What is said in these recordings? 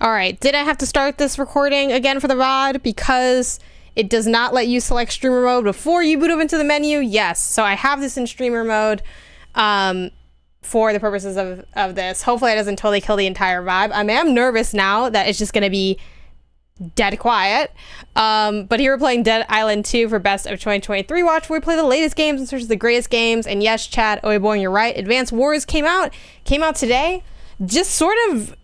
All right, did I have to start this recording again for the VOD because it does not let you select streamer mode before you boot up into the menu? Yes, so I have this in streamer mode for the purposes of this. Hopefully it doesn't totally kill the entire vibe. I am nervous now that it's just going to be dead quiet. But here we're playing Dead Island 2 for Best of 2023 watch, where we play the latest games and search the greatest games. And yes, chat, oh boy, you're right. Advance Wars came out today. Just sort of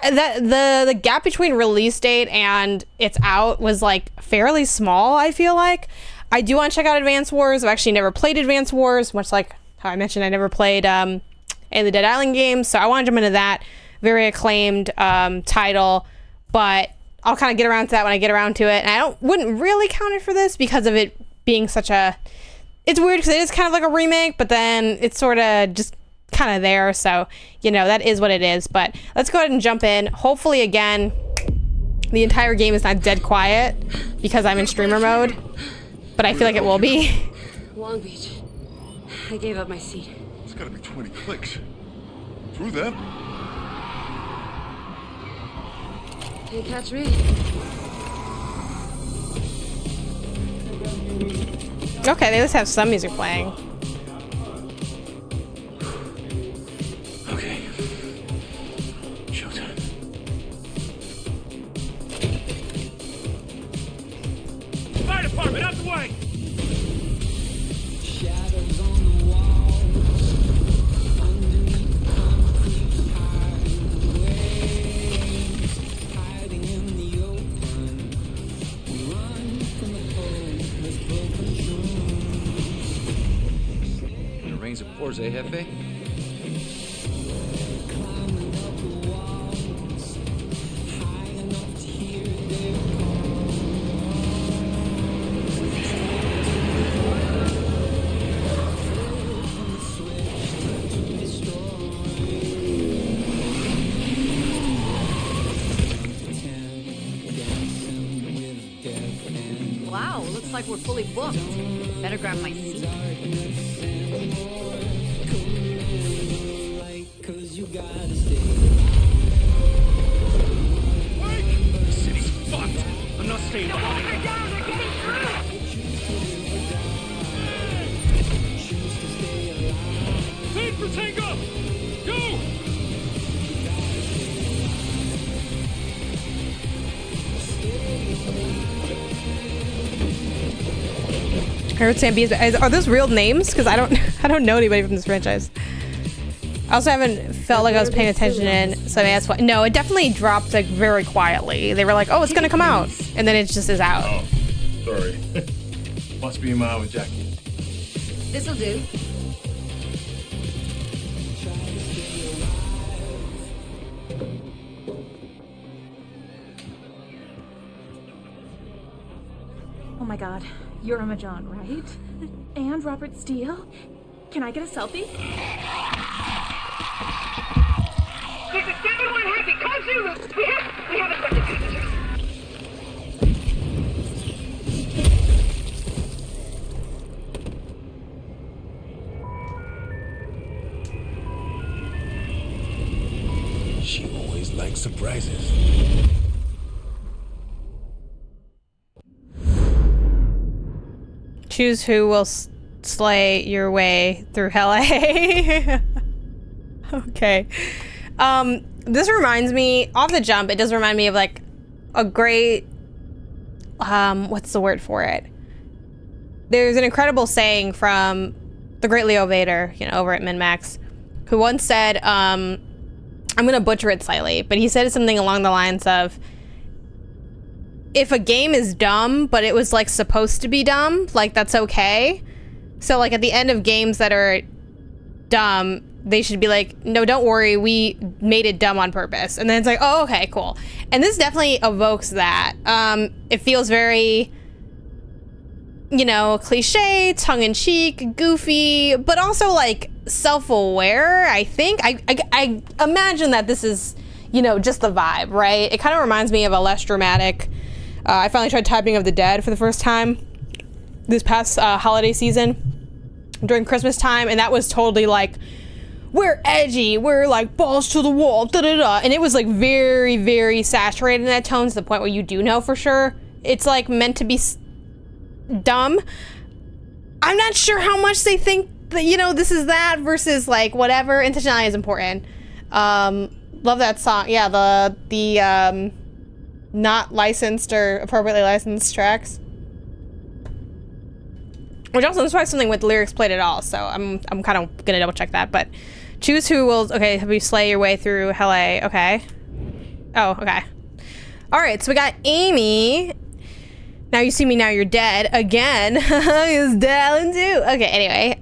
the gap between release date and it's out was like fairly small. I feel like I do want to check out Advance Wars. I've actually never played Advance Wars, much like how I mentioned I never played any of the Dead Island games, so I want to jump into that very acclaimed title, but I'll kind of get around to that when I get around to it. And I wouldn't really count it for this because of it being such a, it's weird because it is kind of like a remake, but then it's sort of just kind of there, so you know, that is what it is. But let's go ahead and jump in. Hopefully again the entire game is not dead quiet because I'm in streamer mode, but I feel like it will be. Long Beach. I gave up my seat. It's gotta be 20 clicks. Through them? Can't catch me. Okay, they at least have some music playing. Okay. Showtime. Fire department, out the way! Shadows on the walls, underneath concrete highways, hiding in the open. We run from the cold, there's broken shoes. It rains it pours, eh, Jefe? Climbing up the walls, high enough to hear their Wow, looks like we're fully booked. Better grab my seat. cause you gotta stay. The city's fucked. I'm not staying behind. Save for Tango! Go! I heard Sam B's. Are those real names? Because I don't know anybody from this franchise. I also haven't felt like I was paying attention, so that's why. No, it definitely dropped like very quietly. They were like, "Oh, it's gonna come out," and then it just is out. Oh, sorry. Must be mine with Jackie. This'll do. Oh my god, you're Emma John, right? And Robert Steele? Can I get a selfie? This is 7-1 Happy. Call Zulu. We have a subject passenger. She always likes surprises. Choose who will slay your way through hell. Okay. This reminds me, off the jump, it does remind me of like a great, what's the word for it? There's an incredible saying from the great Leo Vader, you know, over at MinMax, who once said, I'm gonna butcher it slightly, but he said something along the lines of, if a game is dumb, but it was like supposed to be dumb, like that's okay. So like at the end of games that are dumb, they should be like, no, don't worry, we made it dumb on purpose. And then it's like, oh, okay, cool. And this definitely evokes that. It feels very, you know, cliche, tongue-in-cheek, goofy, but also like self-aware, I think. I imagine that this is, you know, just the vibe, right? It kind of reminds me of a less dramatic, I finally tried Typing of the Dead for the first time this past holiday season during Christmas time, and that was totally like we're edgy, we're like balls to the wall, da da da. And it was like very, very saturated in that tone to the point where you do know for sure it's like meant to be dumb. I'm not sure how much they think that, you know, this is that versus like whatever. Intentionality is important. Love that song. Yeah, the not licensed or appropriately licensed tracks. Which also is probably something with lyrics played at all, so I'm kind of gonna double check that. But choose who will. Okay, have you slay your way through hell A? Okay. Oh, okay. All right, so we got Amy. Now you see me, now you're dead again. Is down too. Okay. Anyway,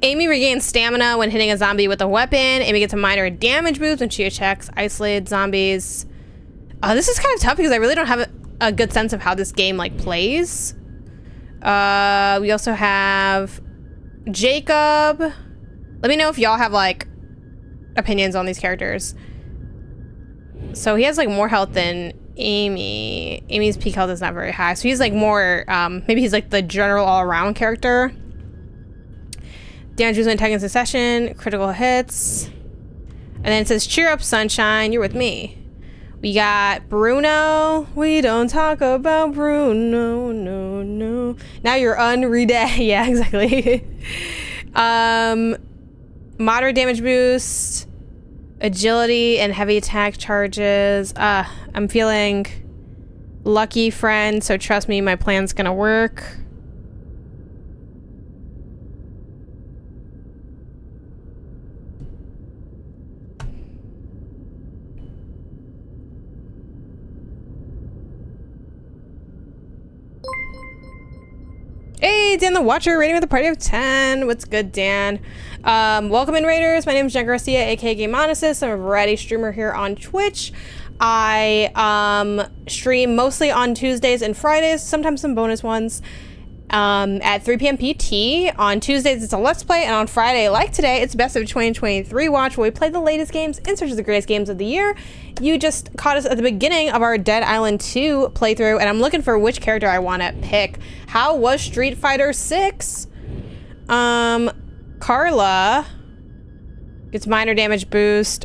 Amy regains stamina when hitting a zombie with a weapon. Amy gets a minor damage boost when she attacks isolated zombies. This is kind of tough because I really don't have a good sense of how this game like plays. We also have Jacob. Let me know if y'all have like opinions on these characters. So he has like more health than Amy. Amy's peak health is not very high, so he's like more maybe he's like the general all-around character. Damage when attacking in succession, critical hits. And then it says cheer up sunshine, you're with me. We got Bruno. We don't talk about Bruno, no, no. Now you're unredead. Yeah, exactly. Moderate damage boost, agility, and heavy attack charges. I'm feeling lucky, friend, so trust me, my plan's gonna work. Hey, Dan the Watcher, rating with a party of 10. What's good, Dan? Welcome in, Raiders. My name is Jen Garcia, aka Game Onesis. I'm a variety streamer here on Twitch. I stream mostly on Tuesdays and Fridays, sometimes some bonus ones, at 3 p.m. PT. On Tuesdays, it's a Let's Play, and on Friday, like today, it's Best of 2023 Watch, where we play the latest games in search of the greatest games of the year. You just caught us at the beginning of our Dead Island 2 playthrough, and I'm looking for which character I want to pick. How was Street Fighter 6? Carla gets minor damage boost.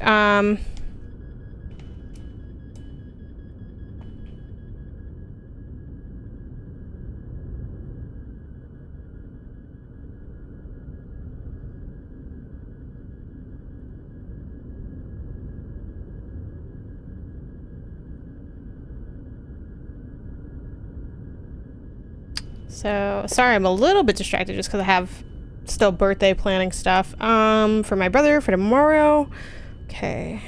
So, sorry, I'm a little bit distracted just because I have still birthday planning stuff. For my brother, for tomorrow. Okay.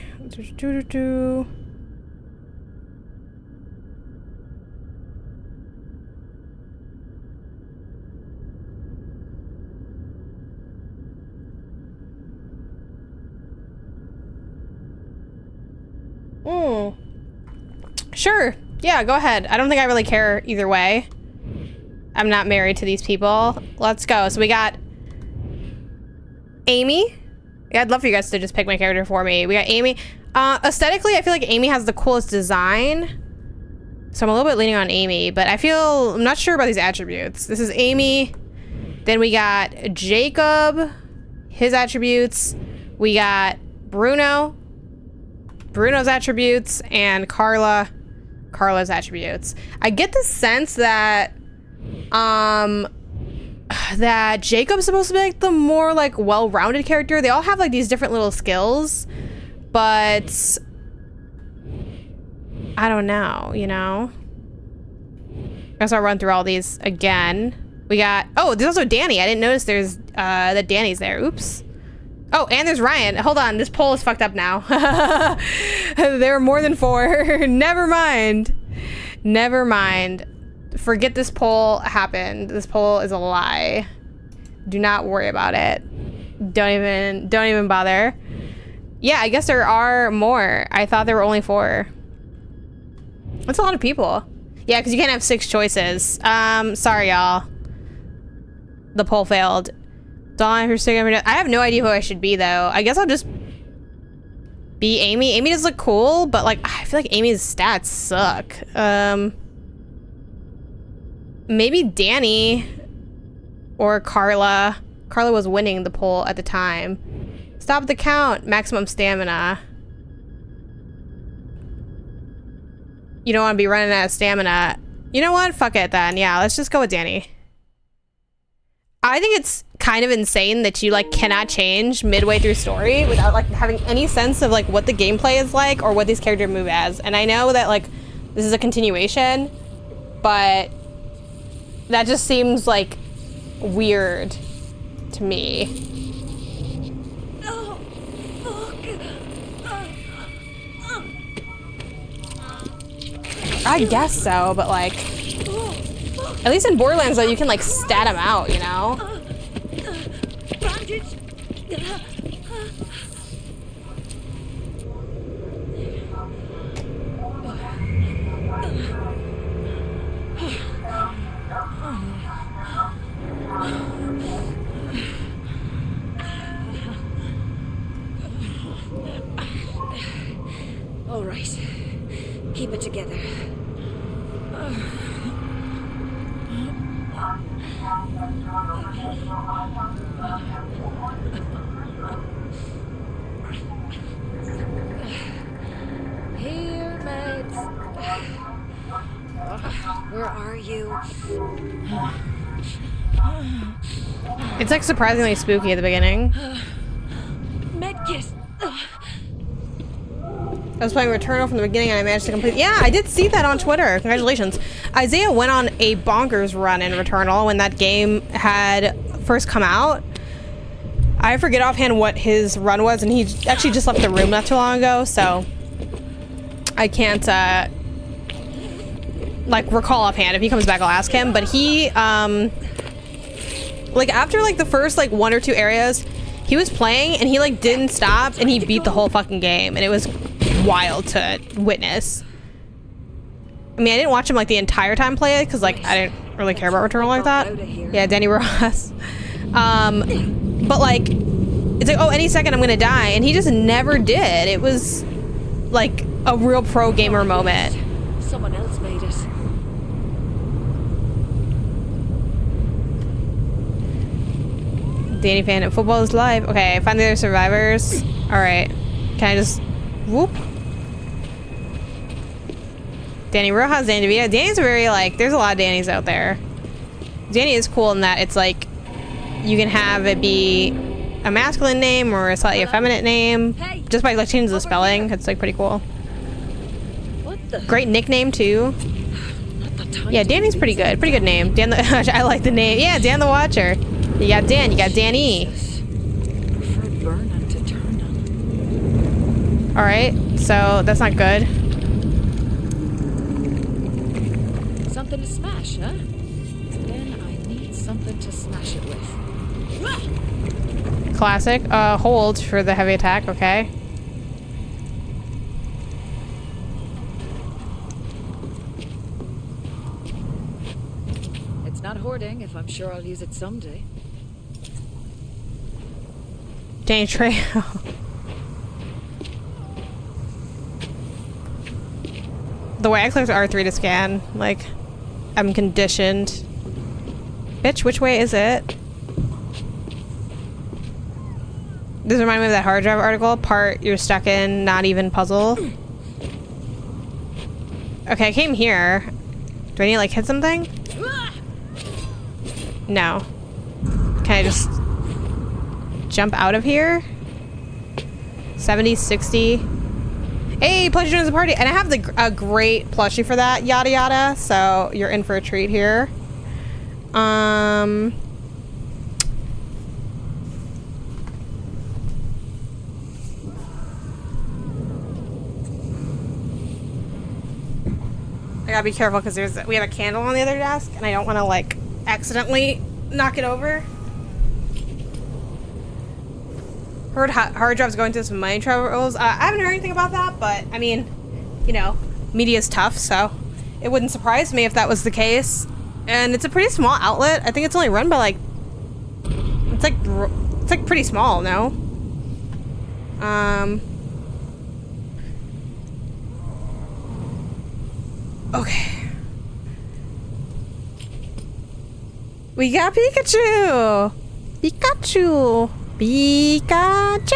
Sure. Yeah, go ahead. I don't think I really care either way. I'm not married to these people. Let's go. So we got Amy. Yeah, I'd love for you guys to just pick my character for me. We got Amy. Aesthetically, I feel like Amy has the coolest design. So I'm a little bit leaning on Amy, but I'm not sure about these attributes. This is Amy. Then we got Jacob, his attributes. We got Bruno's attributes, and Carla's attributes. I get the sense that that Jacob's supposed to be like the more like well-rounded character. They all have like these different little skills, but I don't know, you know? I guess I'll run through all these again. We got, oh, there's also Danny. I didn't notice there's that Danny's there. Oops. Oh, and there's Ryan. Hold on, this poll is fucked up now. There are more than 4. Never mind. Forget this poll happened. This poll is a lie. Do not worry about it. Don't even bother. Yeah, I guess there are more. I thought there were only 4. That's a lot of people. Yeah, because you can't have 6 choices. Sorry, y'all. The poll failed. Dawn, I have no idea who I should be, though. I guess I'll just be Amy. Amy does look cool, but like I feel like Amy's stats suck. Maybe Danny or Carla. Carla was winning the poll at the time. Stop the count. Maximum stamina. You don't want to be running out of stamina. You know what? Fuck it then. Yeah, let's just go with Danny. I think it's kind of insane that you like cannot change midway through story without like having any sense of like what the gameplay is like or what these characters move as. And I know that like this is a continuation, but that just seems like weird to me. I guess so, but like, at least in Borderlands though, you can like stat them out, you know? All right, keep it together. Here, meds. Where are you? It's like surprisingly spooky at the beginning. Medkit. I was playing Returnal from the beginning and I managed to complete. Yeah, I did see that on Twitter. Congratulations. Isaiah went on a bonkers run in Returnal when that game had first come out. I forget offhand what his run was, and he actually just left the room not too long ago, so I can't like recall offhand. If he comes back, I'll ask him. But he like after like the first like 1 or 2 areas, he was playing and he like didn't stop and he beat the whole fucking game, and it was wild to witness. I mean, I didn't watch him like the entire time play it because like I didn't really care about Returnal like that. Yeah, Danny Rojas. But like it's like, oh, any second I'm gonna die, and he just never did. It was like a real pro gamer moment. Someone else made it. Danny fan and football is live. Okay, find the other survivors. All right, can I just whoop? Danny Rojas, Danny DeVito. Danny's very like, there's a lot of Dannys out there. Danny is cool in that it's like you can have it be a masculine name or a slightly effeminate name just by like changing the spelling. It's like pretty cool. What the? Great nickname too. Yeah, Danny's pretty good. Pretty good name. Dan the I like the name. Yeah, Dan the Watcher. You got Dan, you got Danny. Prefer burn to turn on. Alright, so that's not good. Something to smash, huh? Then I need something to smash it with. Classic. Hold for the heavy attack, okay. It's not hoarding if I'm sure I'll use it someday. Danny Trejo. The way I clicked R3 to scan, like, I'm conditioned. Bitch, which way is it? This reminds me of that hard drive article. Part you're stuck in, not even puzzle. Okay, I came here. Do I need to, like, hit something? No. Can I just jump out of here? 70, 60. Hey, plushie joins the party. And I have a great plushie for that, yada yada. So you're in for a treat here. I gotta be careful because we have a candle on the other desk and I don't want to like accidentally knock it over. Heard hard drives going through some money troubles. I haven't heard anything about that, but I mean, you know, media's tough, so it wouldn't surprise me if that was the case. And it's a pretty small outlet. I think it's only run by like, it's like pretty small, no? Okay. We got Pikachu! Pikachu! Pikachu!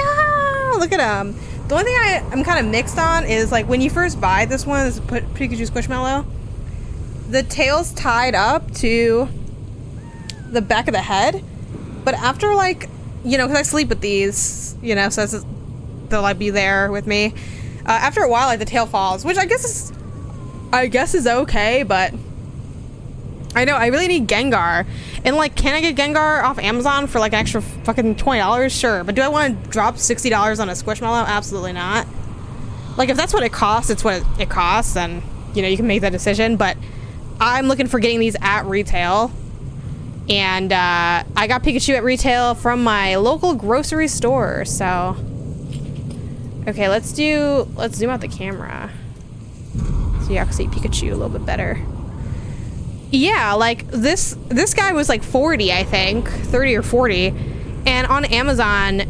Look at him. The only thing I'm kind of mixed on is like when you first buy this one, this Pikachu Squishmallow, the tail's tied up to the back of the head. But after like, you know, because I sleep with these, you know, so they'll like be there with me. After a while, like the tail falls, which I guess is okay, but I know I really need Gengar. And like, can I get Gengar off Amazon for like an extra fucking $20? Sure, but do I want to drop $60 on a Squishmallow? Absolutely not. Like, if that's what it costs, it's what it costs, and you know, you can make that decision. But I'm looking for getting these at retail. And I got Pikachu at retail from my local grocery store, so okay, let's zoom out the camera so y'all can see Pikachu a little bit better. Yeah, like this guy was like 40, I think 30 or 40, and on Amazon,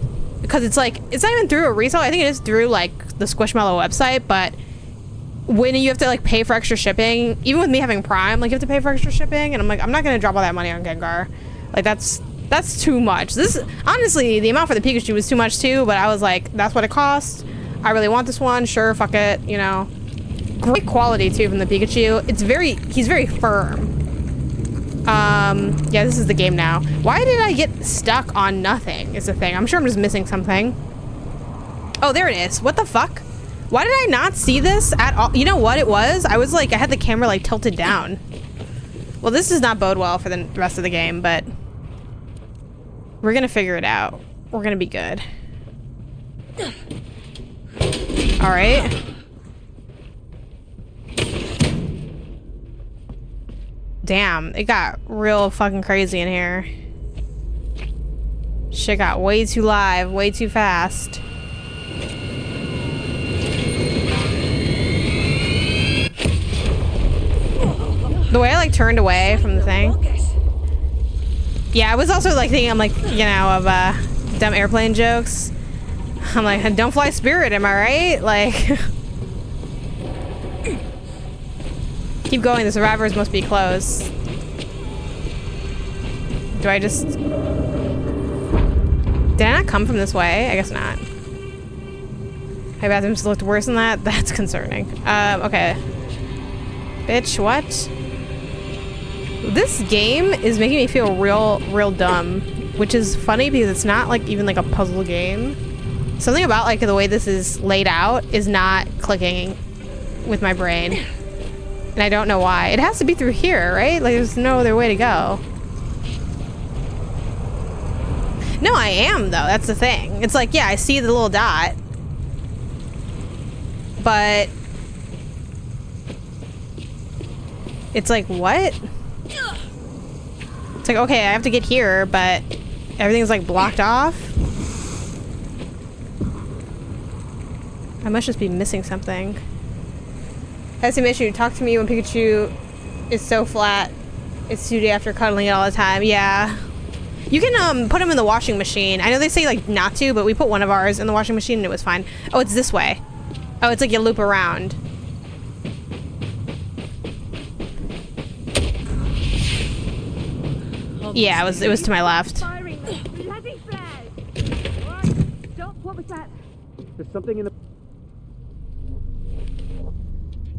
because it's like, it's not even through a resale, I think it is through like the Squishmallow website, but when you have to like pay for extra shipping, even with me having Prime, like you have to pay for extra shipping, and I'm like, I'm not gonna drop all that money on Gengar. Like that's too much. This, honestly, the amount for the Pikachu was too much too, but I was like, that's what it costs. I really want this one, sure, fuck it, you know. Great quality too from the Pikachu. He's very firm. Yeah, this is the game now. Why did I get stuck on nothing is the thing. I'm sure I'm just missing something. Oh, there it is. What the fuck? Why did I not see this at all? You know what it was? I was like, I had the camera like tilted down. Well, this does not bode well for the rest of the game, but we're gonna figure it out. We're gonna be good. All right. Damn, it got real fucking crazy in here. Shit got way too live, way too fast. The way I like turned away from the thing. Yeah, I was also like thinking, I'm like, you know, of dumb airplane jokes. I'm like, don't fly Spirit, am I right? Like, keep going, the survivors must be close. Do I just... Did I not come from this way? I guess not. My bathrooms looked worse than that? That's concerning. Okay. Bitch, what? This game is making me feel real dumb, which is funny because it's not like even like a puzzle game. Something about like the way this is laid out is not clicking with my brain. And I don't know why. It has to be through here, right? Like there's no other way to go. No, I am though, that's the thing. It's like, yeah, I see the little dot. But it's like, what? It's like, okay, I have to get here, but everything's like blocked off. I must just be missing something. That's an issue. Talk to me when Pikachu is so flat. It's 2 days after cuddling it all the time. Yeah. You can put them in the washing machine. I know they say like not to, but we put one of ours in the washing machine and it was fine. Oh, it's this way. Oh, it's like you loop around. Yeah, it was to my left. There's something in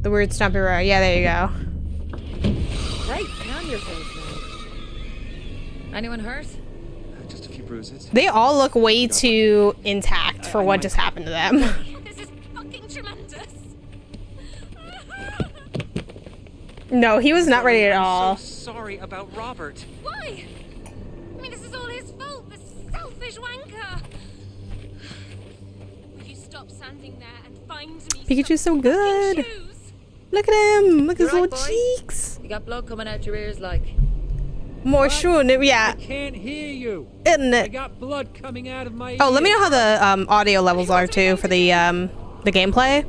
The weird stumpy row. Yeah, there you go. Right, calm yourself now. Anyone hurt? Just a few bruises. They all look way too intact for what just happened to them. This is fucking tremendous. No, he was not ready at all. I'm so sorry about Robert. Why? I mean, this is all his fault, this selfish wanker. Will you stop standing there and find me Pikachu's so good. shoes? Look at him. Look at his You little right, boy? cheeks. You got blood coming out your ears like. More sure. Yeah, I can't hear you. isn't I it? got blood coming out of my Oh, let me ears. know how the audio levels are too for the gameplay.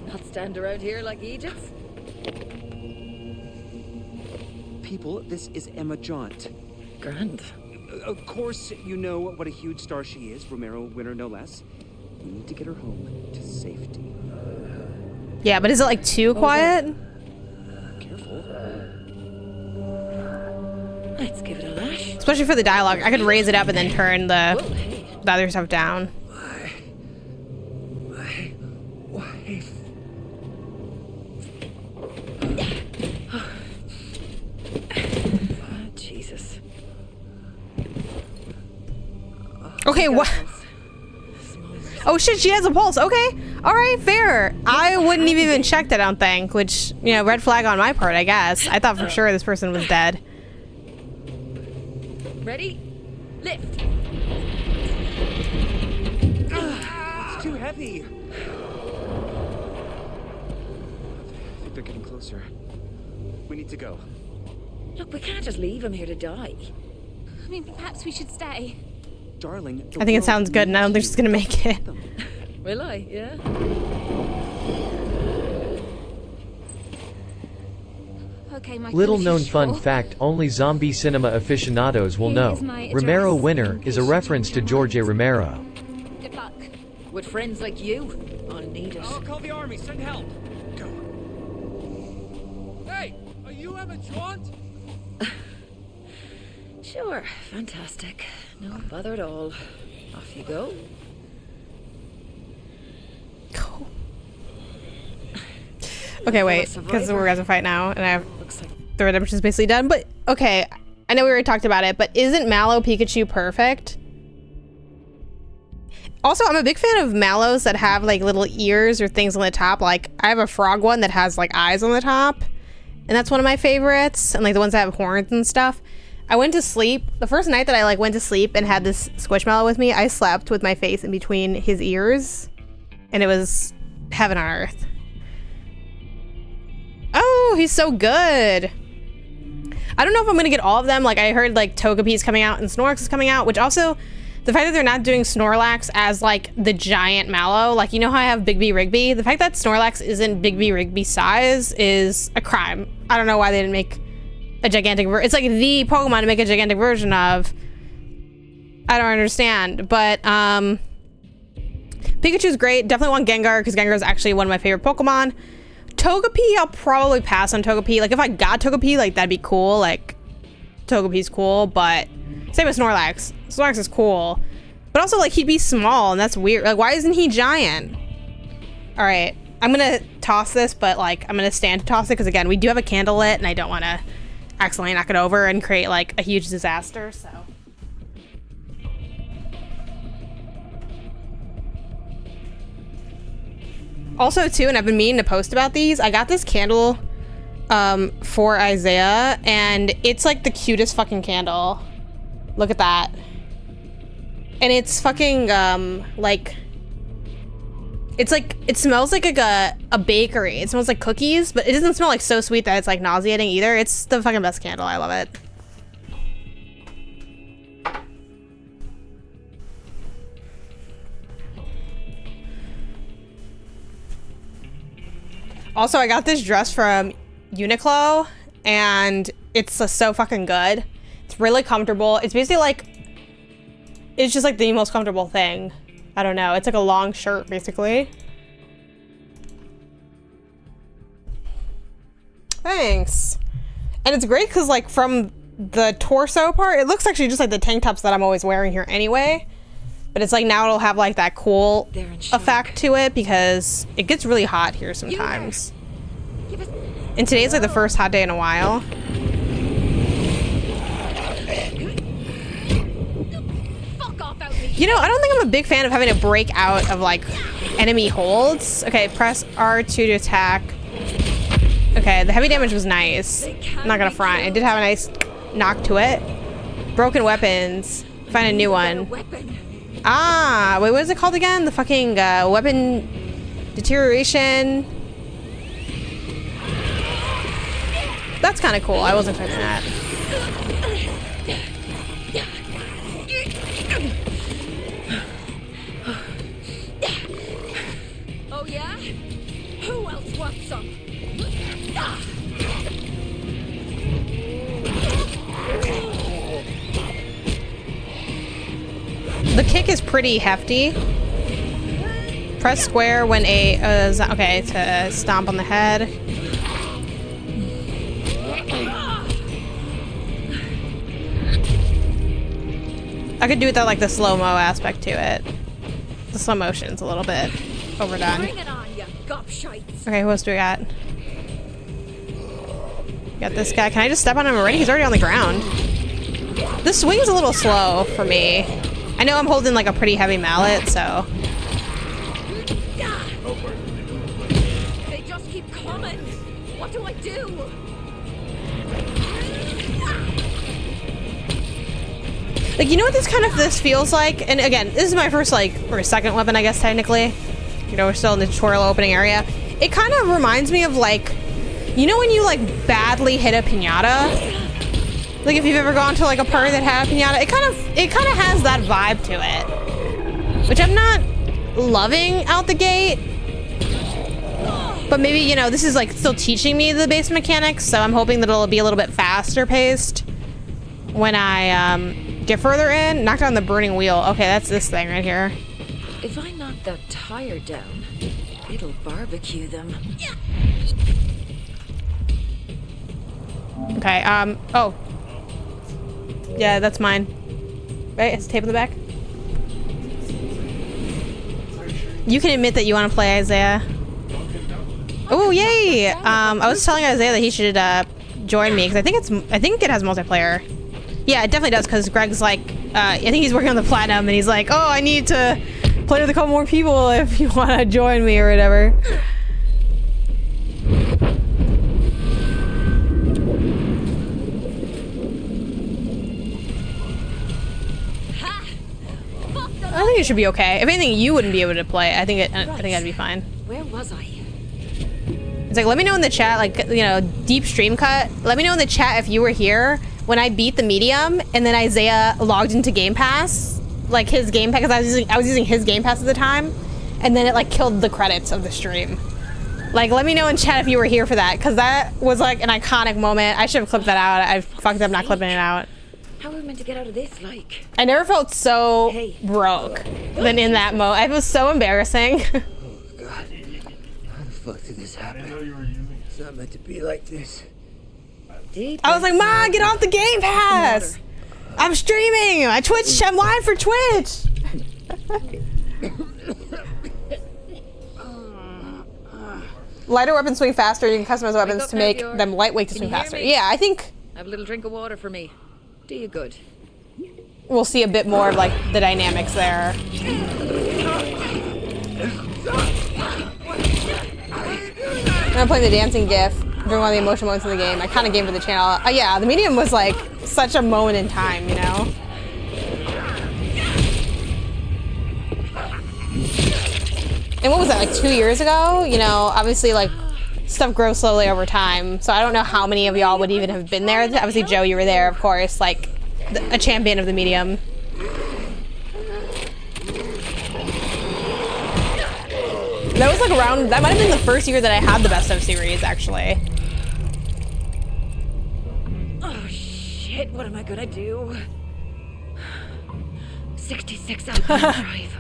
Not stand around here like Egypts. People, this is Emma Jaunt. Grand. Of course, you know what a huge star she is. Romero winner, no less. We need to get her home to safety. Yeah, but is it like too quiet? Careful. Let's give it a lash. Especially for the dialogue. I could raise it up and then turn the other stuff down. Why? Jesus. Okay, what? Oh shit, she has a pulse. Okay. All right, fair. I wouldn't have even checked it, I don't think, which, you know, red flag on my part, I guess. I thought for sure this person was dead. Ready? Lift. It's too heavy. I think they're getting closer. We need to go. Look, we can't just leave him here to die. I mean, perhaps we should stay. Darling, I think it sounds good, and I don't think she's gonna make it. Will I? Yeah. Okay, my Little foolish known fun fool. fact only zombie cinema aficionados will Here know. is my Romero address, Winner in is a case reference you to change George A. your mind. Romero. Good luck. With friends like you, I'll need it. I'll call the army. Send help. Go. Hey, are you Emma Jaunt? Sure, fantastic. No bother at all. Off you go. Cool. Okay, wait, because we're gonna fight now, and I have Looks like the redemption is basically done. But okay, I know we already talked about it, but isn't Mallow Pikachu perfect? Also, I'm a big fan of Mallows that have like little ears or things on the top. Like I have a frog one that has like eyes on the top, and that's one of my favorites. And like the ones that have horns and stuff. I went to sleep the first night that I like went to sleep and had this Squishmallow with me. I slept with my face in between his ears, and it was heaven on earth. Oh, he's so good. I don't know if I'm gonna get all of them. Like I heard like Togepi's coming out and Snorlax is coming out, which also the fact that they're not doing Snorlax as like the giant Mallow, like you know how I have Big B Rigby? The fact that Snorlax isn't Big B Rigby size is a crime. I don't know why they didn't make a gigantic it's like the Pokemon to make a gigantic version of. I don't understand, but Pikachu's great. Definitely want Gengar because Gengar is actually one of my favorite Pokemon. Togepi, I'll probably pass on Togepi. Like if I got Togepi, like that'd be cool. Like Togepi's cool, but same with Snorlax. Snorlax is cool, but also like he'd be small, and that's weird. Like why isn't he giant? All right, I'm gonna toss this, but like I'm gonna stand to toss it because again we do have a candle lit, and I don't want to accidentally knock it over and create like a huge disaster. So. Also too, and I've been meaning to post about these, I got this candle for Isaiah, and it's like the cutest fucking candle. Look at that. And it's fucking like it's like it smells like a bakery. It smells like cookies, but it doesn't smell like so sweet that it's like nauseating either. It's the fucking best candle. I love it. Also, I got this dress from Uniqlo, and it's so fucking good. It's really comfortable. It's basically like, it's just like the most comfortable thing. I don't know. It's like a long shirt, basically. Thanks. And it's great because like from the torso part, it looks actually just like the tank tops that I'm always wearing here anyway. But it's like now it'll have like that cool effect to it because it gets really hot here sometimes. And today's like the first hot day in a while. You know, I don't think I'm a big fan of having to break out of like enemy holds. Okay, press R2 to attack. Okay, the heavy damage was nice. I'm not gonna front. It did have a nice knock to it. Broken weapons. Find a new one. Ah, wait, what is it called again? The fucking weapon deterioration. That's kind of cool. I wasn't expecting that. Oh yeah? Who else wants some? The kick is pretty hefty. Press square when okay, to stomp on the head. I could do the slow-mo aspect to it. The slow motion's a little bit overdone. Bring it on, you gobshites. Okay, who else do we got? Got this guy. Can I just step on him already? He's already on the ground. This swing's a little slow for me. I know I'm holding like a pretty heavy mallet, so. They just keep coming. What do I do? Like, you know what this feels like? And again, this is my first or second weapon, I guess, technically. You know, we're still in the tutorial opening area. It kind of reminds me of you know when you badly hit a piñata? Like if you've ever gone to a party that had a piñata, it kind of has that vibe to it. Which I'm not loving out the gate. But maybe, you know, this is still teaching me the base mechanics, so I'm hoping that it'll be a little bit faster paced when I get further in. Knock down the burning wheel. Okay, that's this thing right here. If I knock that tire down, it'll barbecue them. Okay, oh. Yeah, that's mine. Right, it's tape in the back. You can admit that you want to play Isaiah. Oh, yay! I was telling Isaiah that he should join me, because I think it has multiplayer. Yeah, it definitely does, because Greg's I think he's working on the platinum, and he's like, oh, I need to play with a couple more people if you want to join me or whatever. I think it should be okay. If anything, you wouldn't be able to play. I think that'd be fine. Where was I? It's let me know in the chat, you know, deep stream cut. Let me know in the chat if you were here when I beat the medium and then Isaiah logged into Game Pass, his Game Pass, because I was using his Game Pass at the time, and then it killed the credits of the stream. Let me know in chat if you were here for that, because that was an iconic moment. I should have clipped that out. I fucked up not clipping it out. How are we meant to get out of this, I never felt so broke than in that moment. It was so embarrassing. Oh, God. How the fuck did this happen? It's not meant to be like this. I was like, Ma, get off the Game Pass! I'm streaming! I'm live for Twitch! Lighter weapons swing faster. You can customize weapons to make them lightweight to swing faster. Yeah, I think... Have a little drink of water for me. Do you good. We'll see a bit more of the dynamics there. I'm playing the dancing GIF during one of the emotional moments in the game. I kind of game for the channel. Yeah, the medium was such a moment in time, you know? And what was that, 2 years ago? You know, obviously stuff grows slowly over time. So I don't know how many of y'all would even have been there. Obviously, Joe, you were there, of course, a champion of the medium. That was around, that might have been the first year that I had the Best of series, actually. Oh shit, what am I gonna do? 66 out of drive.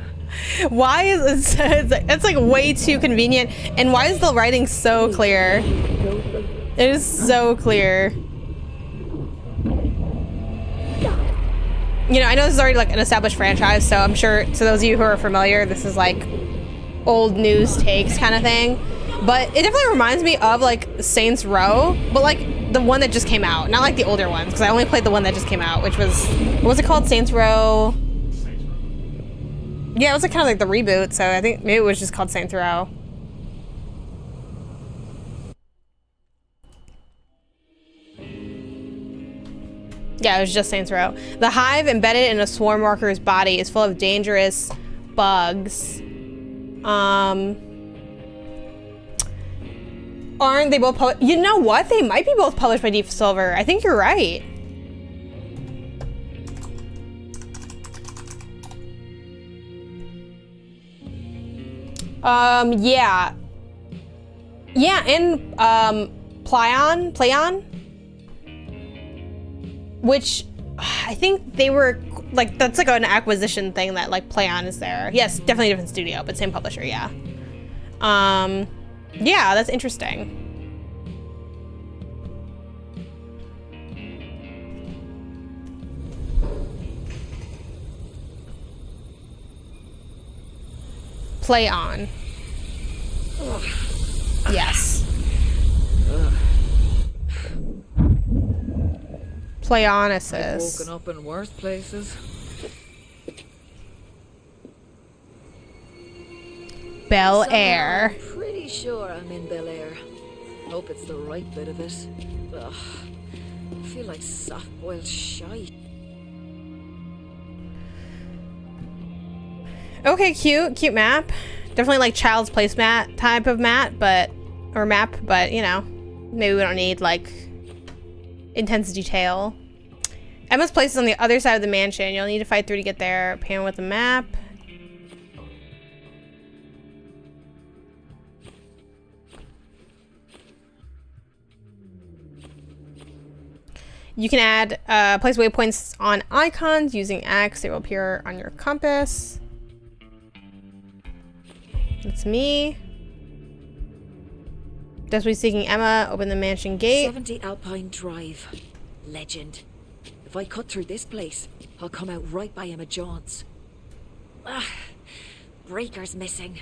Why is it's way too convenient, and why is the writing so clear? It is so clear. You know, I know this is already an established franchise, so I'm sure to those of you who are familiar, this is old news takes kind of thing. But it definitely reminds me of Saints Row, but the one that just came out, not the older ones, because I only played the one that just came out, which was, what was it called? Saints Row. Yeah, it was kind of the reboot, so I think maybe it was just called Saints Row. Yeah, it was just Saints Row. The hive embedded in a swarm worker's body is full of dangerous bugs. Aren't they both you know what? They might be both published by Deep Silver. I think you're right. Yeah. Yeah, and Plaion? Which I think they were that's an acquisition thing that Plaion is there. Yes, definitely a different studio, but same publisher, yeah. Yeah, that's interesting. Plaion. Yes. I've Plaionesis. woken up in worse places. Bel Somehow Air. I'm pretty sure I'm in Bel Air. Hope it's the right bit of it. Ugh. I feel like soft-boiled shite. Okay, cute map. Definitely like Child's Place mat type of map, but you know, maybe we don't need like intense detail. Emma's place is on the other side of the mansion. You'll need to fight through to get there. Pan with the map. You can add place waypoints on icons using X. They will appear on your compass. That's me. Desperately seeking Emma. Open the mansion gate. 70 Alpine Drive. Legend. If I cut through this place, I'll come out right by Emma John's. Ah, breaker's missing.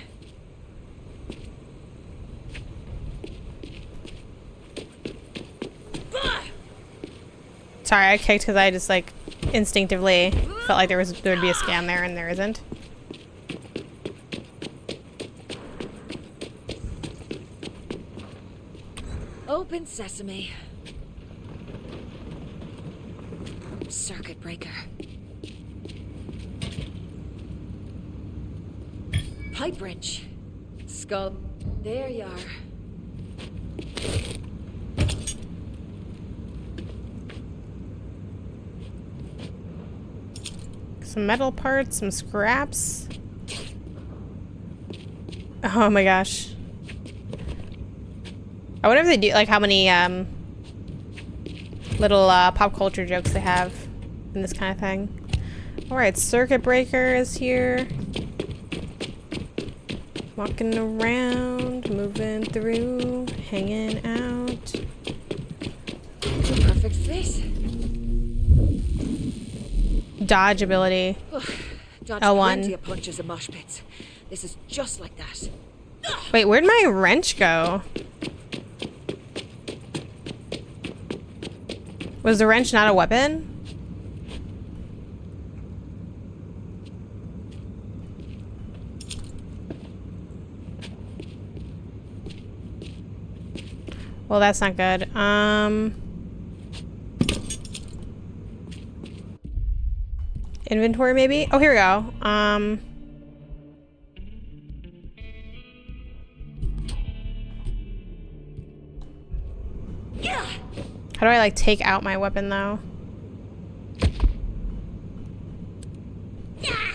Sorry, I kicked because I just like instinctively felt like there would be a scam there, and there isn't. Open sesame. Circuit breaker. Pipe wrench. Skull. There you are. Some metal parts, some scraps. Oh my gosh. I wonder if they do, like, how many little pop culture jokes they have in this kind of thing. Alright, circuit breaker is here. Walking around, moving through, hanging out. Perfect fit. Dodge ability. Dodged L1. plenty of punches and mosh pits. This is just like that. Wait, where'd my wrench go? Was the wrench not a weapon? Well, that's not good. Inventory maybe? Oh, here we go. How do I like take out my weapon though?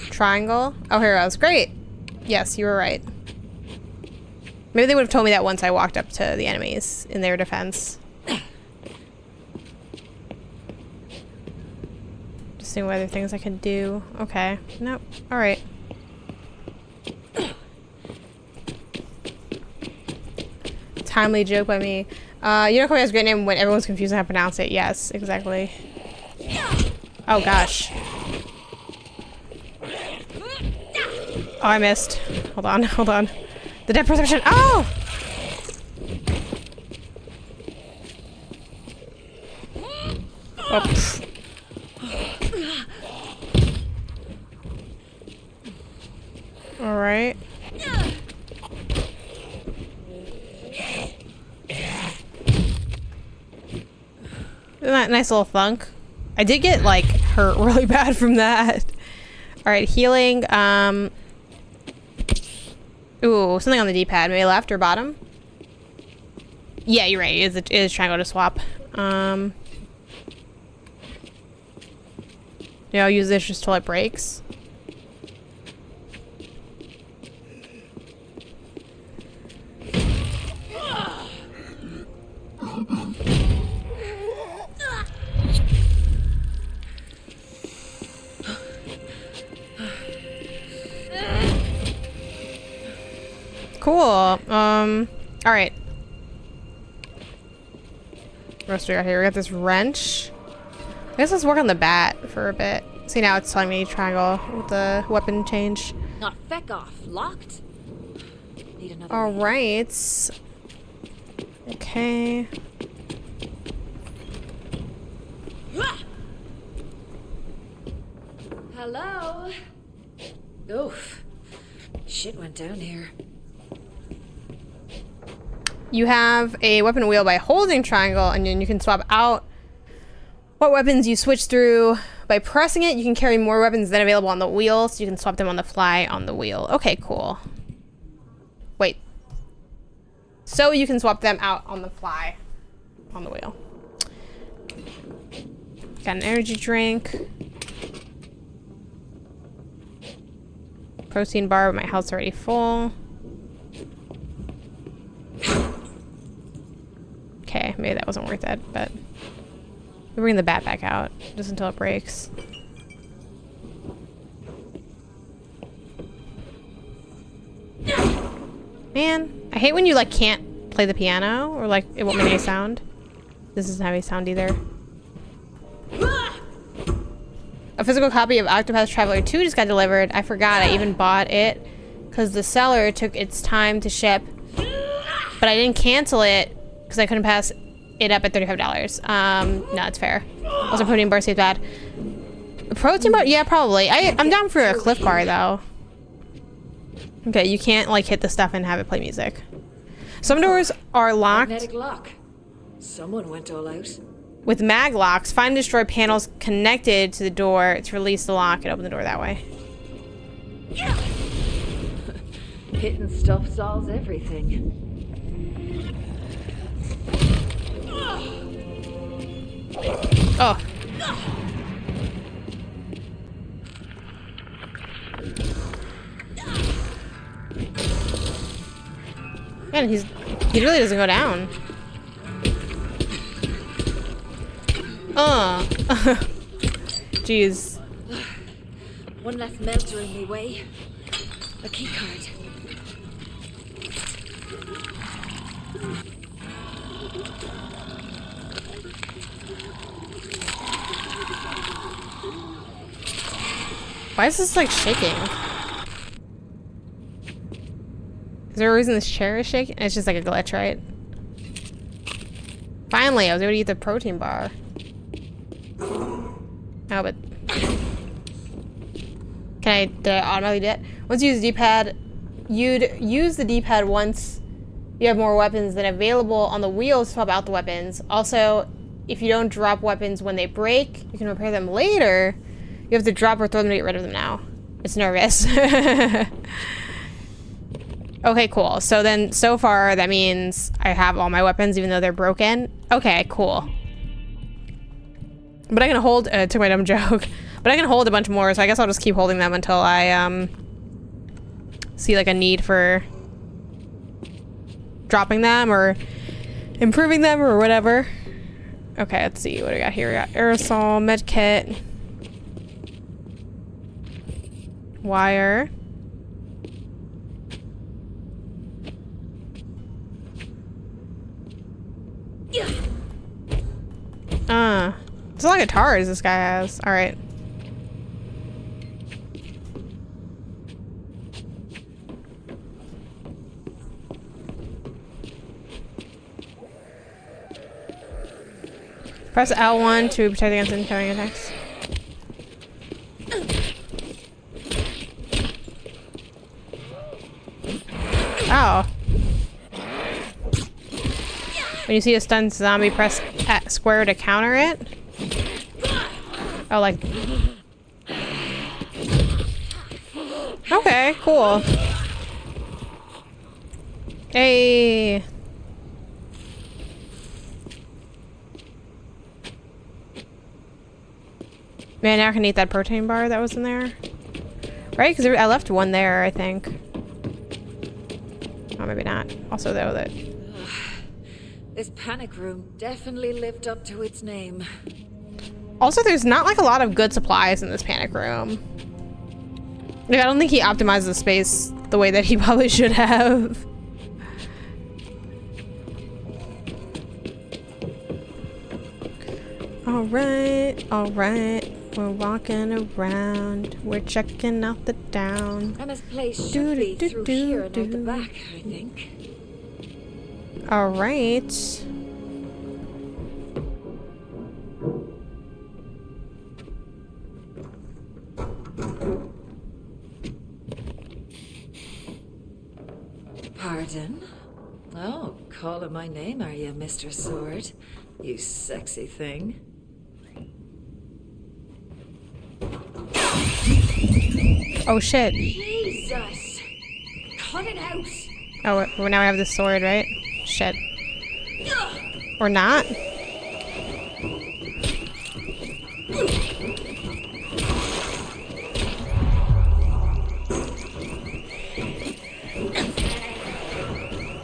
Triangle? Oh, here it goes. Great. Yes, you were right. Maybe they would have told me that once I walked up to the enemies in their defense. Just seeing what other things I could do. Okay. Nope. Alright. Timely joke by me. You know Kobe has a great name when everyone's confused on how to pronounce it. Yes, exactly. Oh gosh. Oh, I missed. Hold on, hold on. The depth perception. Oh! Oh, pff. All right. Isn't that a nice little thunk? I did get like hurt really bad from that. All right, healing. Ooh, something on the D-pad. Maybe left or bottom? Yeah, you're right. It is triangle to swap. Yeah, I'll use this just till it breaks. Cool. All right. What else do we got here? We got this wrench. I guess let's work on the bat for a bit. See, now it's telling me triangle with the weapon change. Not feck off. Locked? Need another. All right. Okay. Hello? Oof. Shit went down here. You have a weapon wheel by holding triangle, and then you can swap out what weapons you switch through. By pressing it, you can carry more weapons than available on the wheel, so you can swap them on the fly on the wheel. Okay, cool. Wait. So you can swap them out on the fly on the wheel. Got an energy drink. Protein bar, but my health's already full. Okay, maybe that wasn't worth it, but we'll bring the bat back out just until it breaks. Man, I hate when you like can't play the piano or like it won't make any sound. This doesn't have any sound either. A physical copy of Octopath Traveler 2 just got delivered. I forgot I even bought it because the seller took its time to ship, but I didn't cancel it because I couldn't pass it up at $35. No, it's fair. Also, protein bar seems bad. A protein bar? Yeah, probably. I'm down for a Cliff Bar though. Okay, you can't like hit the stuff and have it play music. Some doors are locked. Magnetic lock. Someone went all out. With mag locks, find and destroy panels connected to the door to release the lock and open the door that way. Hitting stuff solves everything. Oh. Man, he really doesn't go down. Jeez. One less melter in my way. A key card. Why is this like shaking? Is there a reason this chair is shaking? It's just like a glitch, right? Finally, I was able to eat the protein bar. Oh, but did I automatically do it? Once you use the D-pad, you'd use the D-pad once you have more weapons than available on the wheel to swap out the weapons. Also, if you don't drop weapons when they break, you can repair them later. You have to drop or throw them to get rid of them now. It's nervous. Okay, cool. So then, so far, that means I have all my weapons even though they're broken. Okay, cool. But I can hold, took my dumb joke, but I can hold a bunch more, so I guess I'll just keep holding them until I, see like a need for dropping them or improving them or whatever. Okay, let's see what we got here. We got aerosol, med kit, wire. It's a lot of guitars this guy has. Alright. Press L1 to protect against incoming attacks. Oh. When you see a stunned zombie, press square to counter it. Oh, like... Okay, cool. Hey. Man, now I can eat that protein bar that was in there. Right? Because I left one there, I think. Oh, maybe not. Also, though, that... This panic room definitely lived up to its name. Also, there's not like a lot of good supplies in this panic room. Like, I don't think he optimized the space the way that he probably should have. Alright, alright. We're walking around. We're checking out the town. Emma's place should be through here and out the back, I think. All right. Pardon? Oh, calling my name, are you, Mr. Sword? You sexy thing. Oh shit. Jesus! Cut it out! Oh, well, now I have the sword, right? Shit. Or not?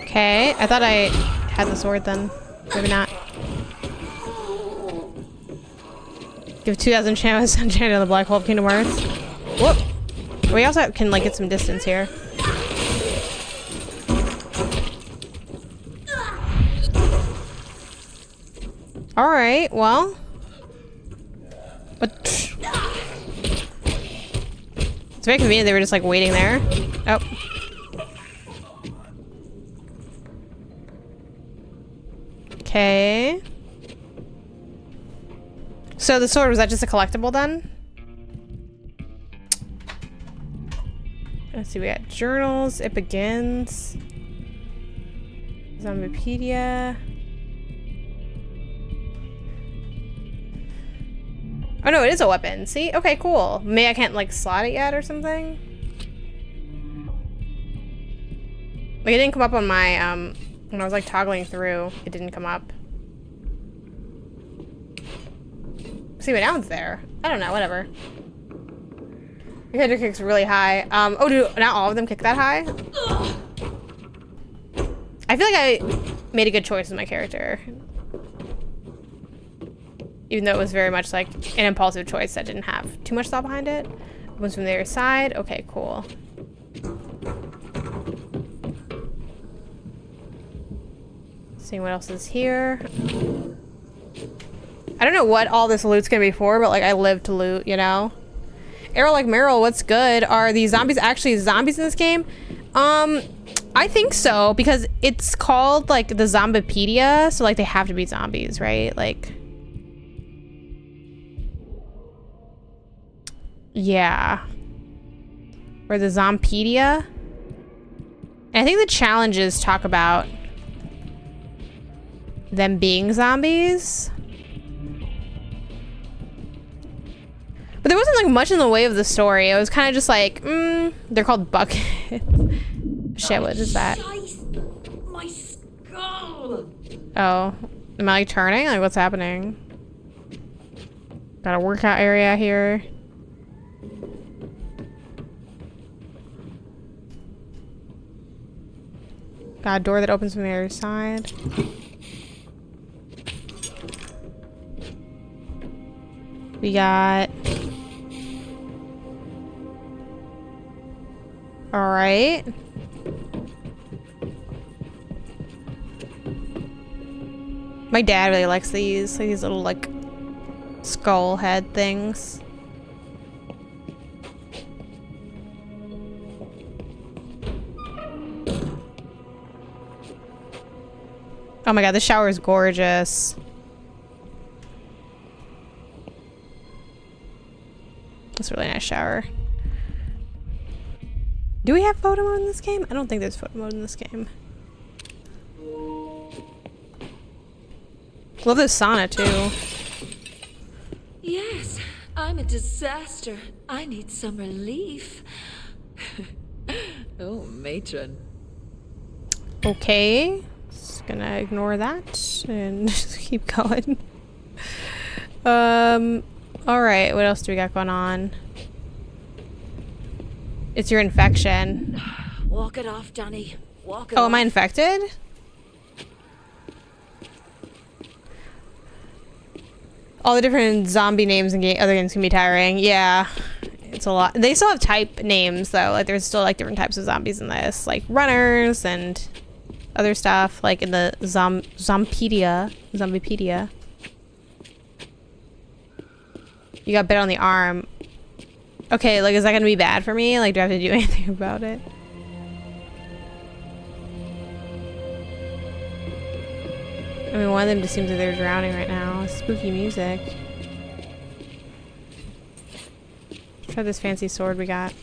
Okay, I thought I had the sword then. Maybe not. Give 2,000 chance on Santiago to the black hole of Kingdom Hearts. Whoop! We also can like get some distance here. All right, well. But it's very convenient they were just like waiting there. Oh. Okay. So the sword, was that just a collectible then? Let's see, we got journals, it begins. Zombipedia. Oh no, it is a weapon. See? Okay, cool. Maybe I can't like slot it yet or something. Like it didn't come up on my when I was like toggling through, it didn't come up. See, but now it's there. I don't know, whatever. Your header kicks really high. Oh, do not all of them kick that high? I feel like I made a good choice with my character. Even though it was very much like an impulsive choice that didn't have too much thought behind it. One's from the other side. Okay, cool. Seeing what else is here. I don't know what all this loot's gonna be for, but like I live to loot, you know? Arrow like Meryl, what's good? Are these zombies actually zombies in this game? I think so, because it's called like the Zombipedia, so like they have to be zombies, right? Like, yeah. Or the Zompedia. And I think the challenges talk about them being zombies. But there wasn't like much in the way of the story. It was kind of just like, they're called buckets. Shit, what is that? My skull! Oh, am I like turning? Like what's happening? Got a workout area here. Got a door that opens from the other side. We got... Alright. My dad really likes these little like skull head things. Oh my god, this shower is gorgeous. It's a really nice shower. Do we have photo mode in this game? I don't think there's photo mode in this game. Love this sauna too. Yes, I'm a disaster. I need some relief. Oh, matron. Okay. Just gonna ignore that and just keep going. Alright, what else do we got going on? It's your infection. Walk it off, Danny. Walk it Oh, off. am I infected? All the different zombie names in other games can be tiring. Yeah, it's a lot. They still have type names though. Like there's still like different types of zombies in this, like runners and other stuff. Like in the Zombipedia. You got bit on the arm. Okay, like, is that gonna be bad for me? Like, do I have to do anything about it? I mean, one of them just seems like they're drowning right now. Spooky music. Let's try this fancy sword we got.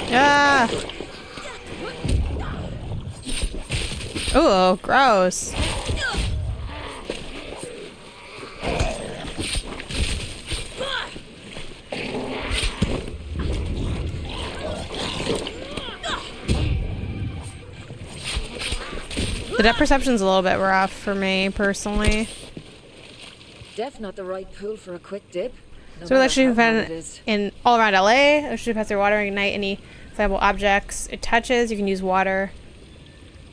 Ah! Ooh, gross. The depth perception's a little bit rough for me, personally. Def not the right pool for a quick dip. So electricity found in all around LA. Electricity pass through water and ignite any flammable objects it touches. You can use water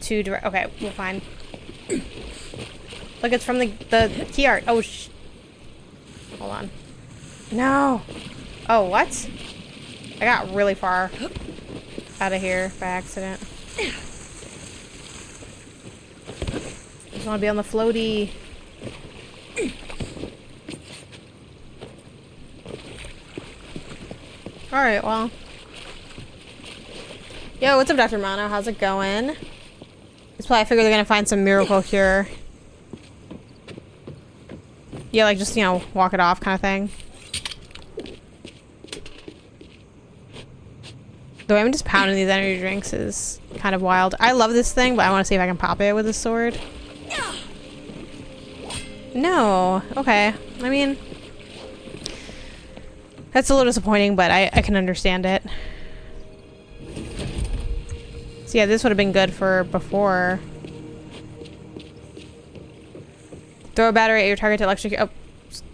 to direct. Okay, we'll find. Look, it's from the key art. Oh, hold on. No. Oh, what? I got really far out of here by accident. Just want to be on the floaty. Alright, well. Yo, what's up, Dr. Mono? How's it going? It's probably, I figure they're gonna find some miracle cure. Yeah, like just, you know, walk it off kind of thing. The way I'm just pounding these energy drinks is kind of wild. I love this thing, but I want to see if I can pop it with a sword. No. Okay. I mean, that's a little disappointing, but I can understand it. So yeah, this would have been good for before. Throw a battery at your target to electrocute. Oh,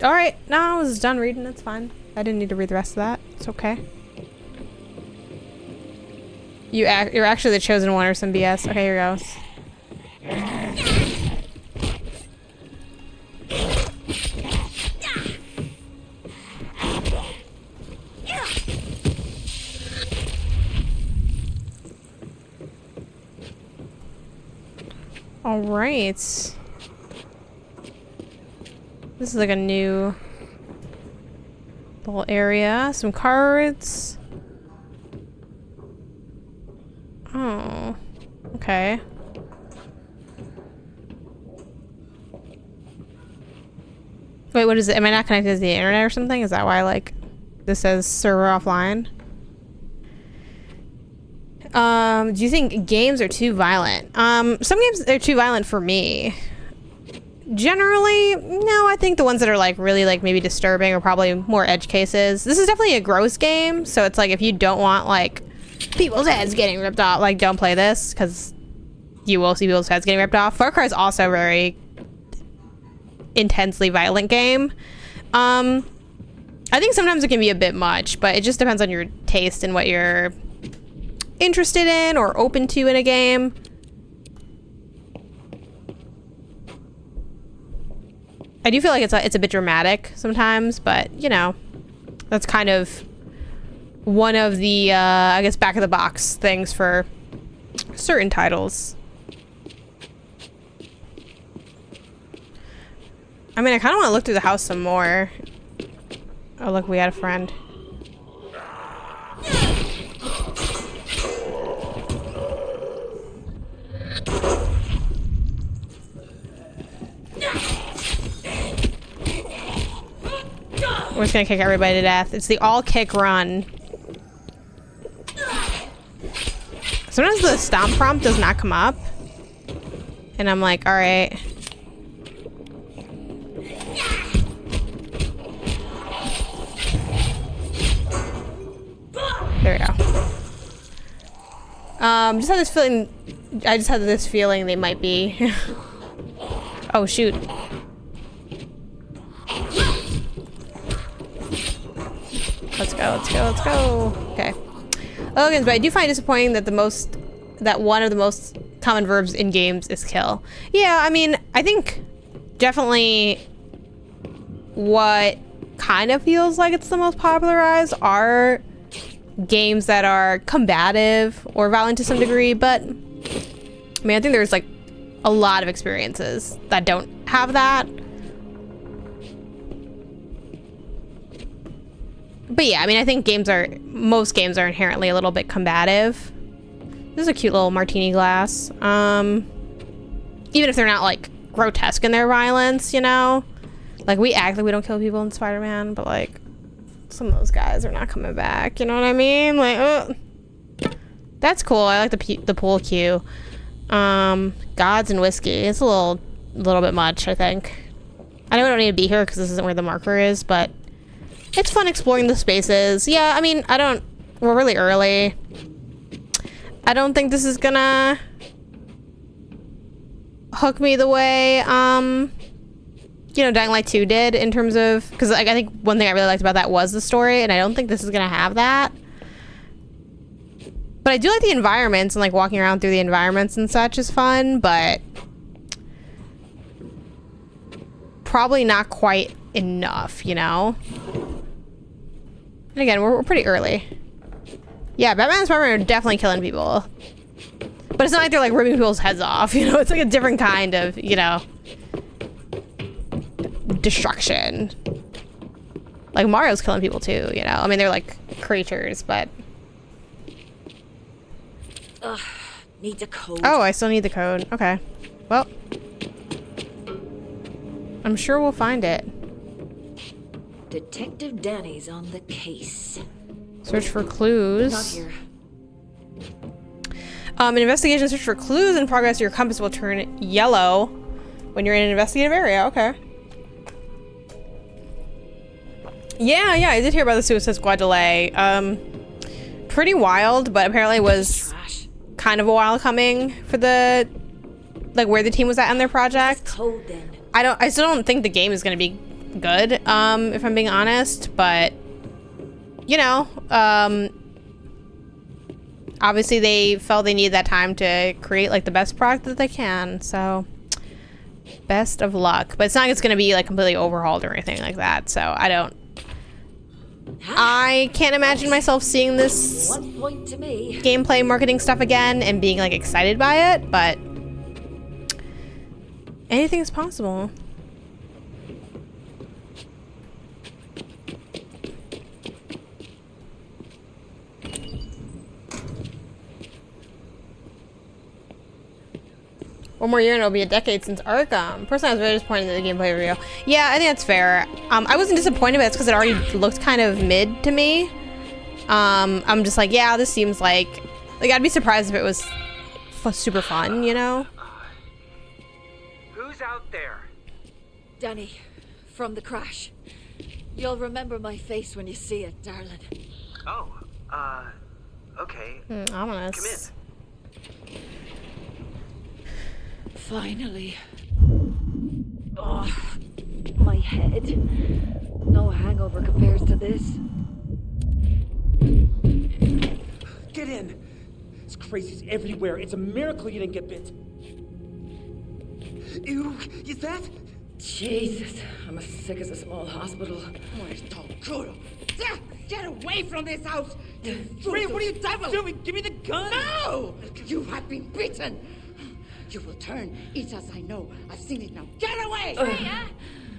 alright. No, I was done reading. That's fine. I didn't need to read the rest of that. It's okay. You're actually the chosen one or some BS. Okay, here goes. All right. This is like a new little area. Some cards. Oh, okay. Wait, what is it? Am I not connected to the internet or something? Is that why, like, this says server offline? Do you think games are too violent? Some games are too violent for me. Generally, no, I think the ones that are, like, really, like, maybe disturbing are probably more edge cases. This is definitely a gross game, so it's like, if you don't want, like, people's heads getting ripped off, like, don't play this, because you will see people's heads getting ripped off. Far Cry is also a very intensely violent game. I think sometimes it can be a bit much, but it just depends on your taste and what you're interested in or open to in a game. I do feel like it's a bit dramatic sometimes, but, you know, that's kind of one of the, I guess, back of the box things for certain titles. I mean, I kind of want to look through the house some more. Oh, look, we had a friend. We're just gonna kick everybody to death. It's the all kick run. Sometimes the stomp prompt does not come up. And I'm like, alright. There we go. Just had this feeling. I just had this feeling they might be. Oh shoot. Let's go, let's go, let's go. Okay. But I do find it disappointing that one of the most common verbs in games is kill. Yeah, I mean, I think definitely what kind of feels like it's the most popularized are games that are combative or violent to some degree, but I mean, I think there's like a lot of experiences that don't have that. But yeah, I mean, I think most games are inherently a little bit combative. This is a cute little martini glass. Even if they're not like grotesque in their violence, you know? Like, we act like we don't kill people in Spider-Man, but like, some of those guys are not coming back, you know what I mean? Like, that's cool. I like the pool cue. Gods and whiskey. It's a little bit much, I think. I know we don't need to be here because this isn't where the marker is, but it's fun exploring the spaces. Yeah, I mean, we're really early. I don't think this is gonna hook me the way, you know, Dying Light 2 did in terms of, because like, I think one thing I really liked about that was the story, and I don't think this is gonna have that. But I do like the environments, and like walking around through the environments and such is fun, but probably not quite enough, you know? And again, we're pretty early. Yeah, Batman and Spider-Man are definitely killing people. But it's not like they're like ripping people's heads off, you know? It's like a different kind of, you know, destruction. Like Mario's killing people too, you know? I mean, they're like creatures, but... Ugh, need the code. Oh, I still need the code. Okay. Well, I'm sure we'll find it. Detective Danny's on the case. Search for clues. Not here. An investigation search for clues in progress. Your compass will turn yellow when you're in an investigative area. Okay. Yeah, I did hear about the Suicide Squad delay. Pretty wild, but apparently was kind of a while coming for the, like, where the team was at on their project. Code then. I still don't think the game is gonna be good, if I'm being honest, but you know, obviously they felt they needed that time to create like the best product that they can, so best of luck. But it's not like it's gonna be like completely overhauled or anything like that, so I can't imagine myself seeing this 1 point to me. Gameplay marketing stuff again and being like excited by it, but anything is possible. One more year and it'll be a decade since Arkham. Personally, I was very disappointed in the gameplay review. Yeah, I think that's fair. I wasn't disappointed, but it's because it already looked kind of mid to me. I'm just like, yeah, this seems like I'd be surprised if it was super fun, you know? Who's out there? Danny, from the crash. You'll remember my face when you see it, darling. Oh, okay. Ominous. Come in. Finally. Oh, my head. No hangover compares to this. Get in. This crazy's everywhere. It's a miracle you didn't get bit. Ew, is that? Jesus, I'm as sick as a small hospital. Get away from this house! Ray, what are you doing? Give me the gun! No! You have been beaten! You will turn. It's as I know. I've seen it now. Get away! Freya,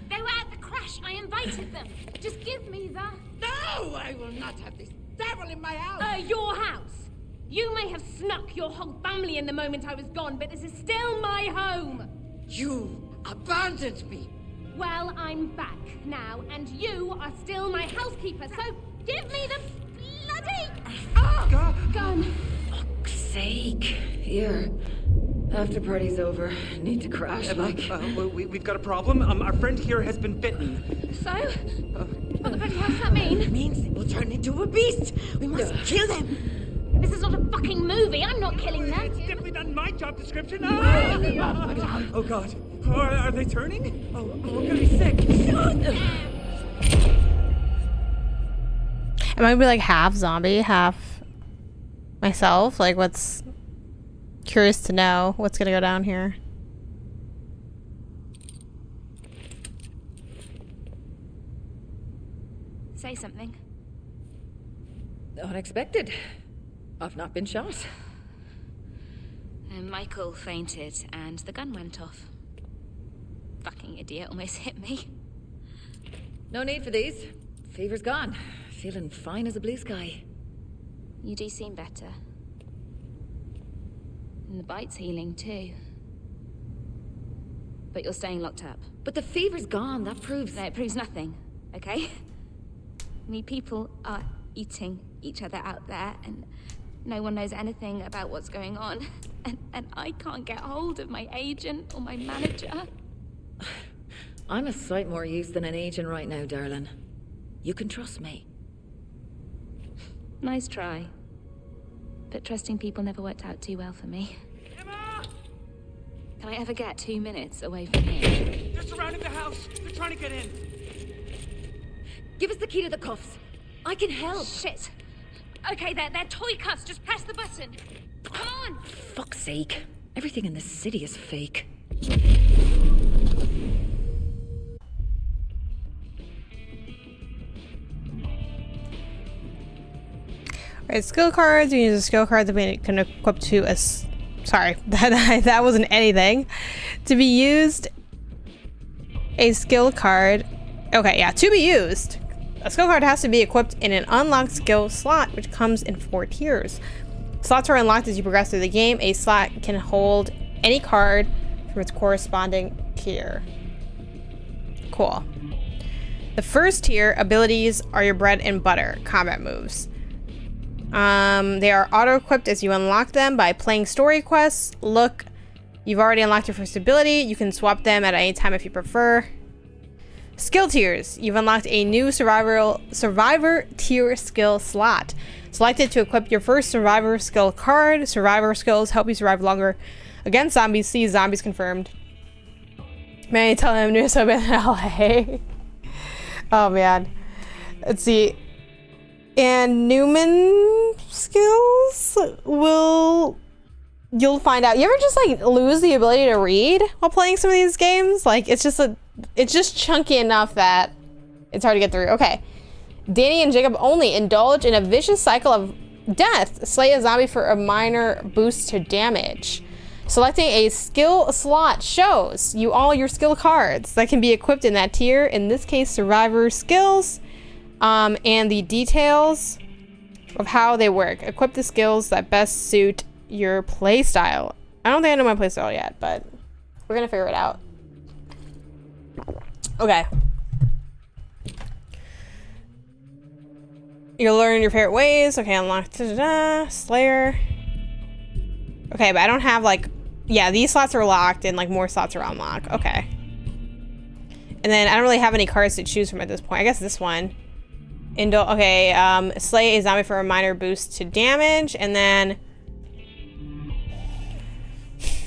they were at the crash. I invited them. Just give me the... No! I will not have this devil in my house! Your house. You may have snuck your whole family in the moment I was gone, but this is still my home. You abandoned me! Well, I'm back now, and you are still my housekeeper, so give me the bloody... gun. Fuck's sake. Here. After party's over. Need to crash, like... we've got a problem. Our friend here has been bitten. So? What the bloody hell does that mean? It means they will turn into a beast! We must kill them! This is not a fucking movie. I'm not killing them. It's definitely not my job description. Oh God. Are they turning? Oh, I'm gonna be sick. Am I gonna be like half zombie, half myself? Like, what's... Curious to know what's gonna go down here. say something? Unexpected. I've not been shot. Michael fainted and the gun went off. Fucking idiot almost hit me. No need for these. Fever's gone. Feeling fine as a blue sky. You do seem better. And the bite's healing too. But you're staying locked up. But the fever's gone. That proves... No, it proves nothing, okay? I mean, people are eating each other out there, and no one knows anything about what's going on. And I can't get hold of my agent or my manager. I'm a sight more use than an agent right now, darling. You can trust me. Nice try. But trusting people never worked out too well for me. Emma! Can I ever get 2 minutes away from here? They're surrounding the house. They're trying to get in. Give us the key to the cuffs. I can help. Shit. Okay, they're toy cuffs. Just press the button. Come on! Fuck's sake. Everything in this city is fake. Alright, skill cards. You use a skill card that we can equip to a... Sorry, that wasn't anything. To be used, a skill card... Okay, yeah, to be used. A skill card has to be equipped in an unlocked skill slot, which comes in 4 tiers. Slots are unlocked as you progress through the game. A slot can hold any card from its corresponding tier. Cool. The first tier abilities are your bread and butter combat moves. They are auto-equipped as you unlock them by playing story quests. Look, you've already unlocked your first ability. You can swap them at any time if you prefer. Skill tiers. You've unlocked a new survivor tier skill slot. Select it to equip your first survivor skill card. Survivor skills help you survive longer against zombies. See zombies confirmed. Man, tell him new sub in LA. Oh man. Let's see. And Newman skills you'll find out. You ever just like lose the ability to read while playing some of these games? Like it's just chunky enough that it's hard to get through. Okay. Danny and Jacob only indulge in a vicious cycle of death. Slay a zombie for a minor boost to damage. Selecting a skill slot shows you all your skill cards that can be equipped in that tier. In this case, survivor skills. And the details of how they work. Equip the skills that best suit your playstyle. I don't think I know my playstyle yet, but we're gonna figure it out. Okay. You'll learn your favorite ways. Okay, unlock Slayer. Okay, but I don't have like... Yeah, these slots are locked and like more slots are unlocked. Okay. And then I don't really have any cards to choose from at this point. I guess this one. Slay a zombie for a minor boost to damage, and then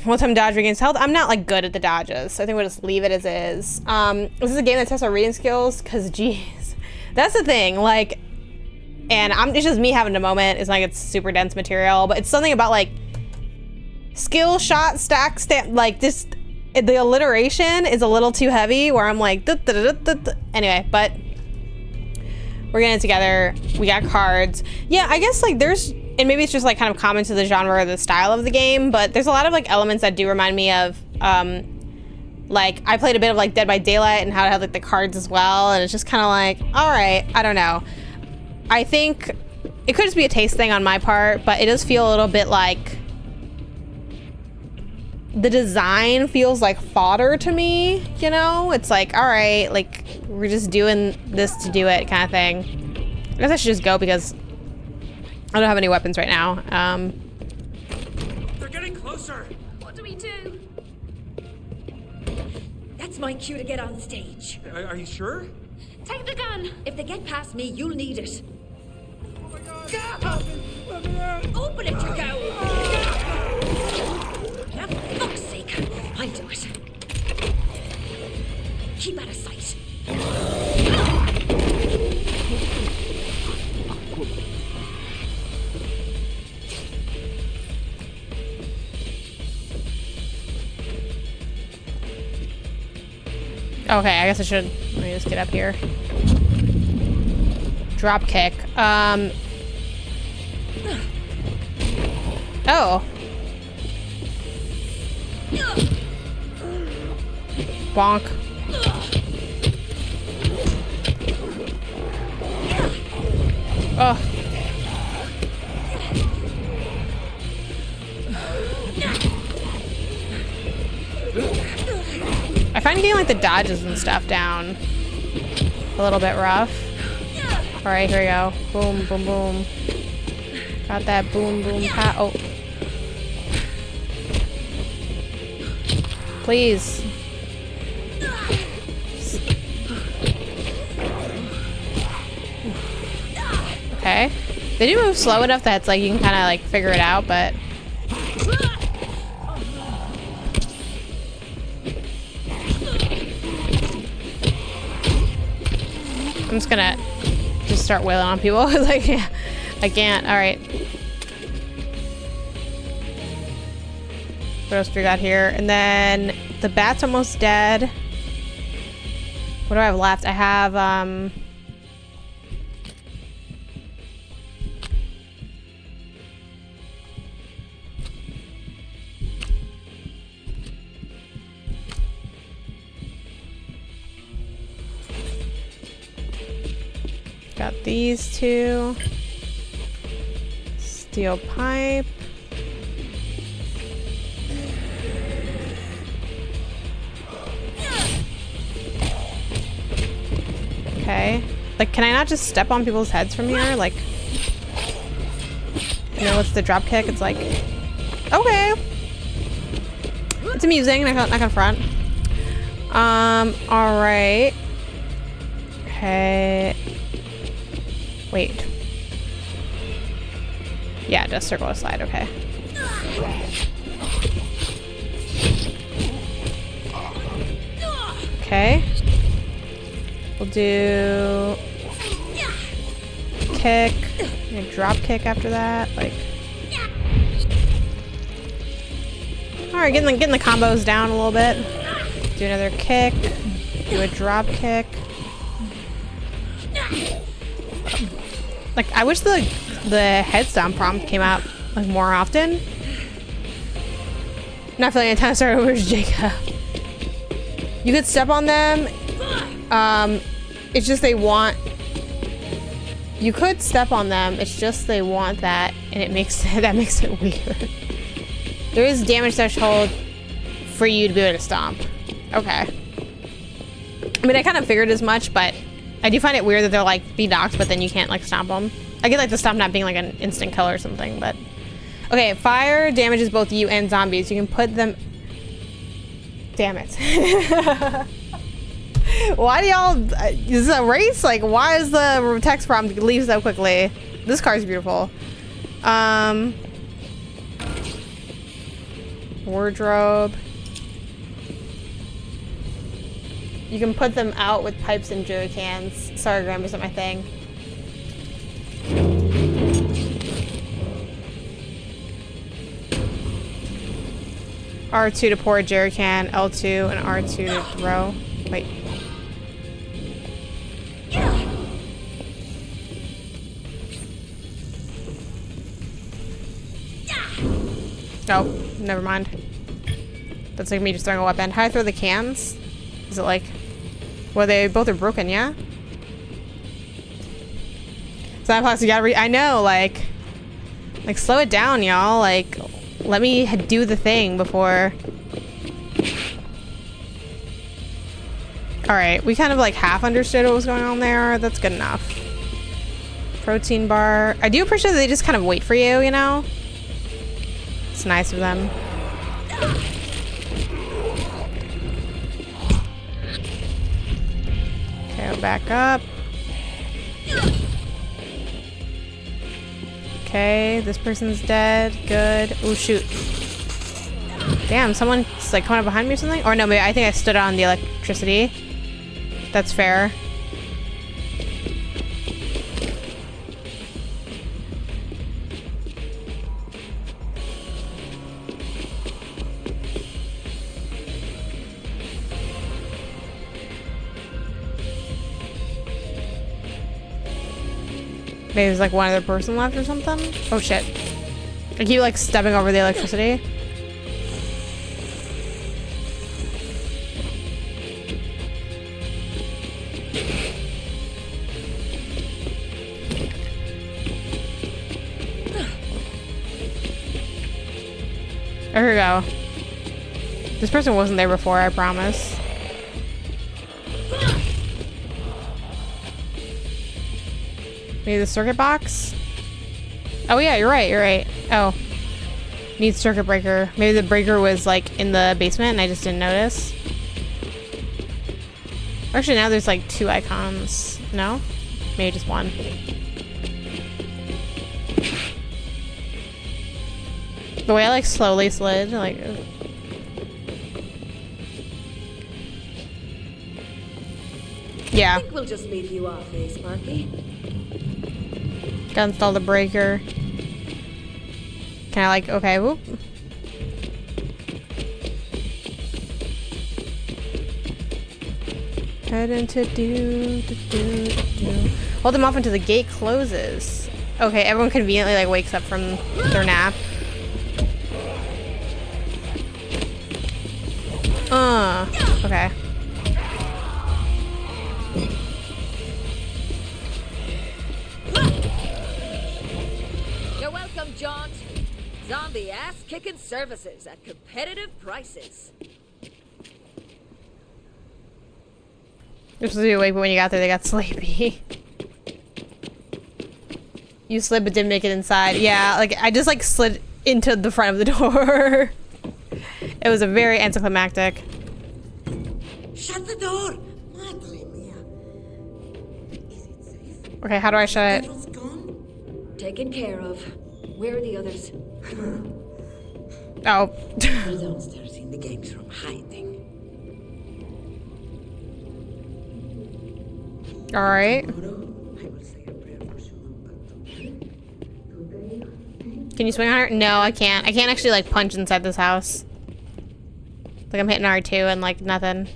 one-time dodge regains health. I'm not like good at the dodges, so I think we'll just leave it as is. This is a game that tests our reading skills, cause geez, that's the thing. Like, and it's just me having a moment. It's like it's super dense material, but it's something about like skill, shot, stack, like this. The alliteration is a little too heavy. Where I'm like, anyway, but. We're getting it together. We got cards. Yeah, I guess like there's, and maybe it's just like kind of common to the genre or the style of the game, but there's a lot of like elements that do remind me of, like I played a bit of like Dead by Daylight and how it had like the cards as well, and it's just kind of like, all right, I don't know. I think it could just be a taste thing on my part, but it does feel a little bit like the design feels like fodder to me, you know? It's like, all right, like we're just doing this to do it kind of thing. I guess I should just go because I don't have any weapons right now. They're getting closer. What do we do? That's my cue to get on stage. Are you sure? Take the gun. If they get past me, you'll need it. Oh my God. Open it, you go! Now, for fuck's sake, I'll do it. Keep out of sight. Okay, I guess I should. Let me just get up here. drop kick. Oh. Bonk. Oh. I find getting like the dodges and stuff down a little bit rough. All right, here we go. Boom, boom, boom. Got that boom, boom, pat. Oh. Please. Okay. They do move slow enough that it's like you can kind of like figure it out, but I'm just gonna start wailing on people. Like, yeah, I can't. All right. What else do we got here? And then the bat's almost dead. What do I have left? I have got these two. Steel pipe. Okay. Like, can I not just step on people's heads from here? Like, you know, what's the drop kick? It's like, okay. It's amusing, not gonna front. All right. Okay. Wait. Yeah, just circle a slide, okay. Okay. We'll do kick, and drop kick after that, like. All right, getting the combos down a little bit. Do another kick, do a drop kick. Like, I wish the head stomp prompt came out like more often. Not feeling a ton of start over Jacob. You could step on them. It's just they want. You could step on them. It's just they want that, and it makes that makes it weird. There is damage threshold for you to be able to stomp. Okay. I mean, I kind of figured as much, but I do find it weird that they're like be knocked, but then you can't like stomp them. I get like the stomp not being like an instant kill or something, but okay. Fire damages both you and zombies. You can put them. Damn it. Why do y'all, is this a race? Like, why is the text prompt leave so quickly? This car's beautiful. Wardrobe. You can put them out with pipes and jerry cans. Sorry, Graham, isn't my thing. R2 to pour a jerry can, L2 and R2 to throw. Wait. Oh, never mind. That's like me just throwing a weapon. How do I throw the cans? Is it like... Well, they both are broken, yeah? So you gotta I know, like slow it down, y'all. Like, let me do the thing before... Alright, we kind of like half understood what was going on there. That's good enough. Protein bar. I do appreciate that they just kind of wait for you, you know? It's nice of them. Okay, I'll back up. Okay, this person's dead. Good. Oh, shoot. Damn, someone's like coming up behind me or something? Or no, maybe I think I stood on the electricity. That's fair. Maybe there's like one other person left or something. Oh shit. I keep like stepping over the electricity. Oh, here we go. This person wasn't there before, I promise. Maybe the circuit box? Oh yeah, you're right. Oh. Needs circuit breaker. Maybe the breaker was like in the basement and I just didn't notice. Actually, now there's like 2 icons. No? Maybe just one. The way I like slowly slid, like... Yeah. I think we'll just leave you off, eh, Sparky? Gotta install the breaker. Can I like, okay, whoop. Head into do. Hold them off until the gate closes. Okay, everyone conveniently like wakes up from their nap. Okay. You're welcome, John. Zombie ass-kicking services at competitive prices. You're supposed to be awake, but when you got there, they got sleepy. You slid, but didn't make it inside. Yeah, like I just like slid into the front of the door. It was a very anticlimactic. Shut the door! Madre mia. Is it safe? Okay, how do I shut it? Devil's gone? Taken care of. Where are the others? Oh. They're downstairs in the games room hiding. Alright. I will say a prayer for Suman, but Can you swing on her? No, I can't. I can't actually like punch inside this house. Like I'm hitting R2 and like nothing.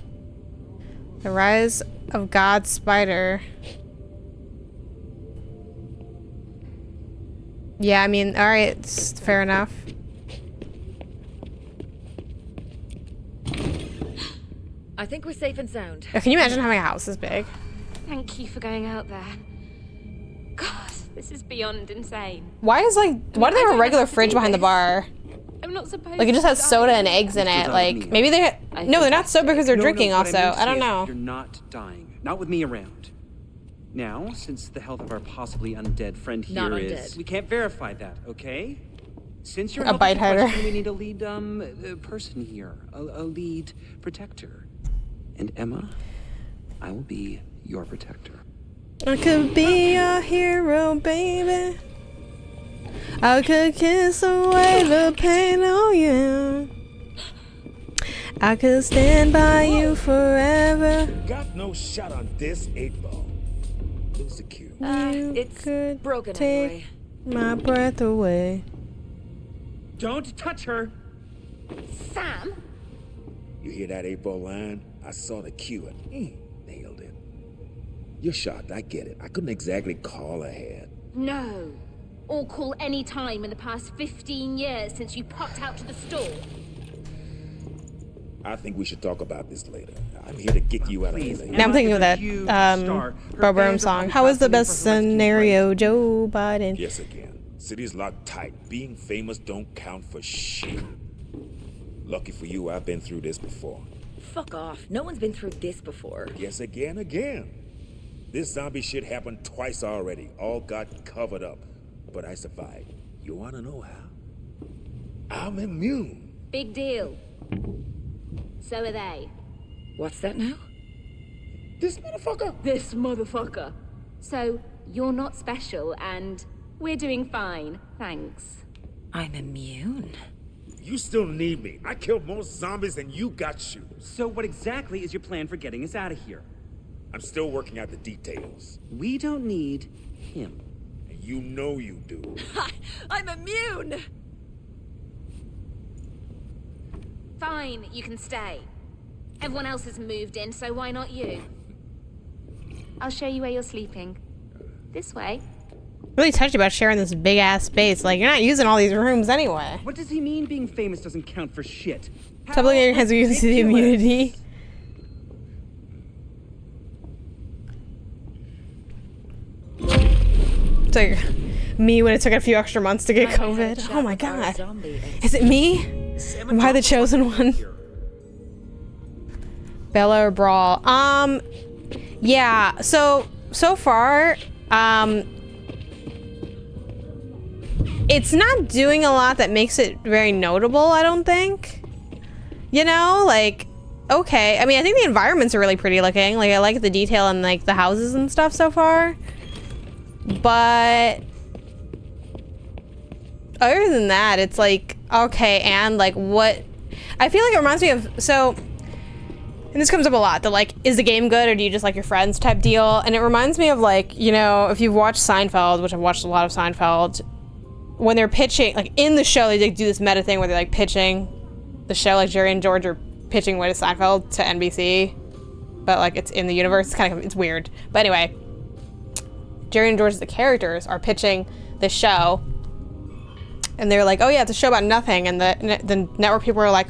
The Rise of God Spider. Yeah, I mean, alright, it's fair enough. I think we're safe and sound. Can you imagine having a house this big? Thank you for going out there. God, this is beyond insane. Why is like, why do they have a regular fridge behind the bar? I'm not supposed Like it just has to soda die. and eggs in it. Like maybe they, no, they're not sober because they're drinking also. I don't know. You're not dying. Not with me around. Now, since the health of our possibly undead friend Not here is, undead. we can't verify that, okay? Since you're A bite hider. we need a lead person here, a lead protector. And Emma, I will be your protector. I could be your hero, baby. I could kiss away the pain on you. I could stand by you forever. Got no shot on this 8-ball. Lose the cue. It's broken take anyway. my breath away. Don't touch her! Sam? You hear that 8-ball line? I saw the cue and nailed it. You're shocked, I get it. I couldn't exactly call ahead. No. Or call any time in the past 15 years since you popped out to the store. I think we should talk about this later. I'm here to get you out of here. Now I'm thinking of that Bo Burnham song. How is the best scenario, Joe Biden? Yes, again. City's locked tight. Being famous don't count for shit. Lucky for you, I've been through this before. Fuck off. No one's been through this before. Yes, again. This zombie shit happened twice already. All got covered up. But I survived. You wanna know how? I'm immune. Big deal. So are they. What's that now? This motherfucker. This motherfucker. So, you're not special and we're doing fine, thanks. I'm immune. You still need me. I killed more zombies than you got shoes. So what exactly is your plan for getting us out of here? I'm still working out the details. We don't need him. And you know you do. I'm immune! Fine, you can stay. Everyone else has moved in, so why not you? I'll show you where you're sleeping. This way. Really touchy about sharing this big ass space. Like, you're not using all these rooms anyway. What does he mean being famous doesn't count for shit? Doubling has used the immunity. It's like me when it took a few extra months to get COVID. Oh my god. Is it me? Am I the chosen one? Bella or Brawl? Yeah, so far, it's not doing a lot that makes it very notable, I don't think. You know, like, okay. I mean, I think the environments are really pretty looking. Like, I like the detail in, like, the houses and stuff so far. But other than that, it's like, okay, and, like, what... I feel like it reminds me of... So, and this comes up a lot, the, like, is the game good or do you just like your friends type deal? And it reminds me of, like, you know, if you've watched Seinfeld, which I've watched a lot of Seinfeld, when they're pitching, like, in the show, they like, do this meta thing where they're, like, pitching the show, like, Jerry and George are pitching Way to Seinfeld to NBC, but, like, it's in the universe. It's kind of, it's weird. But anyway, Jerry and George, the characters, are pitching the show, and they're like, oh yeah, it's a show about nothing, and the network people are like,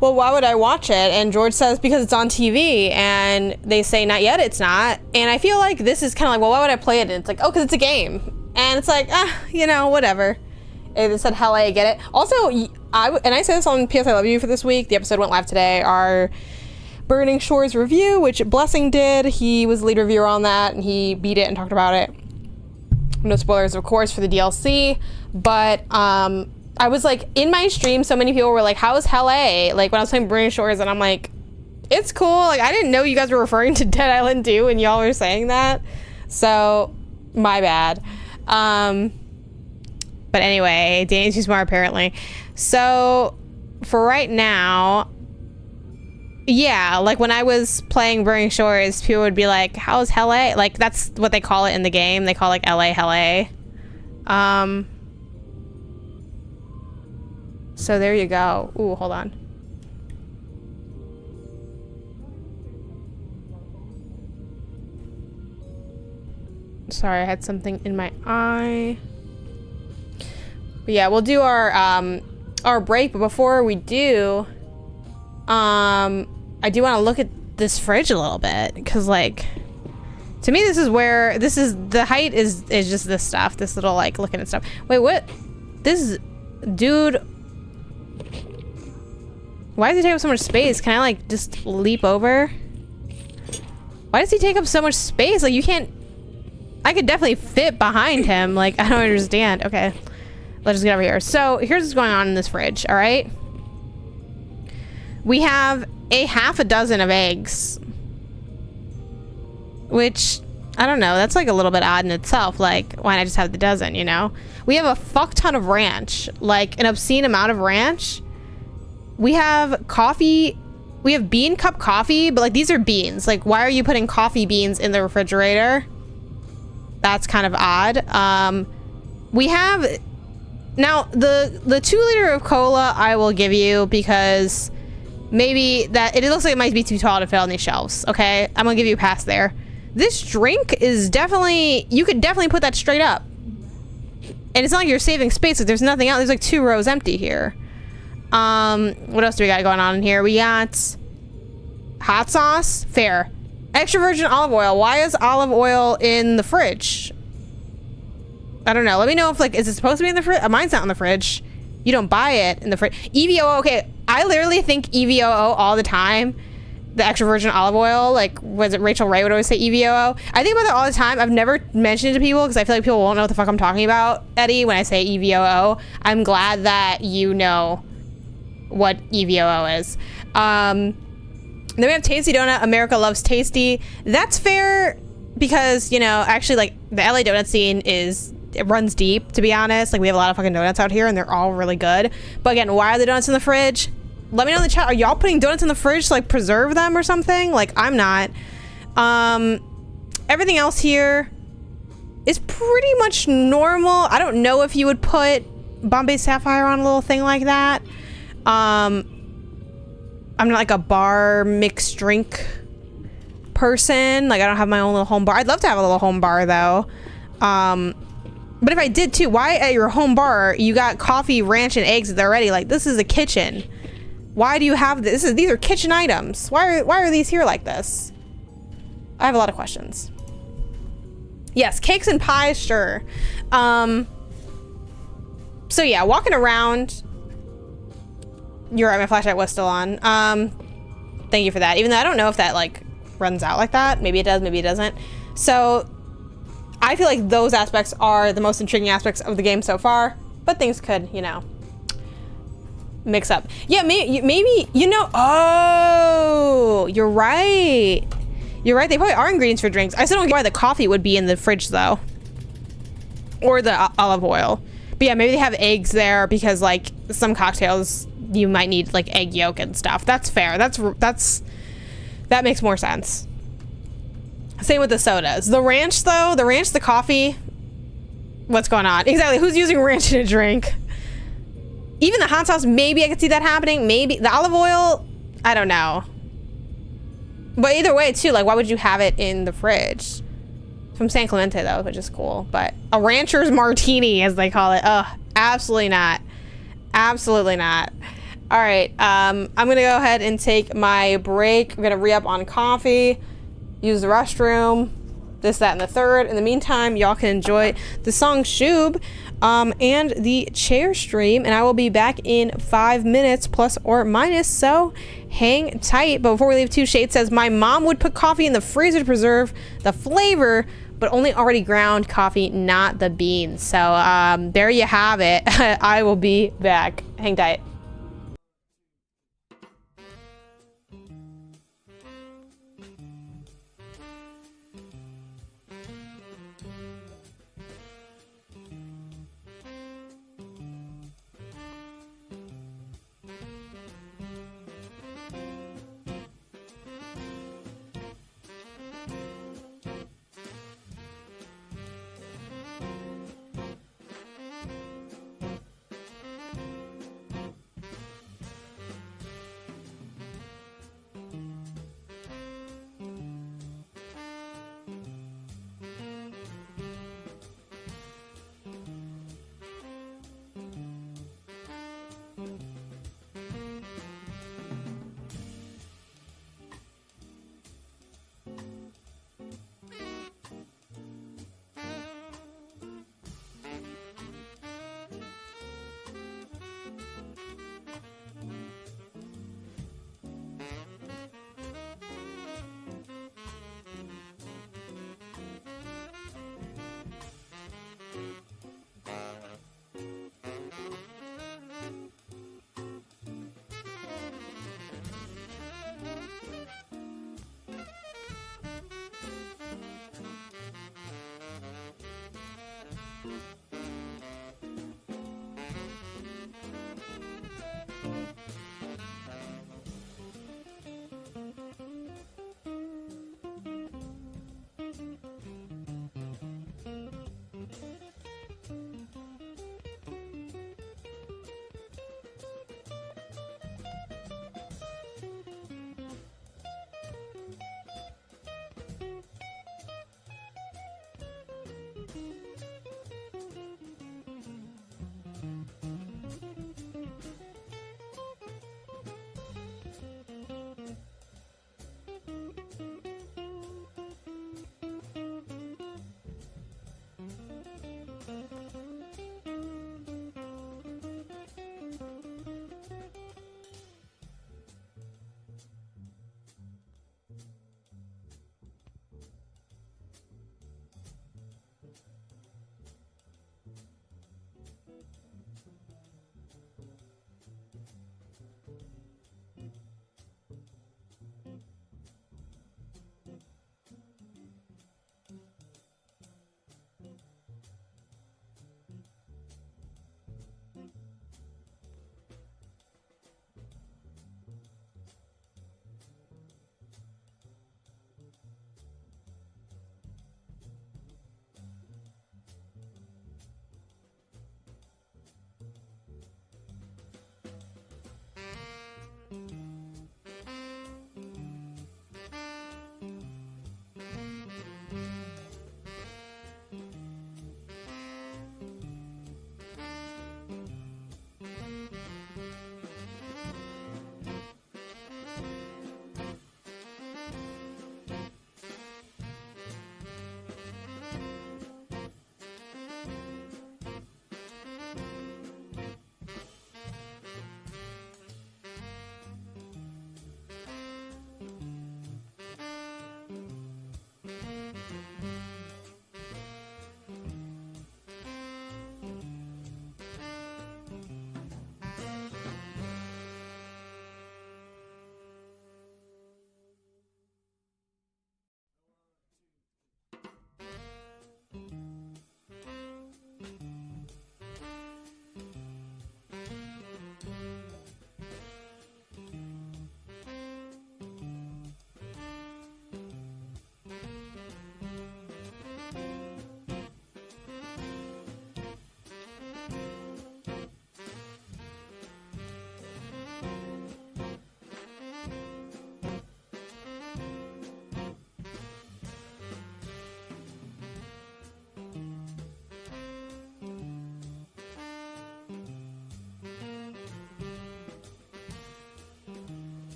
well, why would I watch it? And George says, because it's on TV, and they say, not yet, it's not. And I feel like this is kind of like, well, why would I play it? And it's like, oh, because it's a game. And it's like, you know, whatever. It said, hell, I get it. Also, I said this on PS I Love You for this week. The episode went live today. Our Burning Shores review, which Blessing did. He was the lead reviewer on that, and he beat it and talked about it. No spoilers, of course, for the DLC. But I was like, in my stream, so many people were like, how's Hell A? Like, when I was playing Burning Shores, and I'm like, it's cool. Like, I didn't know you guys were referring to Dead Island 2, and y'all were saying that. So, my bad. But anyway, Danny's too smart, apparently. So, for right now, yeah, like when I was playing Burning Shores, people would be like, how's Hell A? Like, that's what they call it in the game. They call, like, LA Hell A. So there you go. Ooh, hold on. Sorry, I had something in my eye. But yeah, we'll do our break, but before we do, I do want to look at this fridge a little bit, because, like, to me, this is where, this is, the height is just this stuff, this little, like, looking at stuff. Wait, what? This is, dude, why does he take up so much space? Can I, like, just leap over? Why does he take up so much space? Like, you can't, I could definitely fit behind him. Like, I don't understand. Okay, let's just get over here. So here's what's going on in this fridge, all right? We have a half a dozen of eggs, which, I don't know, that's like a little bit odd in itself. Like, why not just have the dozen, you know? We have a fuck ton of ranch, like an obscene amount of ranch. We have coffee, we have bean cup coffee, but like these are beans. Like, why are you putting coffee beans in the refrigerator? That's kind of odd. We have, now the 2 liter of cola I will give you, because maybe that, it looks like it might be too tall to fit on these shelves. Okay, I'm gonna give you a pass there. This drink is definitely, you could definitely put that straight up. And it's not like you're saving space. Like, there's nothing else. There's like 2 rows empty here. What else do we got going on in here? We got hot sauce. Fair. Extra virgin olive oil. Why is olive oil in the fridge? I don't know. Let me know if, like, is it supposed to be in the fridge? Mine's not in the fridge. You don't buy it in the fridge. EVOO. Okay, I literally think EVOO all the time. The extra virgin olive oil, like, was it Rachel Ray would always say EVOO? I think about that all the time. I've never mentioned it to people because I feel like people won't know what the fuck I'm talking about, Eddie, when I say EVOO. I'm glad that you know what EVOO is. Then we have Tasty Donut. America loves Tasty. That's fair because, you know, actually, like, the LA donut scene is, it runs deep, to be honest. Like, we have a lot of fucking donuts out here and they're all really good. But again, why are the donuts in the fridge? Let me know in the chat. Are y'all putting donuts in the fridge to, like, preserve them or something? Like, I'm not. Everything else here is pretty much normal. I don't know if you would put Bombay Sapphire on a little thing like that. I'm not like a bar mixed drink person. Like, I don't have my own little home bar. I'd love to have a little home bar though. But if I did too, why at your home bar you got coffee, ranch, and eggs already? Like, this is a kitchen. Why do you have this? These are kitchen items. Why are these here like this? I have a lot of questions. Yes, cakes and pies, sure. So yeah, walking around. You're right, my flashlight was still on. Thank you for that. Even though I don't know if that like runs out like that. Maybe it does, maybe it doesn't. So I feel like those aspects are the most intriguing aspects of the game so far, but things could, you know, mix up. Yeah, maybe, you know, oh, you're right. You're right, they probably are ingredients for drinks. I still don't get why the coffee would be in the fridge though. Or the olive oil. But yeah, maybe they have eggs there because like some cocktails you might need like egg yolk and stuff. That's fair. That makes more sense. Same with the sodas. The ranch though, the coffee. What's going on? Exactly. Who's using ranch in a drink? Even the hot sauce, maybe I could see that happening. Maybe the olive oil, I don't know. But either way too, like why would you have it in the fridge? From San Clemente though, which is cool. But a rancher's martini, as they call it. Ugh, absolutely not. Absolutely not. All right, I'm gonna go ahead and take my break. I'm gonna re-up on coffee, use the restroom, this, that, and the third. In the meantime, y'all can enjoy the song Shoob and the chair stream, and I will be back in 5 minutes plus or minus, so hang tight. But before we leave too, Shade says, my mom would put coffee in the freezer to preserve the flavor, but only already ground coffee, not the beans. So there you have it. I will be back. Hang tight.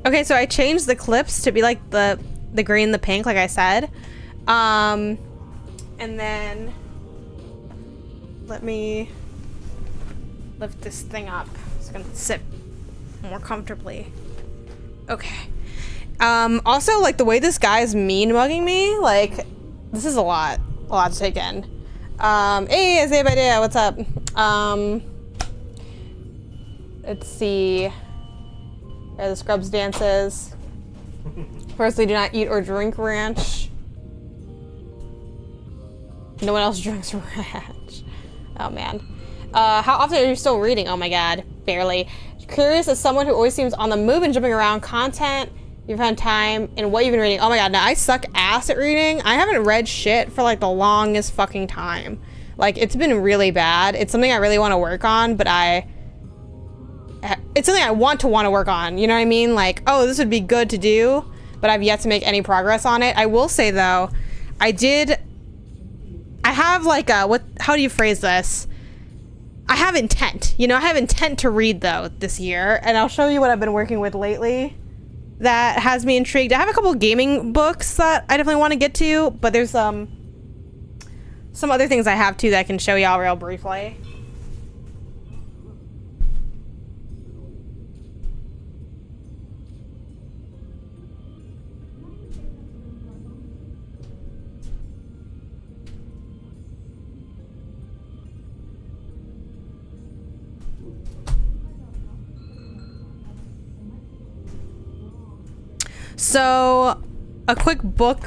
Okay, so I changed the clips to be like the green, the pink, like I said. And then let me lift this thing up. It's gonna sit more comfortably. Okay. Also, like, the way this guy is mean mugging me, like, this is a lot to take in. Hey, Zebediah, what's up? Let's see. Where the Scrubs dances. Firstly, do not eat or drink ranch. No one else drinks ranch. Oh, man. How often are you still reading? Oh my god, barely. Curious as someone who always seems on the move and jumping around, content you found time and what you've been reading. Oh my god, now I suck ass at reading. I haven't read shit for like the longest fucking time. Like, it's been really bad. It's something I really want to work on, but it's something I want to work on. You know what I mean? Like, oh, this would be good to do, but I've yet to make any progress on it. I will say though, I have like a, how do you phrase this? I have intent, you know, I have intent to read though this year, and I'll show you what I've been working with lately that has me intrigued. I have a couple gaming books that I definitely want to get to, but there's some other things I have too that I can show y'all real briefly. So, a quick book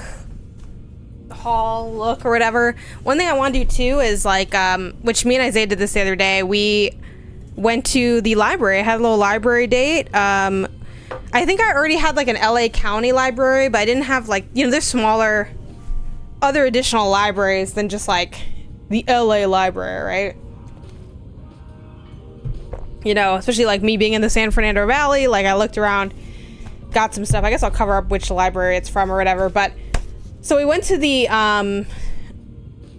haul look or whatever. One thing I want to do too is like, which me and Isaiah did this the other day. We went to the library. I had a little library date. I think I already had like an LA County library, but I didn't have like, you know, there's smaller, other additional libraries than just like the LA library, right? You know, especially like me being in the San Fernando Valley, like I looked around, got some stuff. I guess I'll cover up which library it's from or whatever. But so we went to the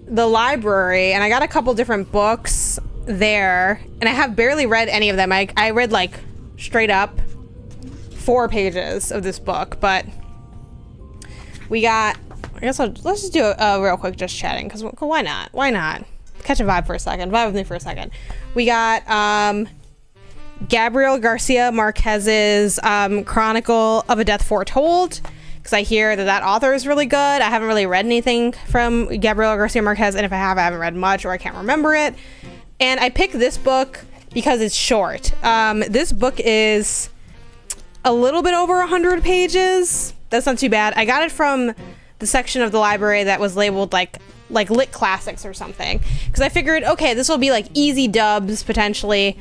library, and I got a couple different books there, and I have barely read any of them. I read like straight up 4 pages of this book, but we got, I guess let's just do a real quick just chatting, because why not catch a vibe for a second, vibe with me for a second. We got Gabriel Garcia Marquez's Chronicle of a Death Foretold, because I hear that author is really good. I haven't really read anything from Gabriel Garcia Marquez, and if I have, I haven't read much, or I can't remember it. And I picked this book because it's short. This book is a little bit over 100 pages. That's not too bad. I got it from the section of the library that was labeled like lit classics or something, because I figured, okay, this will be like easy dubs potentially.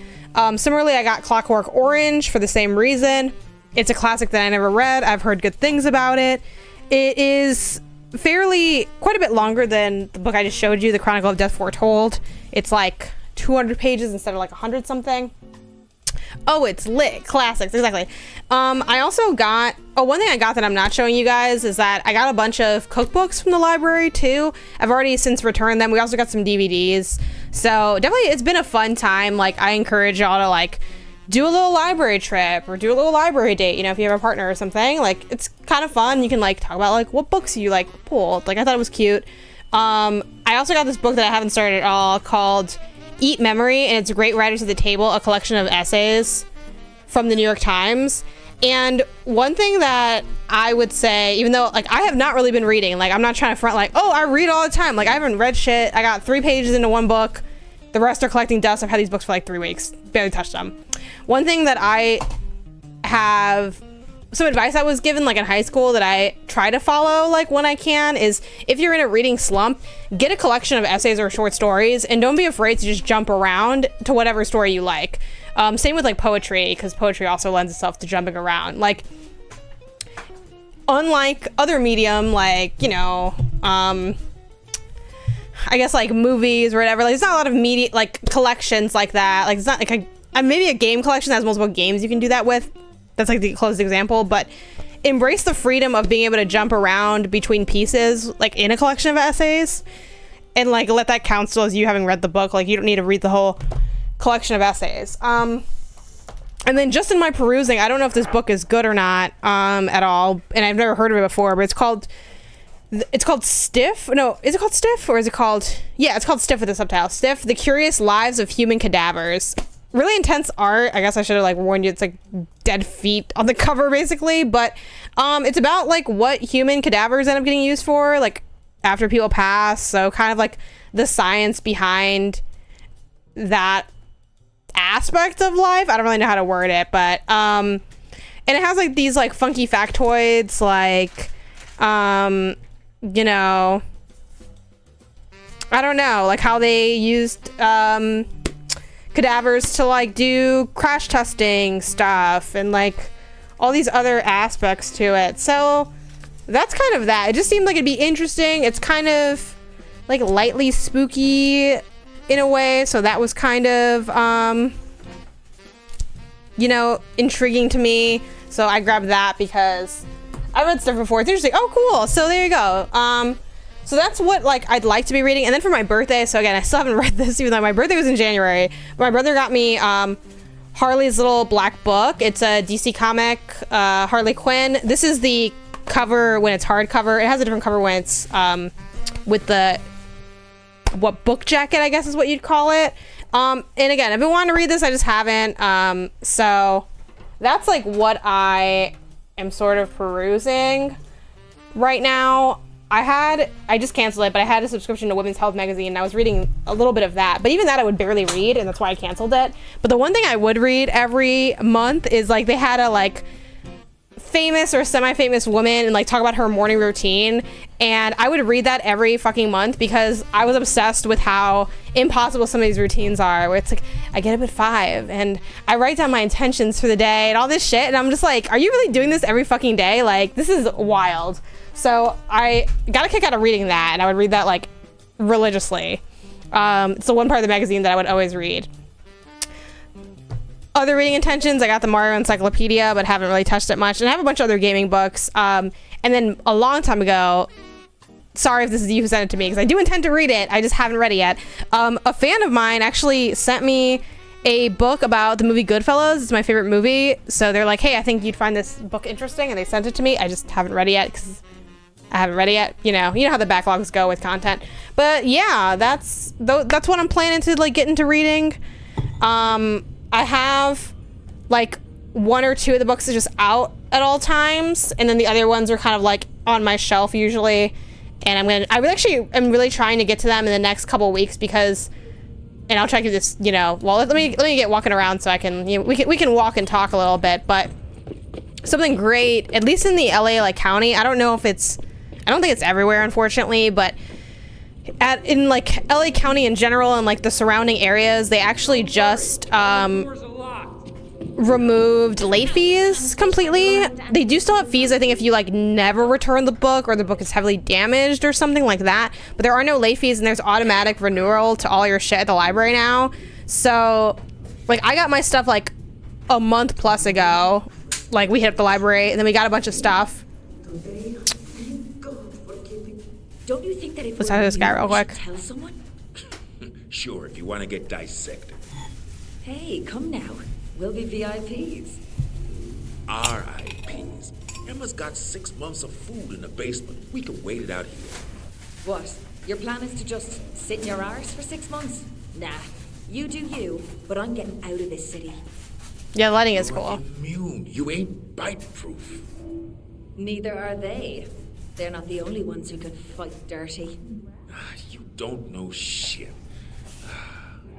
Similarly, I got Clockwork Orange for the same reason. It's a classic that I never read. I've heard good things about it. It is quite a bit longer than the book I just showed you, The Chronicle of Death Foretold. It's like 200 pages instead of like 100 something. Oh, it's lit classics, exactly. I also got, one thing I got that I'm not showing you guys is that I got a bunch of cookbooks from the library too. I've already since returned them. We also got some DVDs. So definitely it's been a fun time. Like, I encourage y'all to like do a little library trip or do a little library date, you know, if you have a partner or something. Like, it's kind of fun. You can like talk about like what books you like pulled. Like, I thought it was cute. I also got this book that I haven't started at all called Eat Memory, and it's Great Writers at the Table, a collection of essays from the New York Times. And one thing that I would say, even though like I have not really been reading, like I'm not trying to front like, oh, I read all the time. Like, I haven't read shit. I got 3 pages into one book. The rest are collecting dust. I've had these books for like 3 weeks, barely touched them. One thing that I have, some advice I was given like in high school that I try to follow like when I can, is if you're in a reading slump, get a collection of essays or short stories, and don't be afraid to just jump around to whatever story you like. Same with like poetry, because poetry also lends itself to jumping around. Like, unlike other medium, like, you know, I guess like movies or whatever, like there's not a lot of media like collections like that. Like, it's not like maybe a game collection that has multiple games you can do that with. That's like the closest example, but embrace the freedom of being able to jump around between pieces, like in a collection of essays, and like let that count still as you having read the book. Like, you don't need to read the whole collection of essays. And then just in my perusing, I don't know if this book is good or not at all, and I've never heard of it before, but it's called Stiff. No, is it called Stiff, or is it called, yeah, it's called Stiff with the subtitle, Stiff, The Curious Lives of Human Cadavers. Really intense art. I guess I should have like warned you, it's like dead feet on the cover basically, but it's about like what human cadavers end up getting used for, like after people pass. So kind of like the science behind that aspect of life. I don't really know how to word it, but and it has like these like funky factoids, like you know, I don't know, like how they used cadavers to like do crash testing stuff, and like all these other aspects to it. So that's kind of that. It just seemed like it'd be interesting. It's kind of like lightly spooky in a way, so that was kind of you know, intriguing to me. So I grabbed that because I read stuff before. It's interesting. Oh, cool. So there you go. So that's what like I'd like to be reading. And then for my birthday, so again, I still haven't read this, even though my birthday was in January. My brother got me Harley's Little Black Book. It's a DC comic, Harley Quinn. This is the cover when it's hardcover. It has a different cover when it's with the book jacket, I guess is what you'd call it. And again, I've been wanting to read this, I just haven't. So that's like what I am sort of perusing right now. I just canceled it, but I had a subscription to Women's Health magazine and I was reading a little bit of that, but even that I would barely read, and that's why I canceled it. But the one thing I would read every month is like they had a like famous or semi-famous woman and like talk about her morning routine, and I would read that every fucking month because I was obsessed with how impossible some of these routines are, where it's like I get up at 5 and I write down my intentions for the day and all this shit, and I'm just like, are you really doing this every fucking day? Like, this is wild. So I got a kick out of reading that, and I would read that like religiously. It's the one part of the magazine that I would always read. Other reading intentions, I got the Mario Encyclopedia, but haven't really touched it much. And I have a bunch of other gaming books. And then a long time ago, sorry if this is you who sent it to me, because I do intend to read it, I just haven't read it yet. A fan of mine actually sent me a book about the movie Goodfellas. It's my favorite movie. So they're like, hey, I think you'd find this book interesting, and they sent it to me. I just haven't read it yet, because I haven't read it yet. You know how the backlogs go with content. But yeah, that's what I'm planning to like get into reading. I have like 1 or 2 of the books are just out at all times, and then the other ones are kind of like on my shelf usually. And I'm really trying to get to them in the next couple of weeks, because, and I'll try to do this, well, let me get walking around so I can, we can walk and talk a little bit. But something great, at least in the LA like county, I don't think it's everywhere, unfortunately, but in like LA County in general and like the surrounding areas, they actually just removed late fees completely. They do still have fees, I think, if you like never return the book or the book is heavily damaged or something like that, but there are no late fees, and there's automatic renewal to all your shit at the library now. So like I got my stuff like a month plus ago. Like we hit up the library and then we got a bunch of stuff. Don't you think that if let's talk to this guy real quick. Tell someone? Sure, if you want to get dissected. Hey, come now. We'll be VIPs. RIPs. Emma's got 6 months of food in the basement. We can wait it out here. What? Your plan is to just sit in your arse for 6 months? Nah. You do you, but I'm getting out of this city. Yeah, lighting is cool. Immune. You ain't bite-proof. Neither are they. They're not the only ones who can fight dirty. You don't know shit.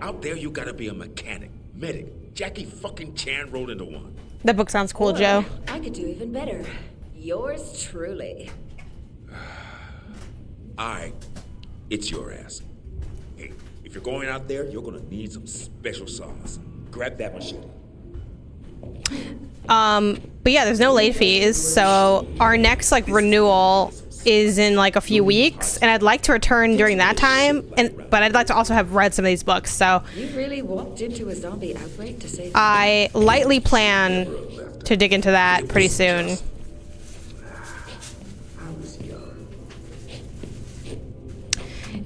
Out there, you gotta be a mechanic, medic. Jackie fucking Chan rolled into one. That book sounds cool, Joe. I could do even better. Yours truly. Alright, it's your ass. Hey, if you're going out there, you're gonna need some special sauce. Grab that machete. But yeah, there's no late fees, so our next like renewal is in like a few weeks, and I'd like to return during that time, but I'd like to also have read some of these books. So you really walked into a zombie outbreak to save I lightly plan to dig into that pretty soon.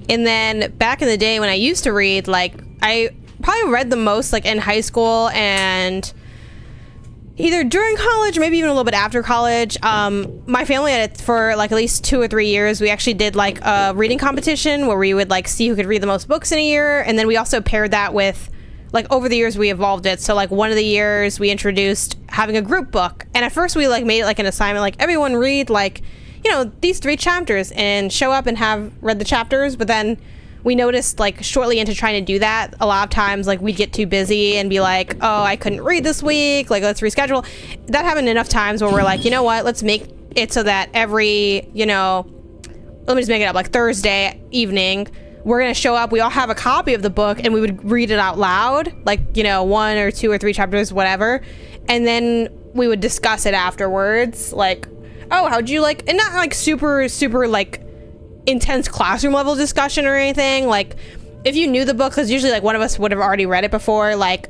And then back in the day when I used to read, like I probably read the most like in high school and either during college, maybe even a little bit after college. My family had it for like at least 2 or 3 years. We actually did like a reading competition where we would like see who could read the most books in a year. And then we also paired that with like over the years we evolved it. So like one of the years we introduced having a group book. And at first we like made it like an assignment, like everyone read like, these 3 chapters and show up and have read the chapters. But then we noticed like shortly into trying to do that, a lot of times like we'd get too busy and be like, oh, I couldn't read this week, like let's reschedule. That happened enough times where we're like, you know what, let's make it so that every, let me just make it up, like Thursday evening, we're gonna show up, we all have a copy of the book and we would read it out loud, like 1 or 2 or 3 chapters, whatever. And then we would discuss it afterwards. Like, oh, how'd you like, and not like super, super like intense classroom level discussion or anything. Like, if you knew the book, because usually like one of us would have already read it before. Like,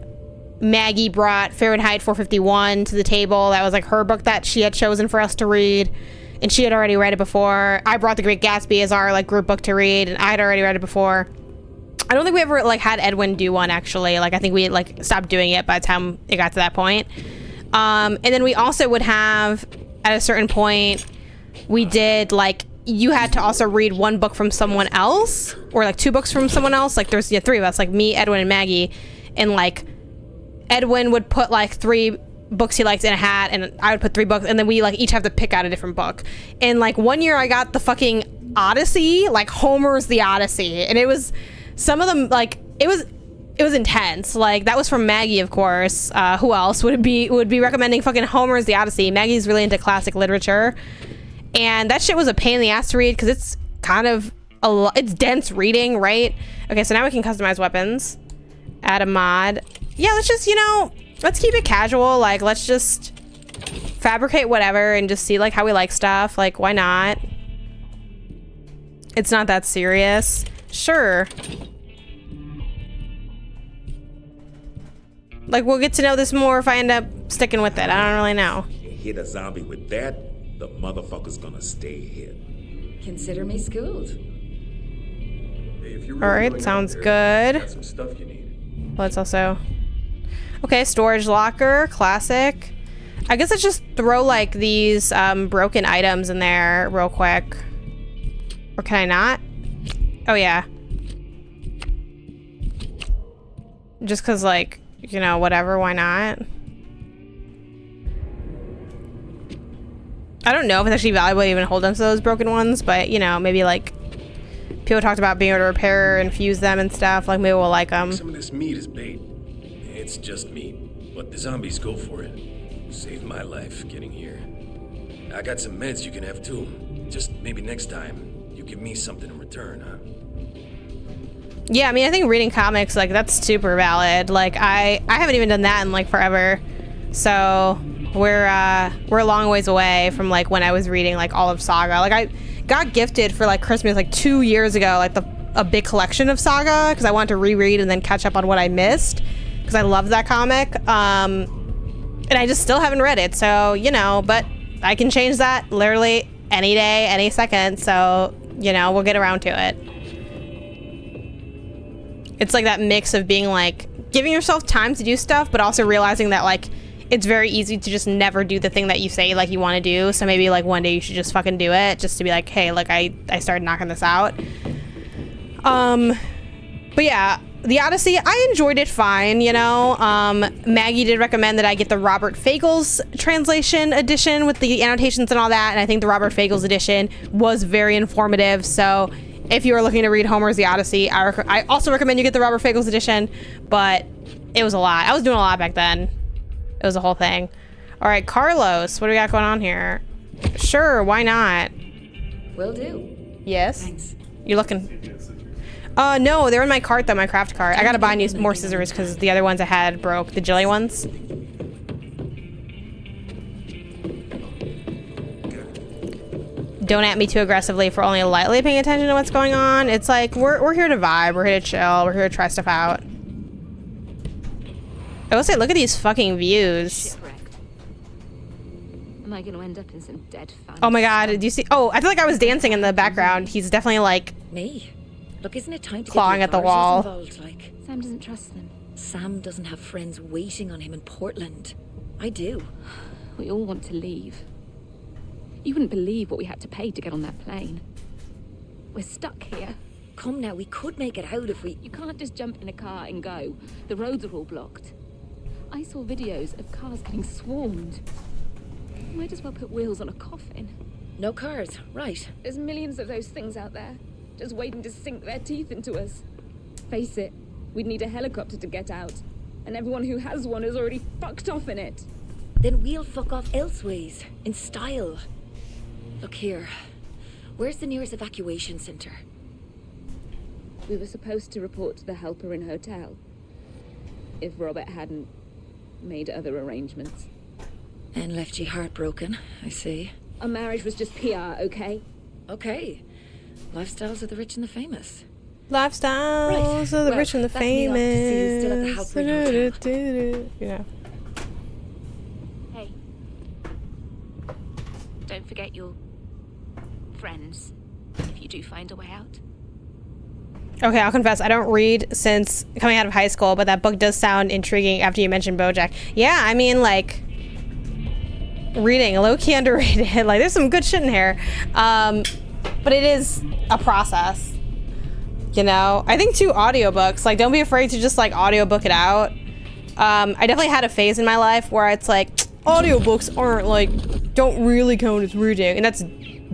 Maggie brought Fahrenheit 451 to the table. That was like her book that she had chosen for us to read, and she had already read it before. I brought The Great Gatsby as our like group book to read, and I had already read it before. I don't think we ever like had Edwin do one, actually. Like, I think we like stopped doing it by the time it got to that point. And then we also would have, at a certain point, we did like, you had to also read one book from someone else, or like 2 books from someone else. Like, there's 3 of us, like me, Edwin, and Maggie, and like Edwin would put like 3 books he liked in a hat, and I would put 3 books, and then we like each have to pick out a different book. And like one year I got the fucking Odyssey, like Homer's The Odyssey, and it was, some of them like, it was intense. Like, that was from Maggie, of course. Who else would be recommending fucking Homer's The Odyssey? Maggie's really into classic literature, and that shit was a pain in the ass to read because it's kind of it's dense reading, right? Okay, so now we can customize weapons. Add a mod. Yeah, let's just, let's keep it casual. Like, let's just fabricate whatever and just see like how we like stuff. Like, why not? It's not that serious. Sure. Like, we'll get to know this more if I end up sticking with it. I don't really know. You hit a zombie with that, the motherfucker's gonna stay hit. Consider me schooled. All right, sounds good. Got some stuff you need. Let's also... Okay, storage locker, classic. I guess let's just throw like these broken items in there real quick. Or can I not? Oh yeah. Just cause like, whatever, why not? I don't know if it's actually valuable to even hold on to those broken ones, but maybe like people talked about being able to repair and fuse them and stuff. Like, maybe we'll like them. Some of this meat is bait. It's just meat, but the zombies go for it. Saved my life getting here. I got some meds you can have too. Just maybe next time you give me something in return, huh? Yeah, I mean, I think reading comics, like, that's super valid. Like, I haven't even done that in like forever. So we're a long ways away from like when I was reading like all of Saga. Like, I got gifted for like Christmas like 2 years ago, like a big collection of Saga, because I wanted to reread and then catch up on what I missed, because I love that comic. And I just still haven't read it, so but I can change that literally any day, any second. So we'll get around to it. It's like that mix of being like giving yourself time to do stuff, but also realizing that like it's very easy to just never do the thing that you say like you want to do. So maybe like one day you should just fucking do it, just to be like, hey, like I started knocking this out. But yeah, the Odyssey, I enjoyed it fine, Maggie did recommend that I get the Robert Fagles translation edition with the annotations and all that, and I think the Robert Fagles edition was very informative. So if you are looking to read Homer's The Odyssey, I also recommend you get the Robert Fagles edition, but it was a lot. I was doing a lot back then. It was a whole thing. All right, Carlos, what do we got going on here? Sure, why not? Will do. Yes? Thanks. You're looking... no, they're in my cart though, my craft cart. I gotta buy more scissors because the other ones I had broke, the jelly ones. Don't at me too aggressively for only lightly paying attention to what's going on. It's like, we're here to vibe, we're here to chill, we're here to try stuff out. I will say, look at these fucking views. Shipwrecked. Am I gonna end up in some dead fan? Oh my god, do you see? Oh, I feel like I was dancing in the background. He's definitely like... Me? Look, isn't it time to clawing at the wall? Involved, like? Sam doesn't trust them. Sam doesn't have friends waiting on him in Portland. I do. We all want to leave. You wouldn't believe what we had to pay to get on that plane. We're stuck here. Come now, we could make it out if we... You can't just jump in a car and go. The roads are all blocked. I saw videos of cars getting swarmed. Might as well put wheels on a coffin. No cars, right. There's millions of those things out there, just waiting to sink their teeth into us. Face it, we'd need a helicopter to get out, and everyone who has one is already fucked off in it. Then we'll fuck off elseways, in style. Look here, where's the nearest evacuation center? We were supposed to report to the helper in hotel, if Robert hadn't made other arrangements. And left you heartbroken, I see. Our marriage was just PR, okay? Okay. Lifestyles of the rich and the famous. Lifestyles of the rich and the that's me off to see you still at the famous. Halpern Yeah. Hey. Don't forget your friends if you do find a way out. Okay, I'll confess, I don't read since coming out of high school, but that book does sound intriguing after you mentioned BoJack. Yeah, I mean, like, reading, low-key underrated. Like, there's some good shit in here. But it is a process, you know? I think, too, audiobooks, like, don't be afraid to just, like, audiobook it out. I definitely had a phase in my life where it's like, audiobooks aren't, like, don't really count as reading, and that's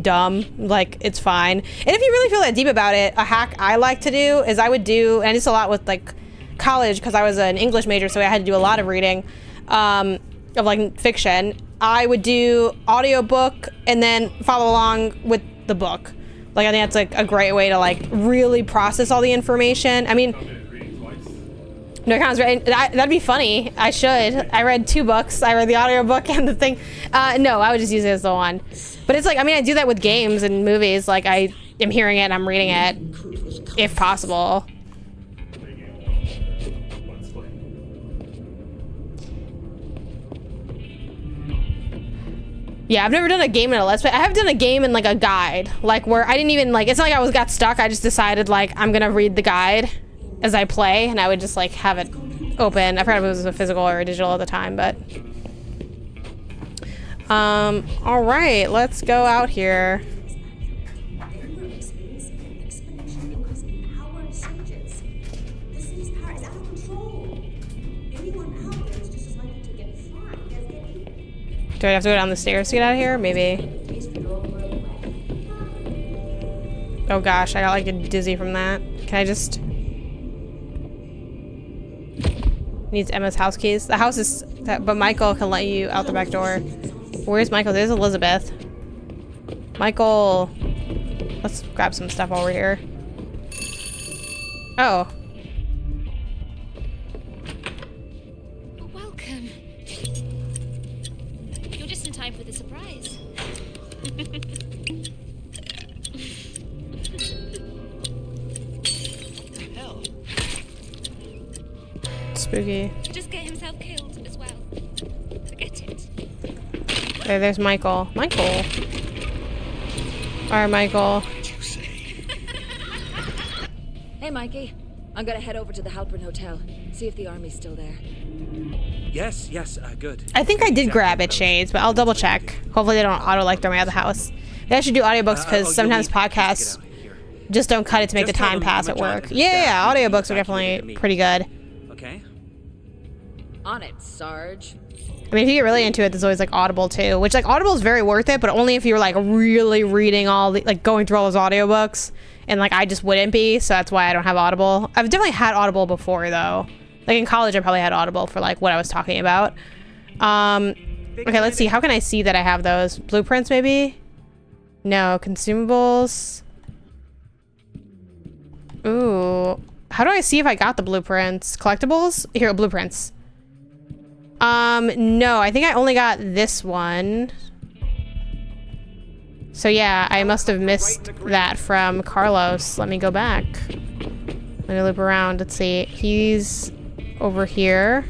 dumb. Like, it's fine. And if you really feel that deep about it, a hack I like to do is I would do, and I did this a lot with like college because I was an English major, so I had to do a lot of reading of like fiction. I would do audiobook and then follow along with the book. Like, I think that's like a great way to like really process all the information. I mean, no, Kahn's right. That'd be funny. I should. I read 2 books. I read the audiobook and the thing. No, I would just use it as the one. But it's like, I mean, I do that with games and movies. Like, I am hearing it and I'm reading it, if possible. Yeah, I've never done a game in a Let's Play. I have done a game in, like, a guide. Like, where I didn't even, like, it's not like I got stuck. I just decided, like, I'm gonna read the guide as I play. And I would just, like, have it open. I forgot if it was a physical or a digital at the time, but... all right, let's go out here. Do I have to go down the stairs to get out of here? Maybe. Oh gosh, I got like a dizzy from that. Can I just... Needs Emma's house keys. The house is... But Michael can let you out the back door. Where's Michael? There's Elizabeth. Michael. Let's grab some stuff while we're here. Oh. Welcome. You're just in time for the surprise. Hell. Spooky. Just get himself killed as well. Forget it. There's Michael. Michael. Alright, Michael. Hey, Mikey. I'm gonna head over to the Halpern Hotel. See if the army's still there. Yes, good. I think I did grab it, Shades, but I'll double check. Hopefully they don't auto-like throw me out of the house. Maybe I should do audiobooks because sometimes podcasts just don't cut it to make the time pass at work. Yeah, audiobooks are definitely pretty good. Okay. On it, Sarge. I mean, if you get really into it, there's always like Audible too, which like Audible is very worth it, but only if you're like really reading all the, like going through all those audiobooks, and like I just wouldn't be, so that's why I don't have Audible. I've definitely had Audible before though. Like in college, I probably had Audible for like what I was talking about. Okay, let's see. How can I see that I have those? Blueprints maybe? No, consumables. Ooh. How do I see if I got the blueprints? Collectibles? Here, blueprints. No, I think I only got this one. So yeah, I must have missed that from Carlos. Let me go back. Let me loop around. Let's see. He's over here.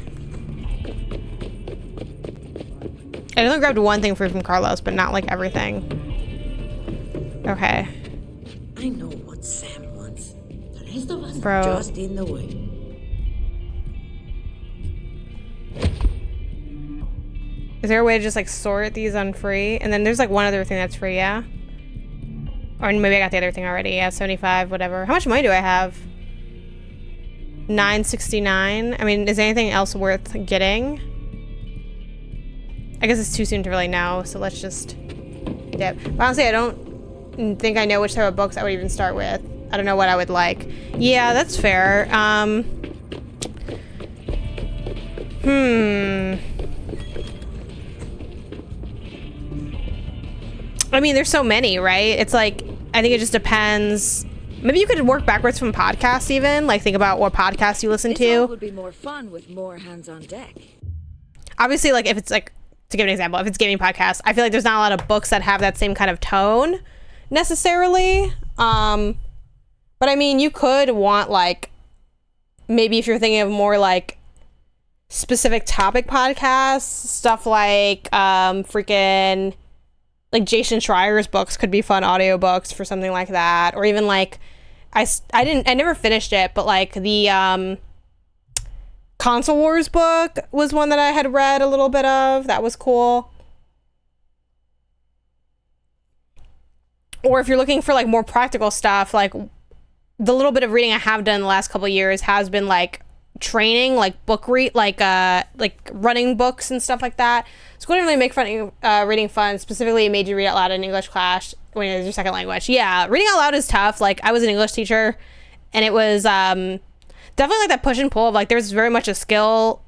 I only grabbed one thing from Carlos, but not like everything. Okay. I know what Sam wants. The rest of us Bro. are just in the way. Is there a way to just like sort these on free? And then there's like one other thing that's free, yeah? Or maybe I got the other thing already. Yeah, 75, whatever. How much money do I have? 969. I mean, is anything else worth getting? I guess it's too soon to really know, so let's just dip. But honestly, I don't think I know which type of books I would even start with. I don't know what I would like. Yeah, that's fair. I mean, there's so many, right? It's like, I think it just depends. Maybe you could work backwards from podcasts even. Like, think about what podcasts you listen This all to. would be more fun with more hands on deck. Obviously, like, if it's like to give an example, if it's gaming podcast, I feel like there's not a lot of books that have that same kind of tone necessarily. But I mean, you could want like, maybe if you're thinking of more like specific topic podcasts, stuff like freaking like Jason Schreier's books could be fun audiobooks for something like that. Or even like, I never finished it, but like the Console Wars book was one that I had read a little bit of. That was cool. Or if you're looking for like more practical stuff, like the little bit of reading I have done the last couple of years has been like training, like book read, like running books and stuff like that. School didn't really make reading fun. Specifically, it made you read out loud in English class when it was your second language. Yeah, reading out loud is tough. Like I was an English teacher, and it was definitely like that push and pull of like there's very much a skill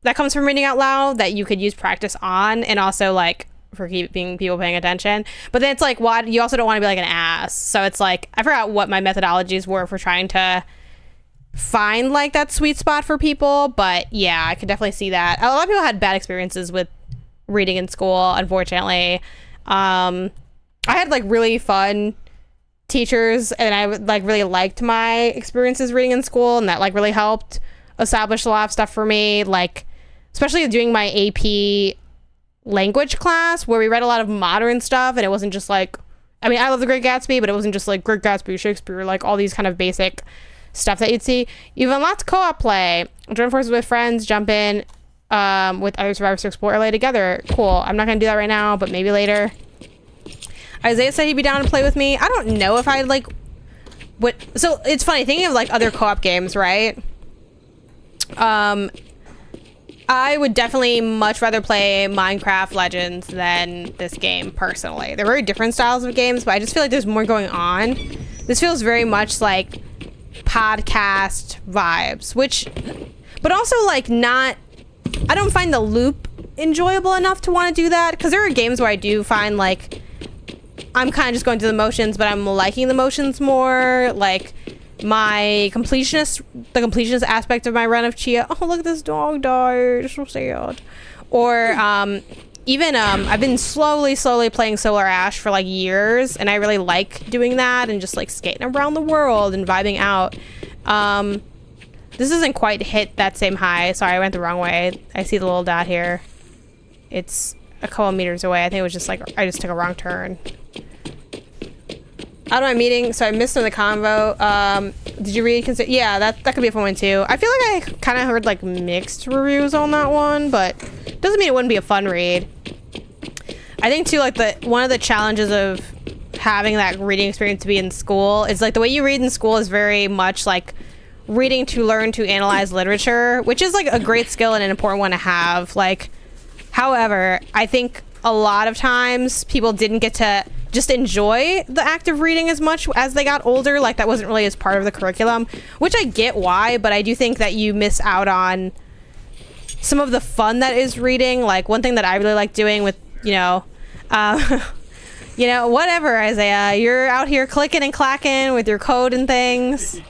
that comes from reading out loud that you could use practice on, and also like for keeping people paying attention. But then it's like, what, you also don't want to be like an ass. So it's like, I forgot what my methodologies were for trying to find like that sweet spot for people. But yeah, I could definitely see that. A lot of people had bad experiences with reading in school, unfortunately. I had like really fun teachers, and I like really liked my experiences reading in school, and that like really helped establish a lot of stuff for me, like especially doing my AP language class where we read a lot of modern stuff, and it wasn't just like, I mean, I love The Great Gatsby, but it wasn't just like Great Gatsby, Shakespeare, like all these kind of basic stuff that you'd see. You've unlocked co-op play. Join forces with friends, jump in with other survivors to explore LA together. Cool. I'm not gonna do that right now, but maybe later. Isaiah said he'd be down to play with me. I don't know if I'd like what, so it's funny thinking of like other co-op games, right? I would definitely much rather play Minecraft Legends than this game, personally. They're very different styles of games, but I just feel like there's more going on. This feels very much like podcast vibes, but also like not, I don't find the loop enjoyable enough to want to do that, because there are games where I do find like I'm kind of just going through the motions, but I'm liking the motions more. Like the completionist aspect of my run of Chia. Oh, look, this dog died. It's so sad. Or even I've been slowly playing Solar Ash for like years, and I really like doing that and just like skating around the world and vibing out. This doesn't quite hit that same high. Sorry, I went the wrong way. I see the little dot here. It's a couple meters away. I think it was just like I just took a wrong turn. Out of my meeting, so I missed some of the convo. Did you read? Yeah, that could be a fun one too. I feel like I kind of heard like mixed reviews on that one, but doesn't mean it wouldn't be a fun read. I think too, like one of the challenges of having that reading experience to be in school is like the way you read in school is very much like reading to learn to analyze literature, which is like a great skill and an important one to have. Like, however, I think a lot of times people didn't get to just enjoy the act of reading as much as they got older. Like that wasn't really as part of the curriculum, which I get why, but I do think that you miss out on some of the fun that is reading. Like one thing that I really like doing with, whatever, Isaiah, you're out here clicking and clacking with your code and things.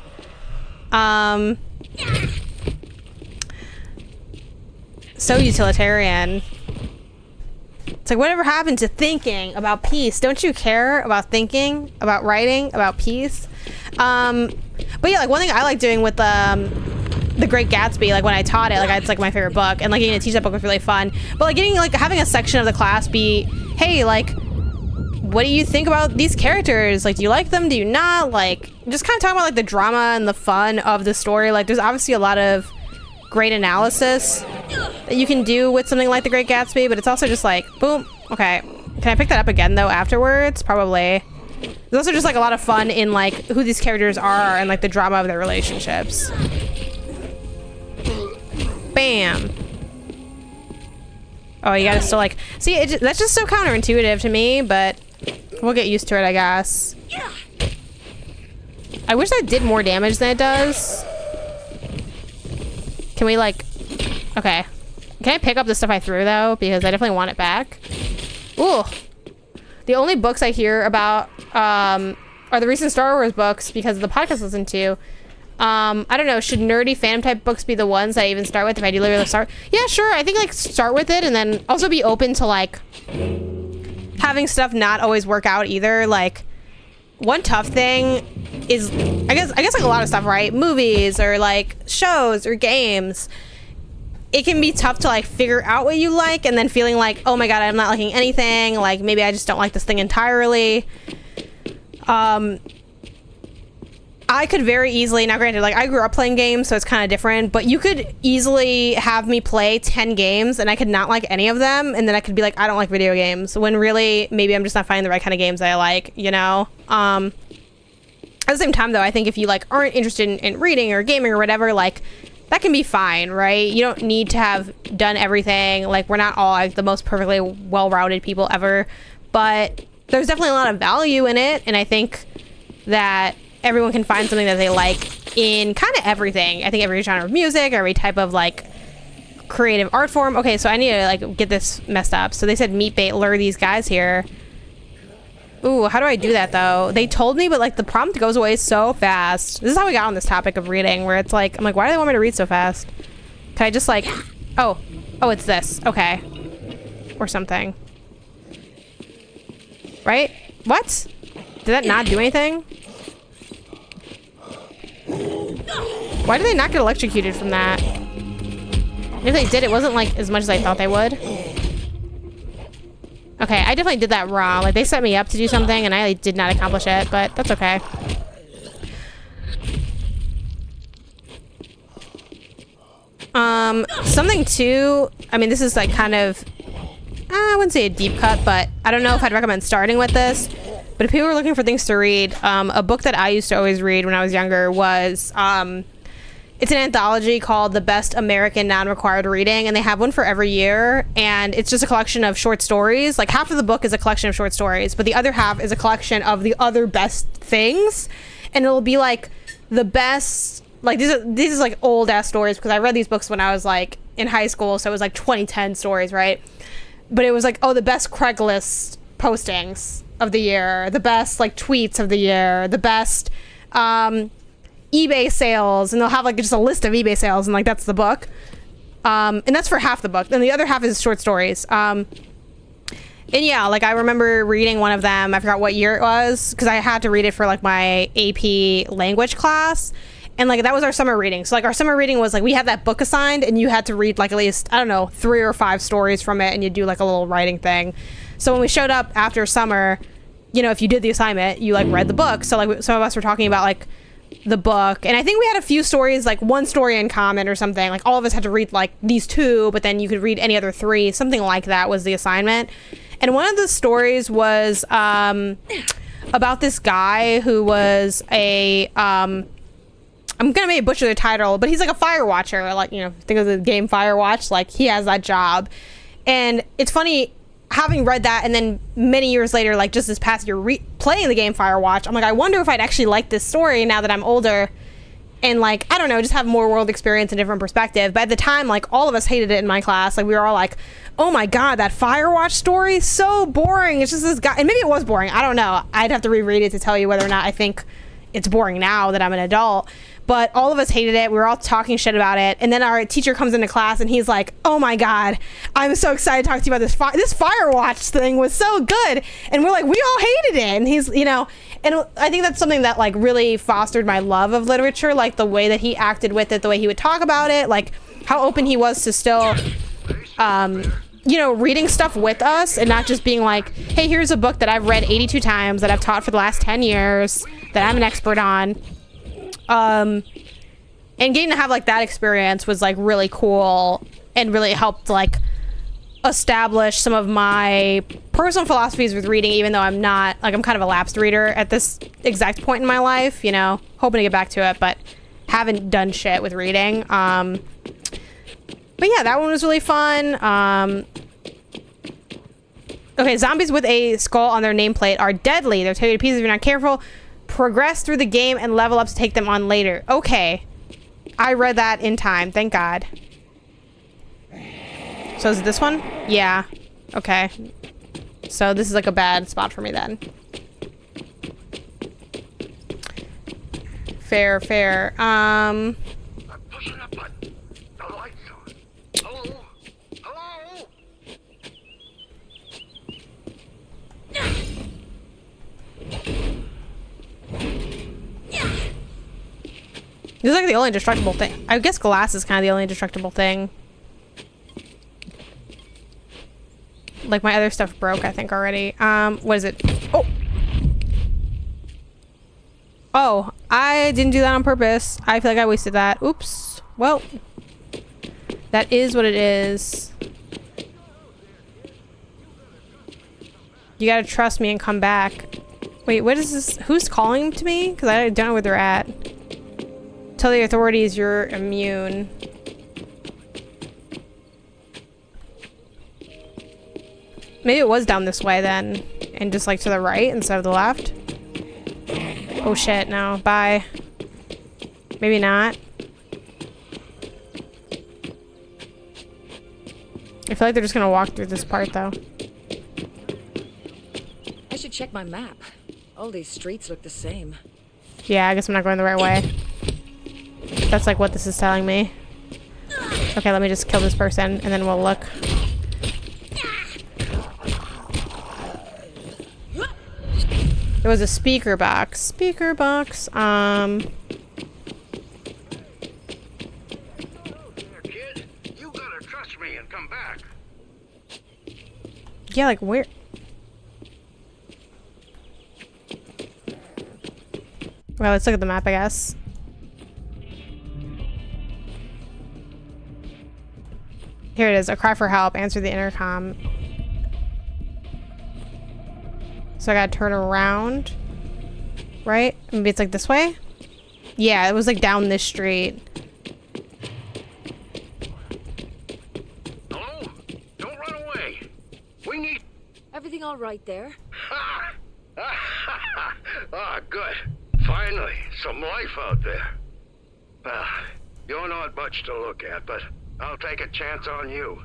So utilitarian. It's like, whatever happened to thinking about peace? Don't you care about thinking, about writing, about peace? But yeah, like one thing I like doing with The Great Gatsby, like when I taught it, like it's like my favorite book, and like getting to teach that book was really fun. But like having a section of the class be, hey, like, what do you think about these characters? Like, do you like them? Do you not? Like, just kind of talking about like the drama and the fun of the story. Like, there's obviously a lot of great analysis that you can do with something like The Great Gatsby, but it's also just like, boom, okay. Can I pick that up again though afterwards? Probably. There's also just like a lot of fun in like who these characters are and like the drama of their relationships. Bam. Oh, you gotta still like, see, that's just so counterintuitive to me, but we'll get used to it, I guess. I wish that did more damage than it does. Can we like, okay. Can I pick up the stuff I threw though? Because I definitely want it back. Ooh. The only books I hear about are the recent Star Wars books because of the podcast I listen to. I don't know, should nerdy fandom type books be the ones I even start with if I do literally start? Yeah, sure. I think like start with it and then also be open to like having stuff not always work out either. Like one tough thing is I guess like a lot of stuff, right? Movies or like shows or games. It can be tough to like figure out what you like and then feeling like, oh my god, I'm not liking anything. Like maybe I just don't like this thing entirely. I could very easily, now granted, like I grew up playing games, so it's kind of different, but you could easily have me play 10 games and I could not like any of them, and then I could be like, I don't like video games, when really, maybe I'm just not finding the right kind of games that I like, you know? At the same time, though, I think if you like aren't interested in reading or gaming or whatever, like, that can be fine, right? You don't need to have done everything. Like, we're not all like the most perfectly well-rounded people ever, but there's definitely a lot of value in it, and I think that everyone can find something that they like in kind of everything. I think every genre of music, every type of like creative art form. Okay, so I need to like get this messed up. So they said meat bait, lure these guys here. Ooh, how do I do that though? They told me, but like the prompt goes away so fast. This is how we got on this topic of reading, where it's like, I'm like, why do they want me to read so fast? Can I just like, oh, it's this. Okay. Or something. Right? What? Did that not do anything? Why did they not get electrocuted from that? If they did, it wasn't like as much as I thought they would. Okay, I definitely did that wrong. Like they set me up to do something and I did not accomplish it, but that's okay. Something too, I mean, this is like kind of, I wouldn't say a deep cut, but I don't know if I'd recommend starting with this. But if people are looking for things to read, a book that I used to always read when I was younger was, it's an anthology called The Best American Non-Required Reading, and they have one for every year, and it's just a collection of short stories. Like, half of the book is a collection of short stories, but the other half is a collection of the other best things, and it'll be, like, the best, like, these are like, old-ass stories, because I read these books when I was, like, in high school, so it was, like, 2010 stories, right? But it was, like, oh, the best Craigslist postings of the year, the best like tweets of the year, the best eBay sales, and they'll have like just a list of eBay sales, and like that's the book, and that's for half the book, and the other half is short stories. And yeah, like I remember reading one of them, I forgot what year it was, because I had to read it for like my AP language class, and like that was our summer reading. So like our summer reading was like we had that book assigned, and you had to read like at least, I don't know, 3 or 5 stories from it, and you do like a little writing thing. So when we showed up after summer, you know, if you did the assignment, you like read the book. So like some of us were talking about like the book, and I think we had a few stories, like one story in common or something. Like all of us had to read like these 2, but then you could read any other 3, something like that was the assignment. And one of the stories was about this guy who was a I'm gonna maybe butcher the title, but he's like a fire watcher. Like, you know, think of the game Firewatch, like he has that job. And it's funny, having read that and then many years later, like just this past year playing the game Firewatch, I'm like, I wonder if I'd actually like this story now that I'm older and like, I don't know, just have more world experience and different perspective. But at the time, like all of us hated it in my class. Like we were all like, oh my god, that Firewatch story, so boring. It's just this guy, and maybe it was boring, I don't know. I'd have to reread it to tell you whether or not I think it's boring now that I'm an adult. But all of us hated it. We were all talking shit about it. And then our teacher comes into class and he's like, oh my god, I'm so excited to talk to you about this this Firewatch thing was so good. And we're like, we all hated it. And he's, you know, and I think that's something that like really fostered my love of literature, like the way that he acted with it, the way he would talk about it, like how open he was to still you know, reading stuff with us and not just being like, hey, here's a book that I've read 82 times that I've taught for the last 10 years that I'm an expert on. And getting to have like that experience was like really cool and really helped like establish some of my personal philosophies with reading, even though I'm not, like, I'm kind of a lapsed reader at this exact point in my life, you know, hoping to get back to it, but haven't done shit with reading. But yeah, that one was really fun. Okay, zombies with a skull on their nameplate are deadly. They'll tear you to pieces if you're not careful. Progress through the game and level up to take them on later. Okay. I read that in time. Thank God. So is it this one? Yeah. Okay. So this is like a bad spot for me then. Fair, fair. I'm pushing a button. The light's on. Hello? Hello? This is like the only indestructible thing. I guess glass is kind of the only indestructible thing. Like my other stuff broke, I think, already. What is it? Oh! Oh, I didn't do that on purpose. I feel like I wasted that. Oops. Well, that is what it is. You gotta trust me and come back. Wait, what is this? Who's calling to me? Because I don't know where they're at. Tell the authorities you're immune. Maybe it was down this way then. And just like to the right instead of the left. Oh shit, no. Bye. Maybe not. I feel like they're just gonna walk through this part though. I should check my map. All these streets look the same. Yeah, I guess I'm not going the right way. That's like what this is telling me. Okay, let me just kill this person and then we'll look. There was a speaker box. Speaker box. Kid, you gotta trust me and come back. Yeah, like where? Well, let's look at the map, I guess. Here it is. A cry for help. Answer the intercom. So I gotta turn around. Right? Maybe it's like this way? Yeah, it was like down this street. Hello? Don't run away. We need... Everything all right there? Ah, good. Finally, some life out there. You're not much to look at, but I'll take a chance on you.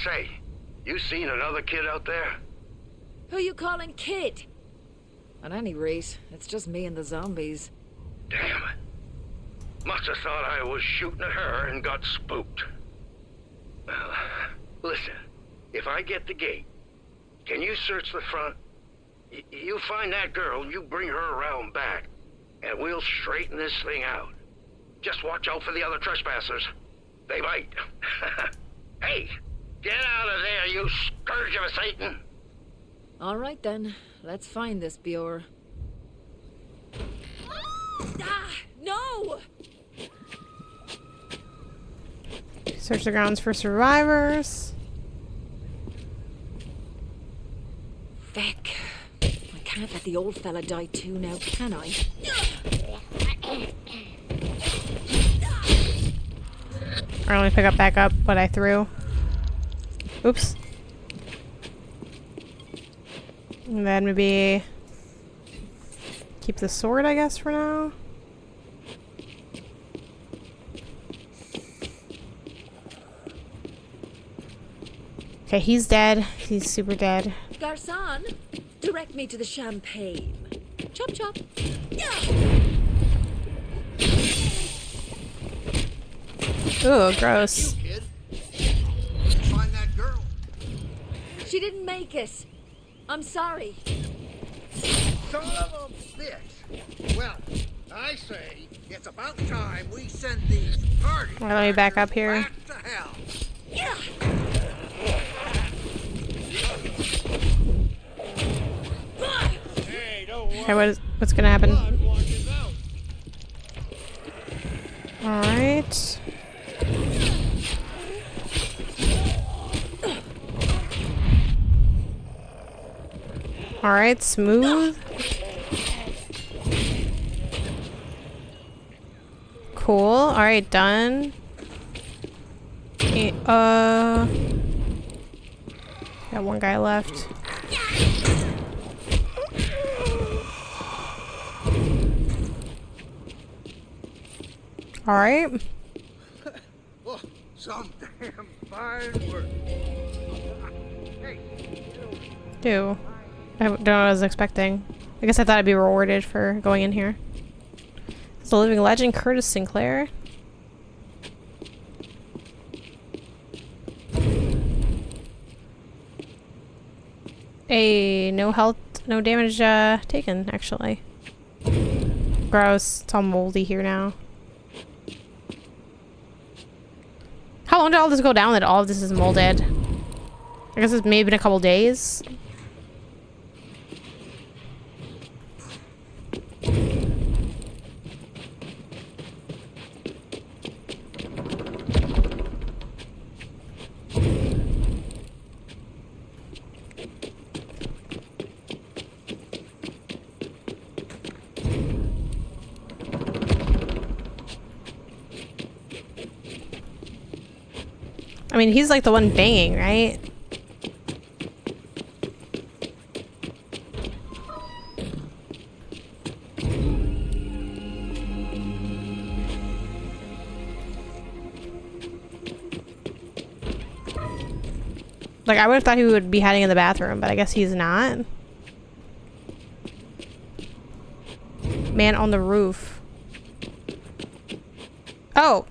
Say, you seen another kid out there? Who you calling kid? At any rate, it's just me and the zombies. Damn it. Must have thought I was shooting at her and got spooked. Well, listen, if I get the gate, can you search the front? You find that girl, you bring her around back, and we'll straighten this thing out. Just watch out for the other trespassers. They might. Hey, get out of there, you scourge of Satan! All right then, let's find this Bjor. Ah, no! Search the grounds for survivors. Feck. I can't let the old fella die too now, can I? Or let me pick up back up what I threw. Oops. And then maybe keep the sword, I guess, for now. Okay, he's dead. He's super dead. Garçon, direct me to the champagne. Chop chop. Ooh, gross. You, kid. Find that girl. She didn't make it. I'm sorry. Son of a bitch. Well, I say it's about time we send these parties. Alright, let me back up here. Back to hell. Yeah. Hey, don't worry. Okay, what's gonna happen? Alright. Alright, smooth. Cool. Alright, done. Got one guy left. Alright. Oh, some damn fine work. Hey, Do. I don't know what I was expecting. I guess I thought I'd be rewarded for going in here. the living legend Curtis Sinclair. No health, no damage taken, actually. Gross. It's all moldy here now. How long did all this go down that all of this is molded? I guess it's maybe been a couple days. I mean, he's like the one banging, right? Like, I would have thought he would be hiding in the bathroom, but I guess he's not. Man on the roof. Oh!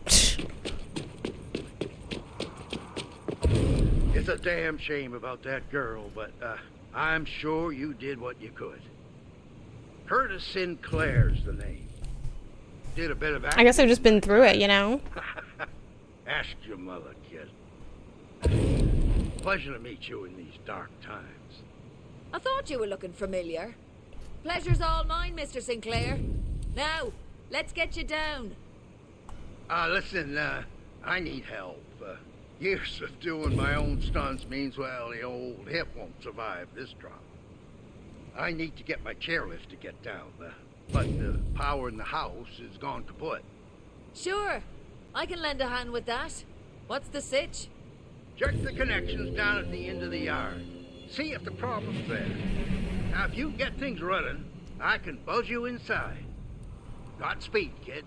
It's a damn shame about that girl, but I'm sure you did what you could. Curtis Sinclair's the name. Did a bit of acting. I guess I've just been through it, you know? Ask your mother, kid. Pleasure to meet you in these dark times. I thought you were looking familiar. Pleasure's all mine, Mr. Sinclair. Now, let's get you down. Listen, I need help. Years of doing my own stunts means, well, the old hip won't survive this drop. I need to get my chairlift to get down, but the power in the house is gone kaput. Sure, I can lend a hand with that. What's the sitch? Check the connections down at the end of the yard. See if the problem's there. Now, if you get things running, I can buzz you inside. Godspeed, kid.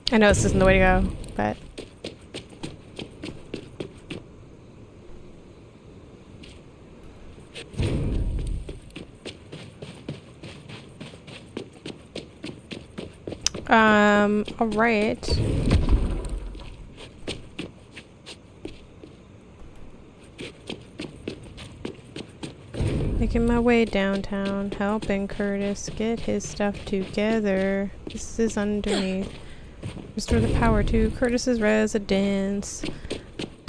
I know this isn't the way to go, but... alright. Making my way downtown, helping Curtis get his stuff together. This is underneath. Restore the power to Curtis's residence.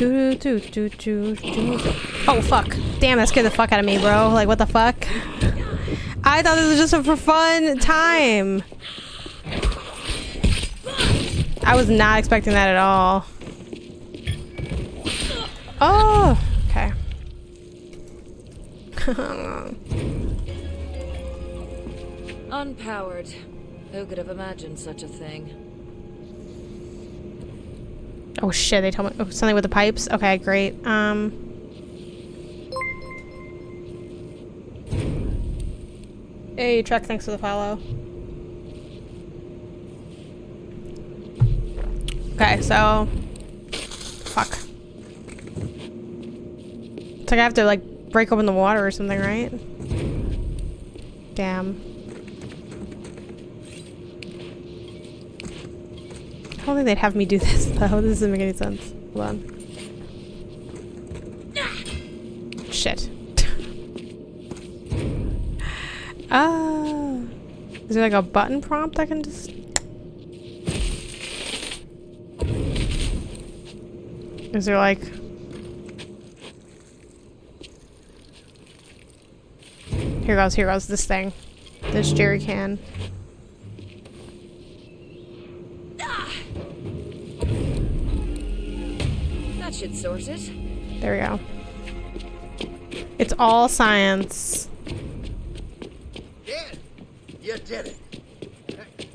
Oh fuck. Damn, that scared the fuck out of me, bro. Like, what the fuck? I thought this was just a for fun time. I was not expecting that at all. Oh, okay. Unpowered. Who could have imagined such a thing? Oh shit, they told me something with the pipes? Okay, great. Hey, Trek, thanks for the follow. Okay, so... Fuck. It's like I have to, like, break open the water or something, right? Damn. I don't think they'd have me do this, though. This doesn't make any sense. Hold on. Shit. Is there like a button prompt I can just... Is there like... Here goes this thing. This jerry can. That should sort it. There we go. It's all science. Did! You did it!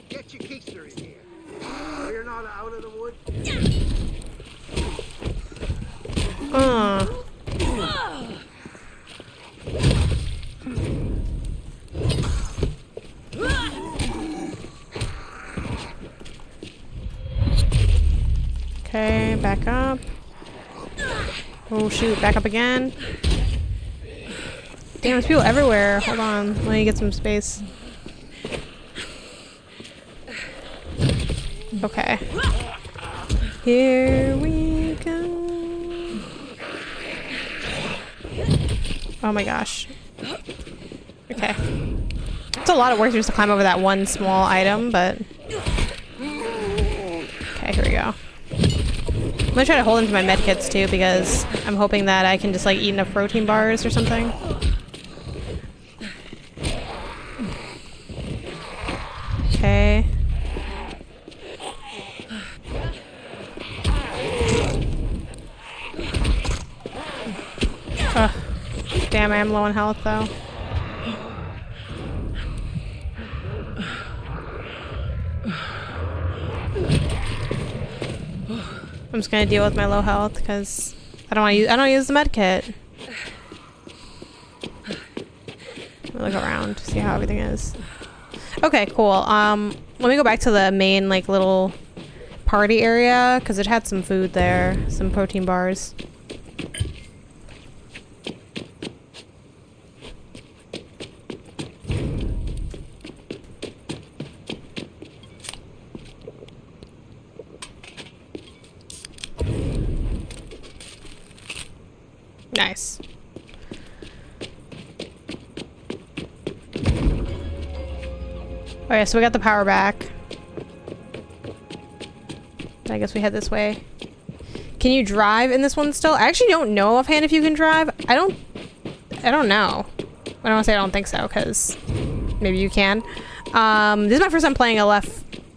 Get your keister in here. We're not out of the woods. Okay, back up. Oh shoot, back up again. Damn, there's people everywhere. Hold on. Let me get some space. Okay. Here we go. Oh my gosh. Okay. It's a lot of work just to climb over that one small item, but... Okay, here we go. I'm gonna try to hold into my medkits too, because I'm hoping that I can just like eat enough protein bars or something. Okay. Ugh. Damn, I am low on health though. I'm just gonna deal with my low health because I don't use the med kit. Let me look around, see how everything is. Okay, cool. Let me go back to the main like little party area because it had some food there, some protein bars. Nice. Okay, so we got the power back. I guess we head this way. Can you drive in this one still? I actually don't know offhand if you can drive. I don't know. I don't want to say I don't think so, because maybe you can. This is my first time playing a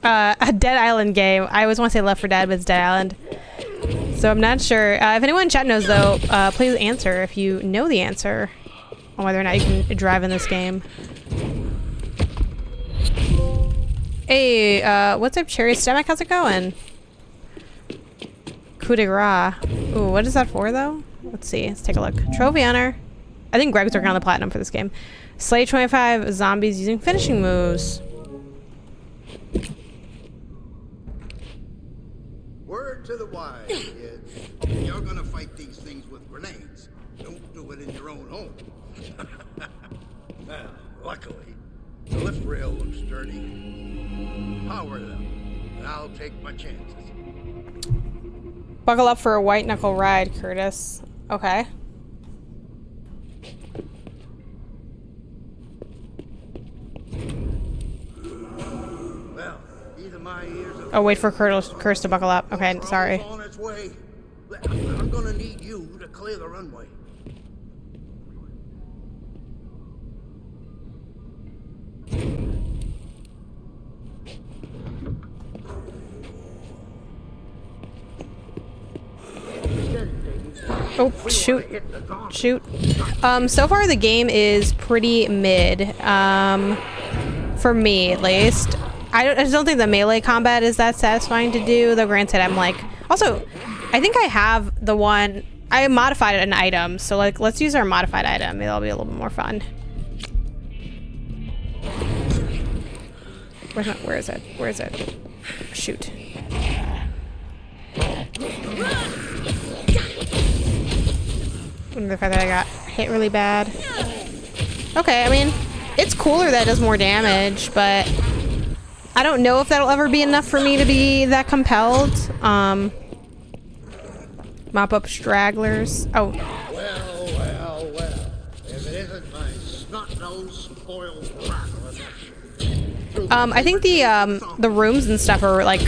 Dead Island game. I always want to say Left 4 Dead, but it's Dead Island. So I'm not sure. If anyone in chat knows, though, please answer if you know the answer on whether or not you can drive in this game. Hey, what's up, Cherry Stomach? How's it going? Coup de grace. Ooh, what is that for, though? Let's see. Let's take a look. Trophy honor. I think Greg's working on the platinum for this game. Slay 25 zombies using finishing moves. Word to the wise, kids. You're gonna fight these things with grenades. Don't do it in your own home. Well, luckily, the lift rail looks sturdy. Power them, and I'll take my chances. Buckle up for a white knuckle ride, Curtis. Okay. Well, either my ears Oh, wait for Curtis to buckle up. Okay, sorry. on its way. I'm gonna need you to clear the runway. Oh, shoot. Shoot. So far the game is pretty mid. For me, at least. I just don't think the melee combat is that satisfying to do, though granted I'm like... Also, I think I have the one... I modified an item, so like, let's use our modified item. It'll be a little bit more fun. Where is it? Where is it? Shoot. The fact that I got hit really bad. Okay, I mean, it's cooler that it does more damage, but I don't know if that'll ever be enough for me to be that compelled. Mop up stragglers. Oh. Well. If it isn't my snot-nosed spoiled brat. I think the rooms and stuff are like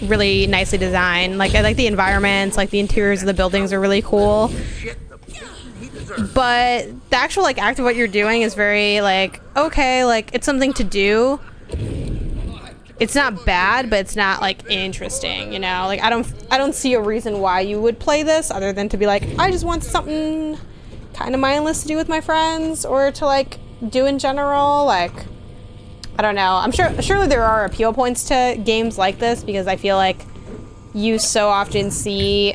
really nicely designed. Like I like the environments, like the interiors of the buildings are really cool. But the actual like act of what you're doing is very like, okay, like it's something to do. It's not bad, but it's not like interesting, you know? Like I don't see a reason why you would play this other than to be like, I just want something kind of mindless to do with my friends or to like do in general. Like I don't know. I'm surely there are appeal points to games like this because I feel like you so often see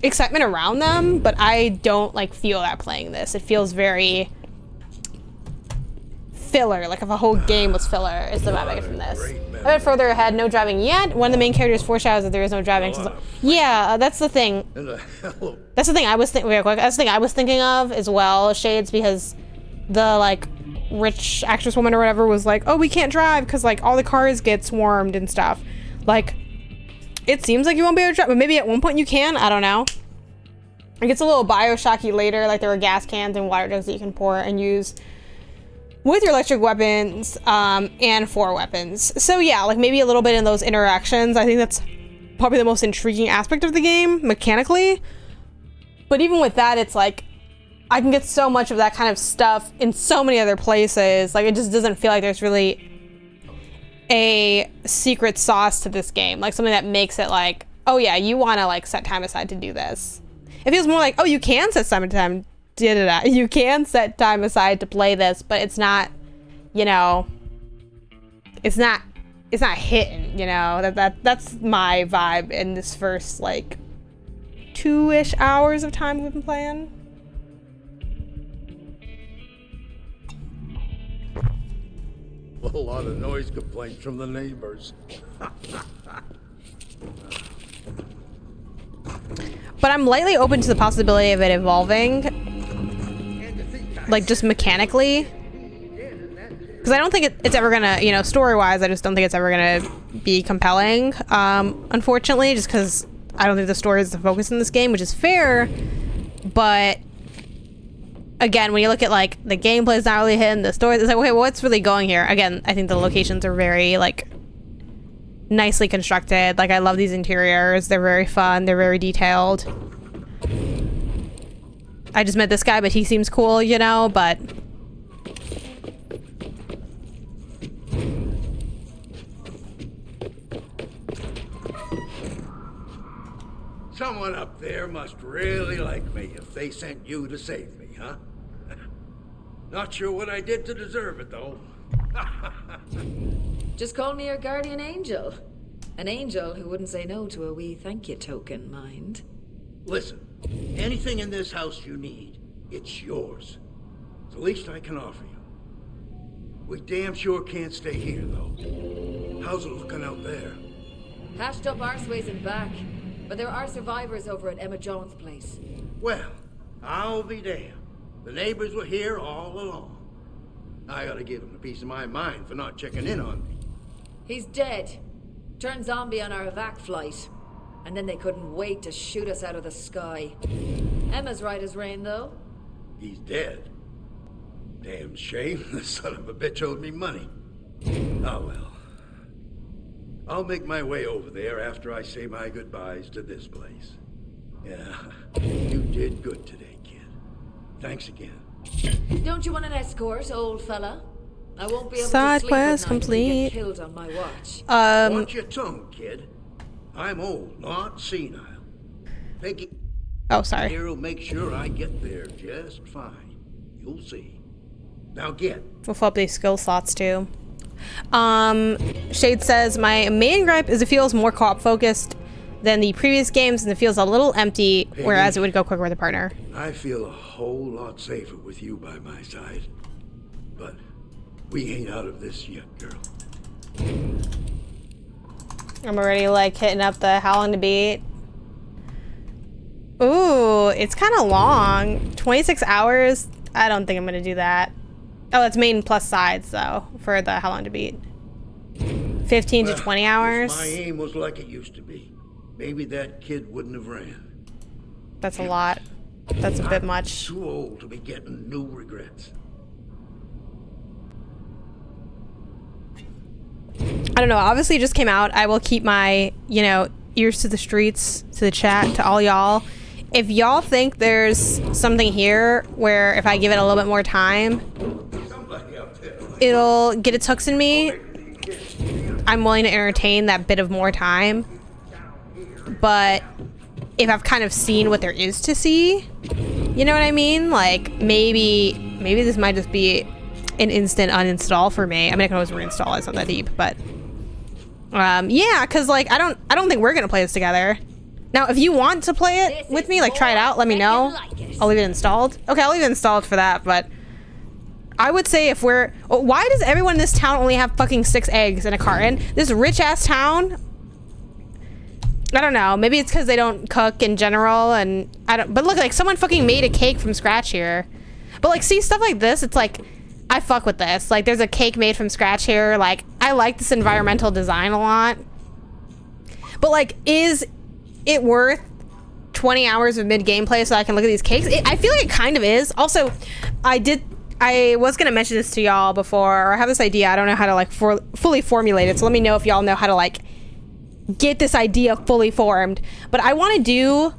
excitement around them, but I don't like feel that playing this. It feels very filler, like if a whole game was filler is the vibe I get from this. A bit further ahead, no driving yet. One of the main characters foreshadows that there is no driving. So yeah, that's the thing. That's the thing I was thinking. That's the thing I was thinking of as well, Shades, because the like rich actress woman or whatever was like, oh, we can't drive because like all the cars get swarmed and stuff. Like, it seems like you won't be able to drive, but maybe at one point you can. I don't know. It gets a little Bioshocky later, like there were gas cans and water jugs that you can pour and use with your electric weapons and for weapons. So yeah, like maybe a little bit in those interactions. I think that's probably the most intriguing aspect of the game mechanically. But even with that, it's like I can get so much of that kind of stuff in so many other places. Like, it just doesn't feel like there's really a secret sauce to this game, like something that makes it like, oh yeah, you want to like set time aside to do this. It feels more like, oh, you can set time you can set time aside to play this, but it's not, you know, it's not hitting, you know. That's my vibe in this first like 2-ish hours of time we've been playing. A lot of noise complaints from the neighbors. But I'm lightly open to the possibility of it evolving, like just mechanically. Because I don't think it's ever gonna, you know, story-wise, I just don't think it's ever gonna be compelling, unfortunately, just because I don't think the story is the focus in this game, which is fair. But again, when you look at like the gameplay is not really hitting, the story is like, okay, what's really going here? Again, I think the locations are very like nicely constructed. Like, I love these interiors. They're very fun. They're very detailed. I just met this guy, but he seems cool, you know, but Someone up there must really like me if they sent you to save me, huh? Not sure what I did to deserve it, though. Just call me your guardian angel. An angel who wouldn't say no to a wee thank you token, mind. Listen, anything in this house you need, it's yours. It's the least I can offer you. We damn sure can't stay here, though. How's it looking out there? Hashed up arseways and back. But there are survivors over at Emma Jones' place. Well, I'll be damned. The neighbors were here all along. I ought to give him a piece of my mind for not checking in on me. He's dead. Turned zombie on our evac flight. And then they couldn't wait to shoot us out of the sky. Emma's right as rain, though. He's dead. Damn shame. The son of a bitch owed me money. Oh well. I'll make my way over there after I say my goodbyes to this place. Yeah, you did good today, kid. Thanks again. Don't you want an escort, old fella? I won't be able Side to sleep quest at night if you complete. get killed on my watch. Watch your tongue, kid. I'm old, not senile. Peggy here will make sure I get there just fine. You'll see. Now get. We'll fill up these skill slots too. Shade says, my main gripe is it feels more co-op focused than the previous games, and it feels a little empty, whereas it would go quicker with a partner. I feel a whole lot safer with you by my side. But we ain't out of this yet, girl. I'm already like hitting up the How Long to Beat. Ooh, it's kind of long. 26 hours. I don't think I'm gonna do that. Oh, that's main plus sides though for the How Long to Beat. 15 to 20 hours. If my aim was like it used to be, maybe that kid wouldn't have ran. That's a lot. That's a bit much. Too old to be getting new regrets. I don't know. Obviously, it just came out. I will keep my, you know, ears to the streets, to the chat, to all y'all. If y'all think there's something here where if I give it a little bit more time, it'll get its hooks in me, I'm willing to entertain that bit of more time. But if I've kind of seen what there is to see, you know what I mean? Like, maybe this might just be an instant uninstall for me. I mean, I can always reinstall it. It's not that deep, but yeah, because like I don't think we're gonna play this together. Now, if you want to play it with me, like try it out, let me know. I'll leave it installed. Okay, I'll leave it installed for that, but I would say if we're... Why does everyone in this town only have fucking 6 eggs in a carton? This rich-ass town? I don't know. Maybe it's because they don't cook in general, and I don't... But look, like, someone fucking made a cake from scratch here. But like, see, stuff like this, it's like, I fuck with this. Like, there's a cake made from scratch here. Like, I like this environmental design a lot. But like, is it worth 20 hours of mid gameplay so I can look at these cakes? I feel like it kind of is. Also, I was gonna mention this to y'all before, or I have this idea. I don't know how to like fully formulate it, so let me know if y'all know how to like get this idea fully formed. But I want to do,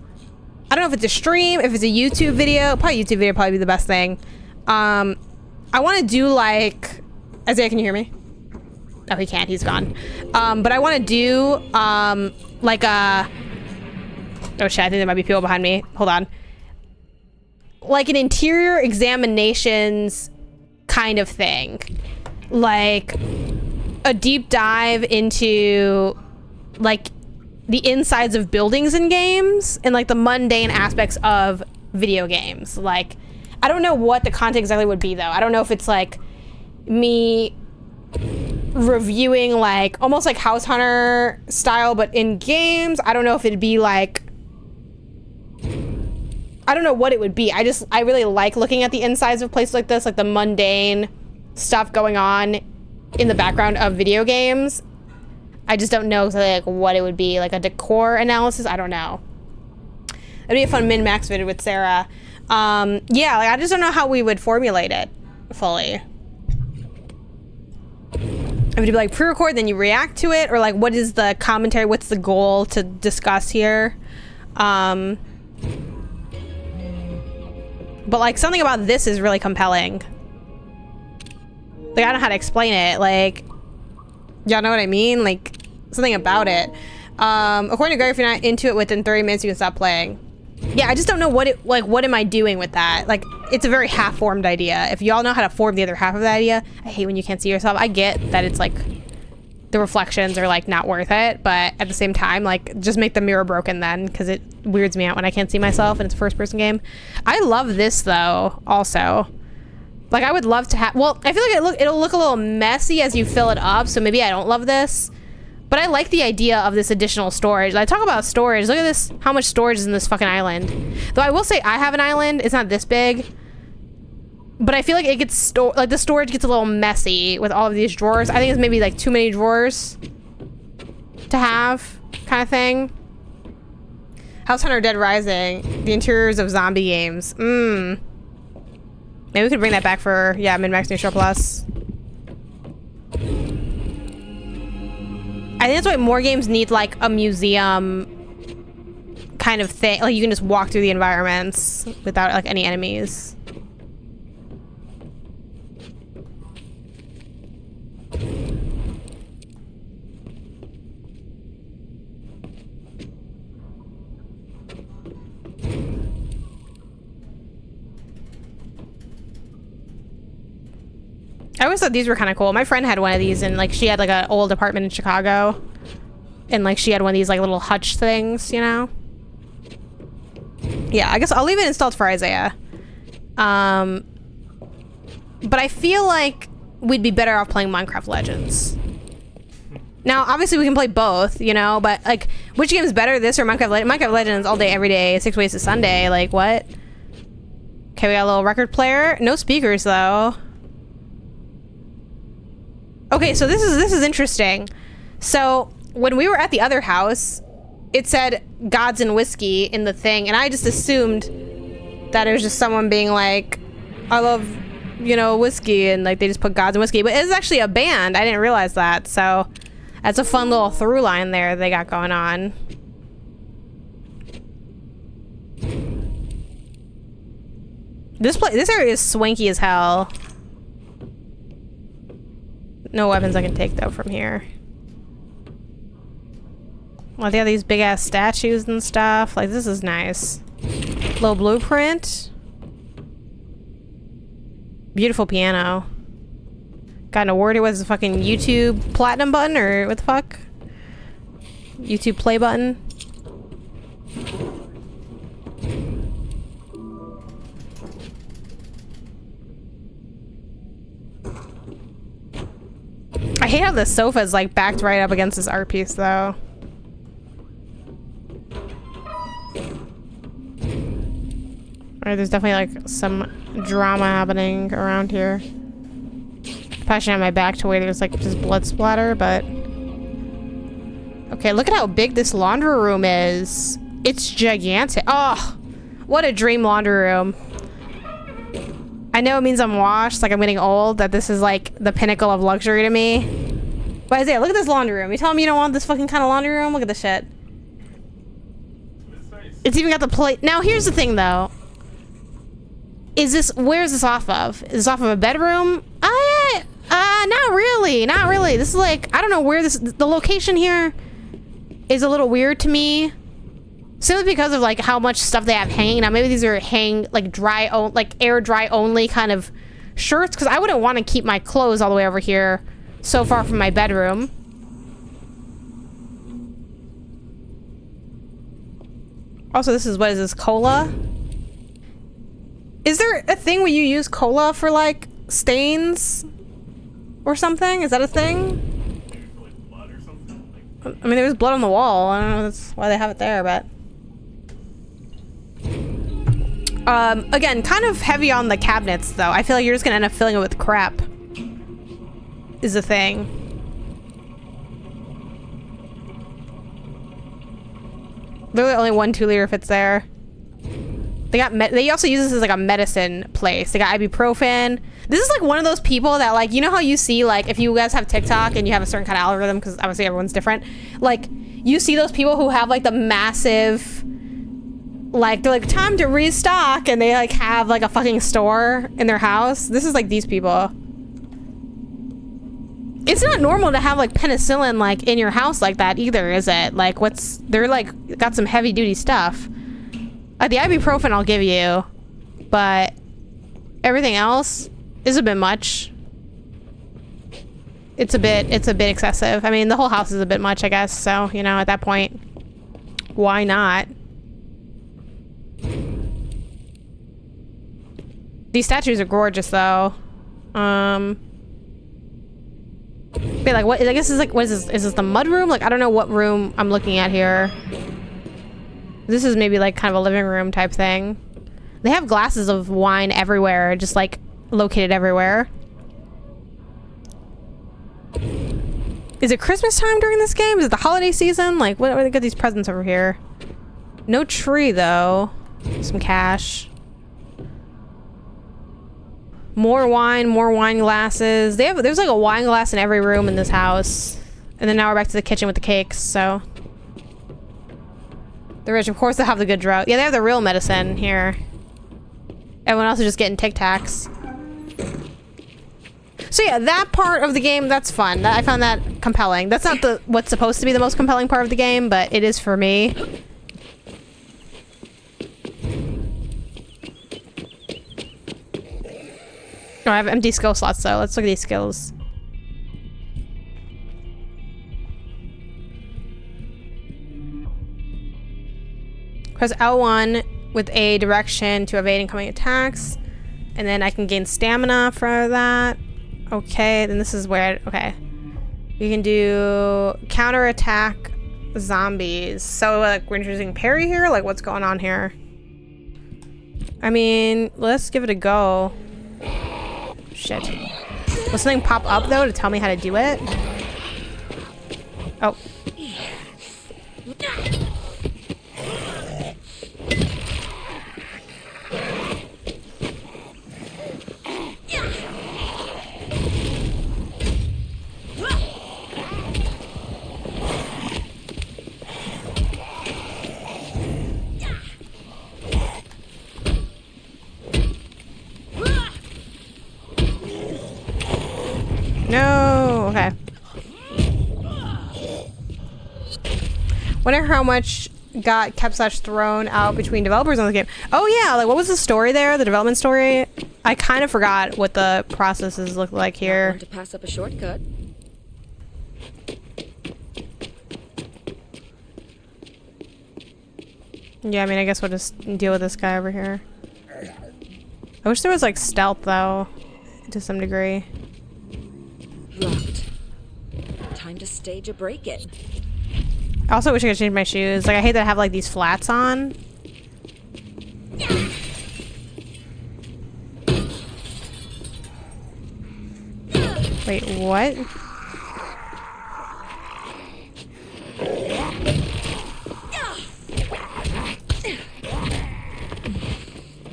I don't know if it's a stream, if it's a YouTube video. Probably YouTube video probably be the best thing. I want to do like, Isaiah, can you hear me? Oh, he can't, he's gone. But I want to do like a, oh shit, I think there might be people behind me. Hold on. Like an interior examinations kind of thing. Like a deep dive into like the insides of buildings in games and like the mundane aspects of video games. Like, I don't know what the content exactly would be though. I don't know if it's like me reviewing like almost like House Hunter style but in games. I don't know if it'd be like, I don't know what it would be. I really like looking at the insides of places like this, like the mundane stuff going on in the background of video games. I just don't know exactly like what it would be, like a decor analysis. I don't know. It'd be a fun min-max video with Sarah. Yeah, like I just don't know how we would formulate it fully. If you do like pre-record, then you react to it, or like what is the commentary? What's the goal to discuss here? But like something about this is really compelling. Like I don't know how to explain it. Like, y'all know what I mean? Like something about it. According to Greg, if you're not into it within 30 minutes, you can stop playing. Yeah, I just don't know what it, like what am I doing with that? Like it's a very half-formed idea. If y'all know how to form the other half of that idea, I hate when you can't see yourself. I get that it's like the reflections are like not worth it, but at the same time, like just make the mirror broken then, because it weirds me out when I can't see myself and it's a first-person game. I love this though also. Like I would love to have, well, I feel like it'll look a little messy as you fill it up, so maybe I don't love this. But I like the idea of this additional storage. I talk about storage. Look at this, how much storage is in this fucking island. Though I will say I have an island. It's not this big. But I feel like it gets like the storage gets a little messy with all of these drawers. I think it's maybe like too many drawers to have, kind of thing. House Hunter Dead Rising. The interiors of zombie games. Maybe we could bring that back for, yeah, Min-Max Neutral Plus. I think that's why more games need like a museum kind of thing. Like you can just walk through the environments without like any enemies. I always thought these were kind of cool. My friend had one of these, and like she had like an old apartment in Chicago, and like she had one of these like little hutch things, you know. Yeah, I guess I'll leave it installed for Isaiah. But I feel like we'd be better off playing Minecraft Legends. Now, obviously, we can play both, you know. But like, which game is better, this or Minecraft Legends? Minecraft Legends all day, every day, 6 ways to Sunday. Like what? Okay, we got a little record player. No speakers though. Okay, so this is interesting. So when we were at the other house, it said Gods and Whiskey in the thing, and I just assumed that it was just someone being like, I love, you know, whiskey, and like they just put Gods and Whiskey, but it's actually a band. I didn't realize that, so that's a fun little through line there they got going on. This area is swanky as hell. No weapons I can take though from here. Well, they have these big ass statues and stuff. Like this is nice. Little blueprint. Beautiful piano. Got an award. It was a fucking YouTube platinum button or what the fuck? YouTube play button. I hate how the sofa is like backed right up against this art piece though. Alright, there's definitely like some drama happening around here. Probably shouldn't have my back to where there's like just blood splatter, but... Okay, look at how big this laundry room is. It's gigantic. Oh, what a dream laundry room. I know it means I'm washed, like I'm getting old, that this is like the pinnacle of luxury to me. But Isaiah, look at this laundry room. You telling me you don't want this fucking kind of laundry room? Look at this shit. It's even got the plate. Now, here's the thing, though. Where is this off of? Is this off of a bedroom? Not really. Not really. This is like, I don't know where the location here is a little weird to me. Simply because of like how much stuff they have hanging. Now, maybe these are like air dry only kind of shirts, because I wouldn't want to keep my clothes all the way over here so far from my bedroom. Also, what is this, cola? Is there a thing where you use cola for, like, stains? Or something? Is that a thing? I mean, there was blood on the wall. I don't know that's why they have it there, but... again, kind of heavy on the cabinets, though. I feel like you're just gonna end up filling it with crap. Is the thing. Literally only 1 2-liter fits there. They also use this as like a medicine place. They got ibuprofen. This is like one of those people that, like, you know how you see, like, if you guys have TikTok and you have a certain kind of algorithm, because obviously everyone's different, like, you see those people who have like the massive, like, they're like, time to restock, and they like have like a fucking store in their house. This is like these people. It's not normal to have like penicillin like in your house like that either, is it? Like, they're like got some heavy duty stuff. The ibuprofen I'll give you, but everything else is a bit much. It's a bit excessive. I mean, the whole house is a bit much, I guess. So, you know, at that point, why not? These statues are gorgeous, though. Wait, like, what? I guess it's like, what is this? Is this the mud room? Like, I don't know what room I'm looking at here. This is maybe like kind of a living room type thing. They have glasses of wine everywhere, just like located everywhere. Is it Christmas time during this game? Is it the holiday season? Like, what are they got these presents over here? No tree, though. Some cash. More wine glasses. There's like a wine glass in every room in this house. And then now we're back to the kitchen with the cakes, so. The rich, of course, they have the good drug. Yeah, they have the real medicine here. Everyone else is just getting Tic Tacs. So yeah, that part of the game, that's fun. I found that compelling. That's not what's supposed to be the most compelling part of the game, but it is for me. Oh, I have empty skill slots, though. Let's look at these skills. Press L1 with a direction to evade incoming attacks. And then I can gain stamina for that. Okay, then this is where... Okay. We can do counterattack zombies. So, like, we're introducing parry here? Like, what's going on here? I mean, let's give it a go. Shit. Will something pop up, though, to tell me how to do it? Oh. No, okay. Wonder how much got kept/ thrown out between developers on the game. Oh yeah, like what was the story there? The development story? I kind of forgot what the processes look like here. Not one to pass up a shortcut. Yeah, I mean, I guess we'll just deal with this guy over here. I wish there was like stealth though, to some degree. Locked. Time to stage a break-in. I also wish I could change my shoes. Like, I hate that I have like these flats on. Wait, what?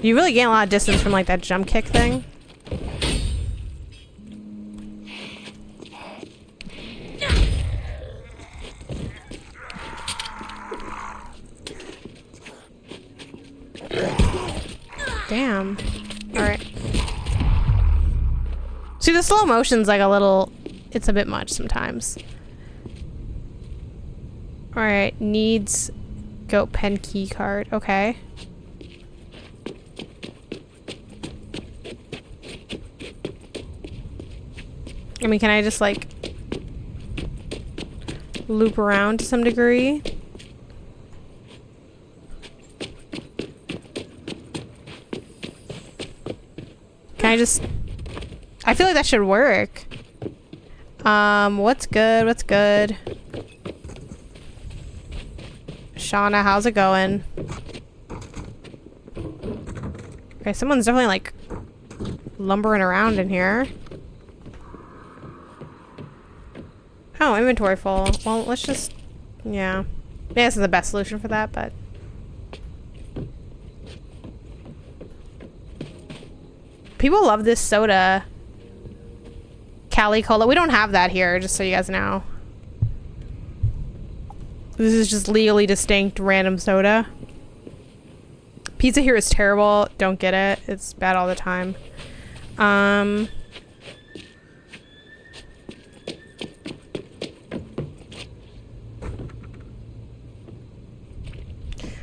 You really gain a lot of distance from like that jump kick thing. Damn. Alright. See, the slow motion's like a little... It's a bit much sometimes. Alright, needs goat pen key card. Okay. I mean, can I just like loop around to some degree? Can I just... I feel like that should work. What's good? What's good? Shauna, how's it going? Okay, someone's definitely like lumbering around in here. Oh, inventory full. Well, let's just... Yeah. Maybe this is the best solution for that, but... People love this soda. Cali Cola. We don't have that here, just so you guys know. This is just legally distinct random soda. Pizza here is terrible. Don't get it. It's bad all the time.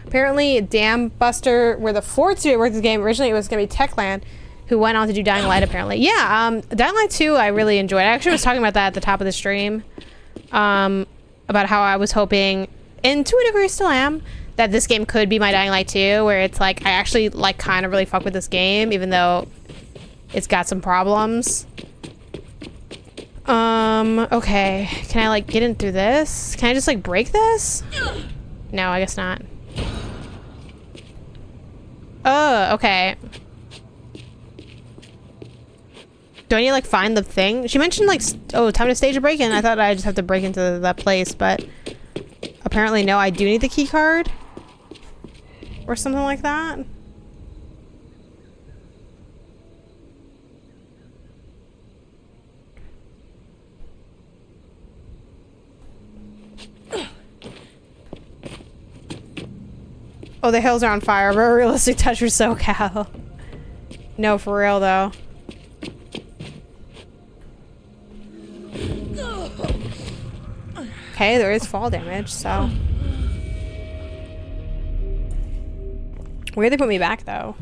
Apparently, Dambuster, where the Ford studio worked this game, originally it was going to be Techland, who went on to do Dying Light, apparently. Yeah, Dying Light 2 I really enjoyed. I actually was talking about that at the top of the stream. About how I was hoping, and to a degree still am, that this game could be my Dying Light 2, where it's like, I actually like kind of really fuck with this game, even though it's got some problems. Okay. Can I like get in through this? Can I just like break this? No, I guess not. Oh, okay. Do I need to like find the thing? She mentioned like, oh, time to stage a break-in. I thought I just have to break into that place, but apparently no, I do need the key card. Or something like that. Oh, the hills are on fire. Very realistic touch for SoCal. No, for real though. Okay, there is fall damage, so. Where'd they put me back though?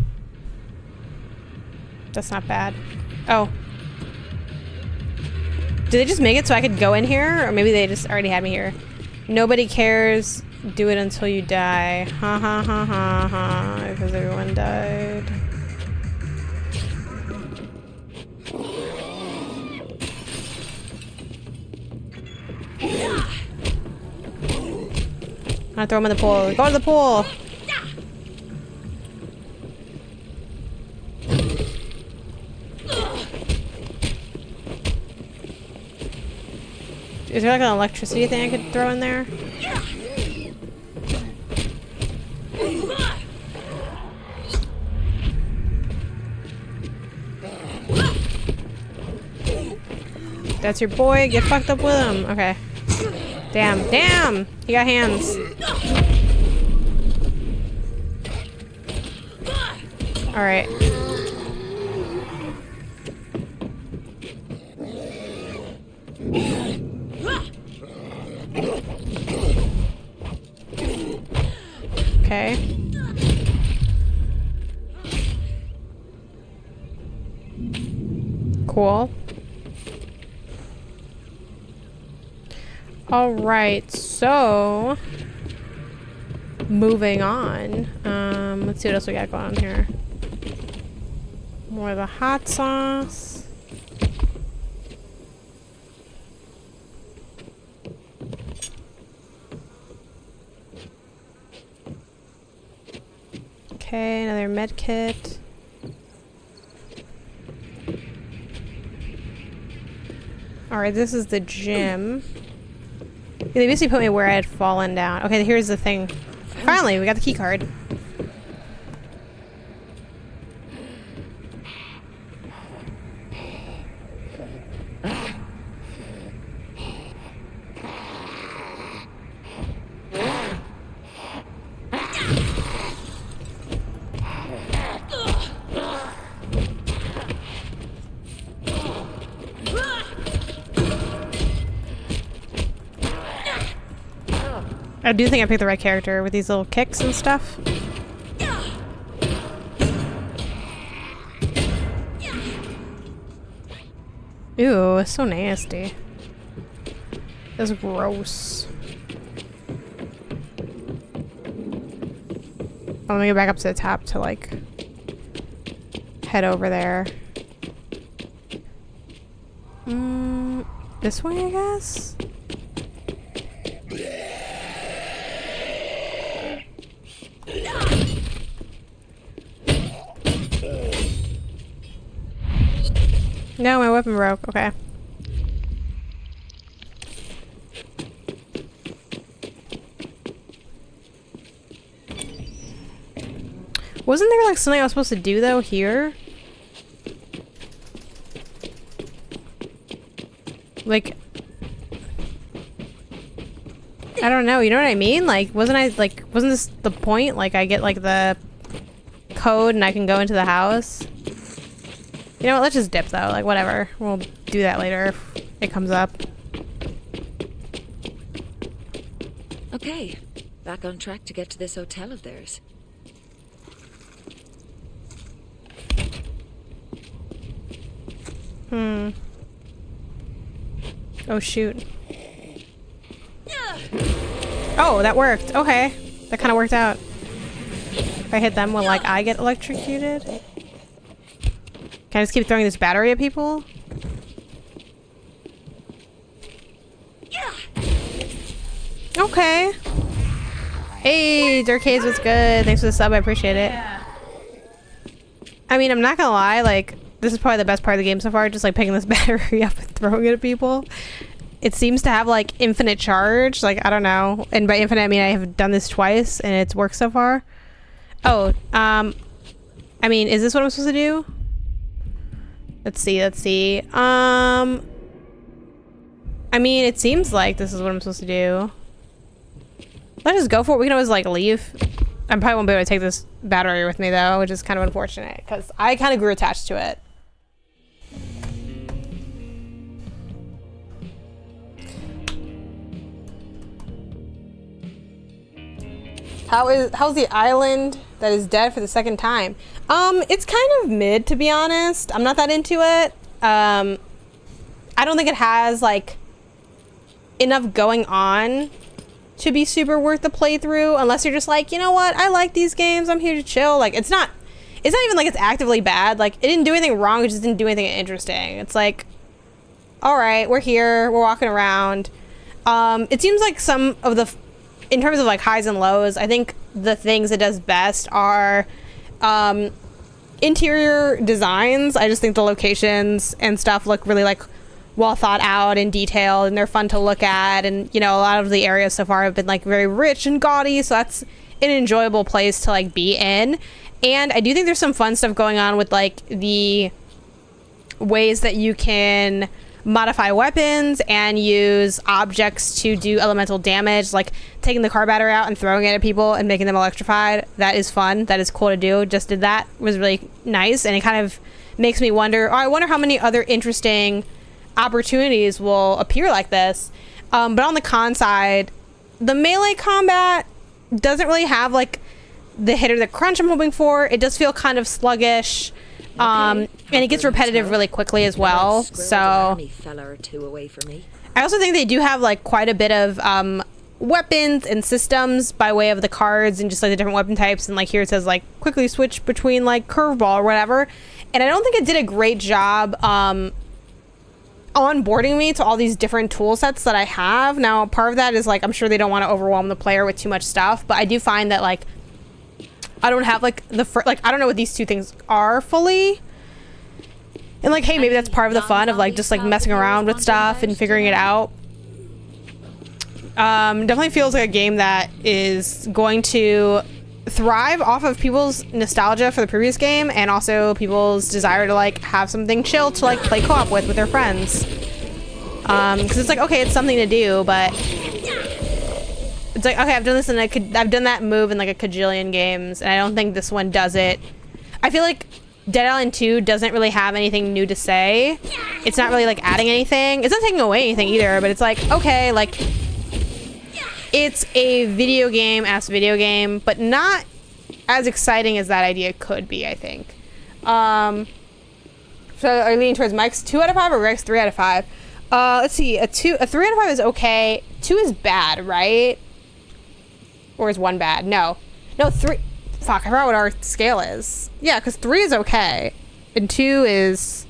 That's not bad. Oh. Did they just make it so I could go in here? Or maybe they just already had me here. Nobody cares. Do it until you die. Ha ha ha ha ha. Because everyone died. I'm gonna throw him in the pool. Go to the pool! Is there like an electricity thing I could throw in there? That's your boy. Get fucked up with him. Okay. Damn. Damn! He got hands. Alright. Okay. Cool. Alright, so moving on. Let's see what else we got going on here. More of the hot sauce. Okay, another med kit. Alright, this is the gym. Yeah, they basically put me where I had fallen down. Okay, here's the thing. Finally, we got the key card. I do think I picked the right character with these little kicks and stuff. Ew, it's so nasty. That's gross. I'm gonna go back up to the top to like head over there. This way, I guess? No, my weapon broke. Okay. Wasn't there like something I was supposed to do though here? Like, I don't know, you know what I mean? Like, wasn't this the point? Like, I get like the code and I can go into the house? You know what, let's just dip though, like whatever. We'll do that later if it comes up. Okay, back on track to get to this hotel of theirs. Oh shoot. Oh, that worked. Okay. That kind of worked out. If I hit them, will like I get electrocuted? Can I just keep throwing this battery at people? Okay. Hey, Darkades was good. Thanks for the sub, I appreciate it. I mean, I'm not gonna lie, like, this is probably the best part of the game so far, just like picking this battery up and throwing it at people. It seems to have like infinite charge, like, I don't know. And by infinite, I mean I have done this twice and it's worked so far. Oh, I mean, is this what I'm supposed to do? Let's see. I mean, it seems like this is what I'm supposed to do. Let's just go for it. We can always like leave. I probably won't be able to take this battery with me though, which is kind of unfortunate because I kind of grew attached to it. How's the island that is dead for the second time? It's kind of mid, to be honest. I'm not that into it. I don't think it has like enough going on to be super worth the playthrough unless you're just like, you know what, I like these games, I'm here to chill. Like, it's not even like it's actively bad. Like, it didn't do anything wrong, it just didn't do anything interesting. It's like, all right, we're here, we're walking around. It seems like some of the, in terms of like highs and lows, I think the things it does best are interior designs. I just think the locations and stuff look really like well thought out and detailed, and they're fun to look at. And you know, a lot of the areas so far have been like very rich and gaudy, so that's an enjoyable place to like be in. And I do think there's some fun stuff going on with like the ways that you can modify weapons and use objects to do elemental damage, like taking the car battery out and throwing it at people and making them electrified. That is fun. That is cool to do. Just did that. It was really nice, and it kind of makes me wonder, I wonder how many other interesting opportunities will appear like this. But on the con side, the melee combat doesn't really have like the hit or the crunch I'm hoping for. It does feel kind of sluggish. And it gets repetitive really quickly as well. So I also think they do have like quite a bit of weapons and systems by way of the cards and just like the different weapon types. And like here it says like quickly switch between like curveball or whatever. And I don't think it did a great job onboarding me to all these different tool sets that I have. Now part of that is like I'm sure they don't want to overwhelm the player with too much stuff, but I do find that like I don't have like I don't know what these two things are fully. And like, hey, maybe that's part of the fun of like just like messing around with stuff and figuring it out. Definitely feels like a game that is going to thrive off of people's nostalgia for the previous game and also people's desire to like have something chill to like play co-op with their friends. Because it's like, okay, it's something to do, but it's like, okay, I've done this and I've done that move in like a kajillion games, and I don't think this one does it. I feel like Dead Island 2 doesn't really have anything new to say. It's not really like adding anything. It's not taking away anything either, but it's like, okay, like it's a video game, but not as exciting as that idea could be, I think. So are you leaning towards Mike's 2 out of 5 or Greg's 3 out of 5? Let's see, a 3 out of 5 is okay. 2 is bad, right? Or is 1 bad? No, 3. Fuck, I forgot what our scale is. Yeah, because 3 is okay. And 2 is...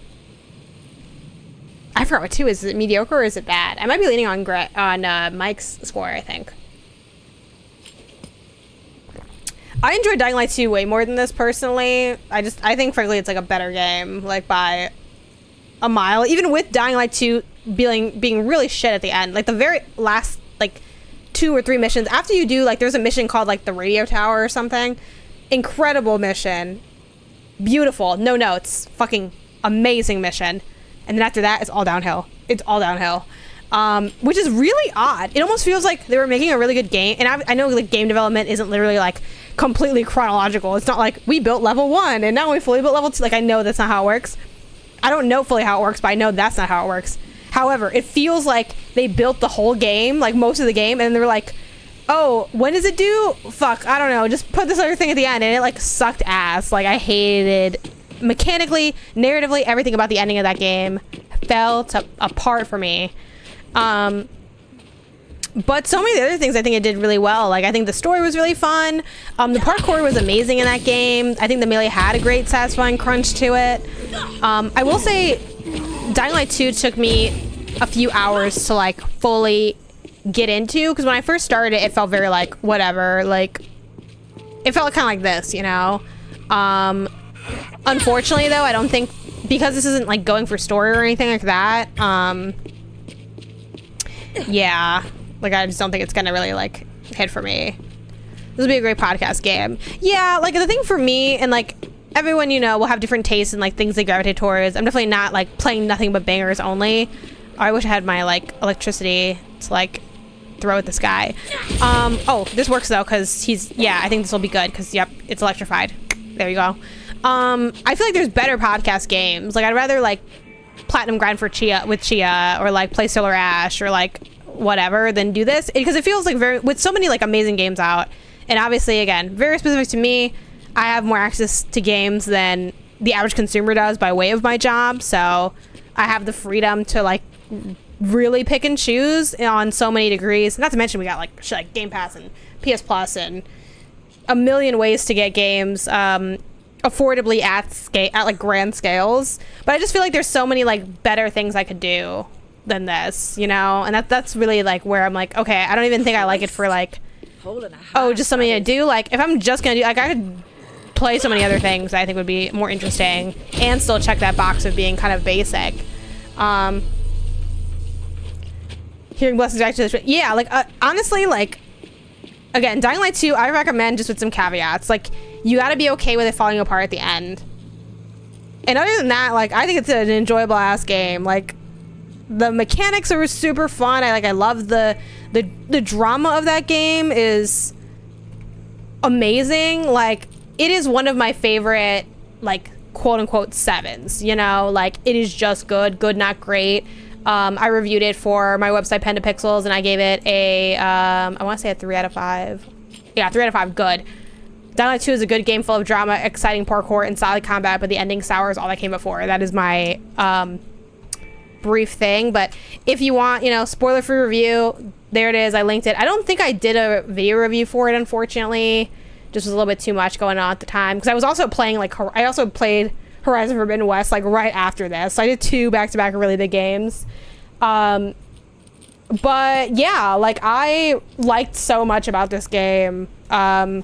I forgot what 2 is. Is it mediocre or is it bad? I might be leaning on Mike's score, I think. I enjoyed Dying Light 2 way more than this, personally. I think, frankly, it's like a better game, like by a mile. Even with Dying Light 2 being really shit at the end. Like the very last, like, 2 or 3 missions. After you do, like, there's a mission called, like, the radio tower or something. Incredible mission. Beautiful. No notes. Fucking amazing mission. And then after that, it's all downhill. It's all downhill. Which is really odd. It almost feels like they were making a really good game. And I know like game development isn't literally like completely chronological. It's not like we built level 1 and now we fully built level 2. Like I know that's not how it works. I don't know fully how it works, but I know that's not how it works. However, it feels like they built the whole game, like most of the game, and they were like, oh, when does it do? Fuck, I don't know. Just put this other thing at the end, and it like sucked ass. Like I hated mechanically, narratively, everything about the ending of that game fell apart for me. But so many of the other things I think it did really well. Like I think the story was really fun. The parkour was amazing in that game. I think the melee had a great satisfying crunch to it. I will say Dying Light 2 took me a few hours to like fully get into, because when I first started it felt very like whatever, like it felt kind of like this, you know. Unfortunately though, I don't think, because this isn't like going for story or anything like that, yeah, like I just don't think it's gonna really like hit for me. This would be a great podcast game. Yeah, like the thing for me, and like everyone, you know, will have different tastes and like things they gravitate towards. I'm definitely not like playing nothing but bangers only. I wish I had my like electricity to like throw at this guy. Oh, this works though, because yeah, I think this will be good, because yep, it's electrified. There you go. I feel like there's better podcast games. Like I'd rather like platinum grind for Chia or like play Solar Ash or like whatever than do this, because it feels like with so many like amazing games out, and obviously again very specific to me, I have more access to games than the average consumer does by way of my job, so I have the freedom to like really pick and choose on so many degrees. Not to mention we got like shit like Game Pass and PS Plus and a million ways to get games affordably at like grand scales. But I just feel like there's so many like better things I could do than this, you know. And that's really like where I'm like, okay, I don't even think I like it for like, oh, just something to do. Like if I'm just gonna do, like I could play so many other things that I think would be more interesting and still check that box of being kind of basic. Hearing blessings back to this, yeah, like honestly, like again, Dying Light 2 I recommend, just with some caveats. Like you got to be okay with it falling apart at the end, and other than that, like I think it's an enjoyable ass game. Like the mechanics are super fun. I love the drama of that game is amazing. Like it is one of my favorite like quote unquote 7s, you know, like it is just good, not great. I reviewed it for my website Pen to Pixels, and I gave it a I want to say a 3 out of 5. Yeah, 3 out of 5. Good. Dying Light 2 is a good game full of drama, exciting parkour, and solid combat, but the ending sours all that came before. That is my brief thing. But if you want, you know, spoiler-free review, there it is. I linked it. I don't think I did a video review for it, unfortunately. Just was a little bit too much going on at the time, because I was also playing like I also played Horizon Forbidden West like right after this, so I did 2 back-to-back really big games. But yeah, like I liked so much about this game. Dying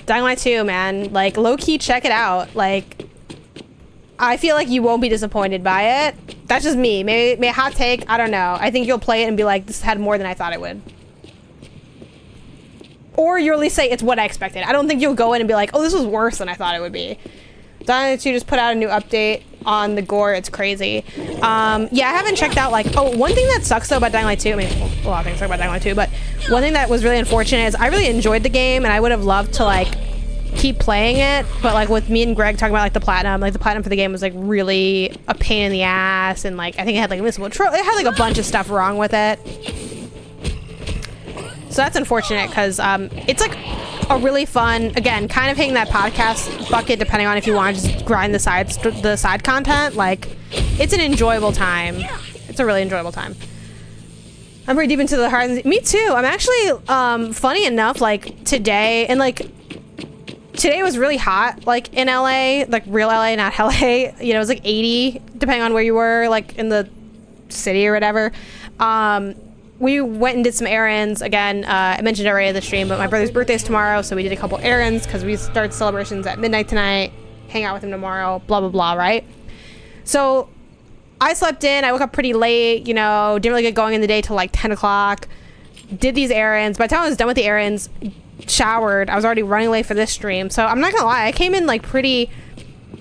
Light 2, man, like low-key check it out. Like I feel like you won't be disappointed by it. That's just me. Maybe hot take. I don't know. I think you'll play it and be like, this had more than I thought it would. Or you'll at least say it's what I expected. I don't think you'll go in and be like, oh, this was worse than I thought it would be. Dying Light 2 just put out a new update on the gore. It's crazy. Yeah, I haven't checked out, like, oh, one thing that sucks though about Dying Light 2, I mean, a lot of things suck about Dying Light 2, but one thing that was really unfortunate is I really enjoyed the game and I would have loved to, like, keep playing it, but like with me and Greg talking about like the platinum for the game was like really a pain in the ass, and like I think it had like it had like a bunch of stuff wrong with it. So that's unfortunate because it's like a really fun, again, kind of hitting that podcast bucket depending on if you want to just grind the side content. Like it's an enjoyable time. It's a really enjoyable time. I'm pretty deep into the Horizon. Me too. I'm actually funny enough, like today, and like today was really hot, like in LA, like real LA, not LA. You know, it was like 80, depending on where you were, like in the city or whatever. We went and did some errands. Again, I mentioned already in the stream, but my brother's birthday is tomorrow, so we did a couple errands because we start celebrations at midnight tonight, hang out with him tomorrow, blah, blah, blah, right? So I slept in, I woke up pretty late, you know, didn't really get going in the day till like 10 o'clock, did these errands. By the time I was done with the errands, showered, I was already running late for this stream. So I'm not gonna lie, I came in like pretty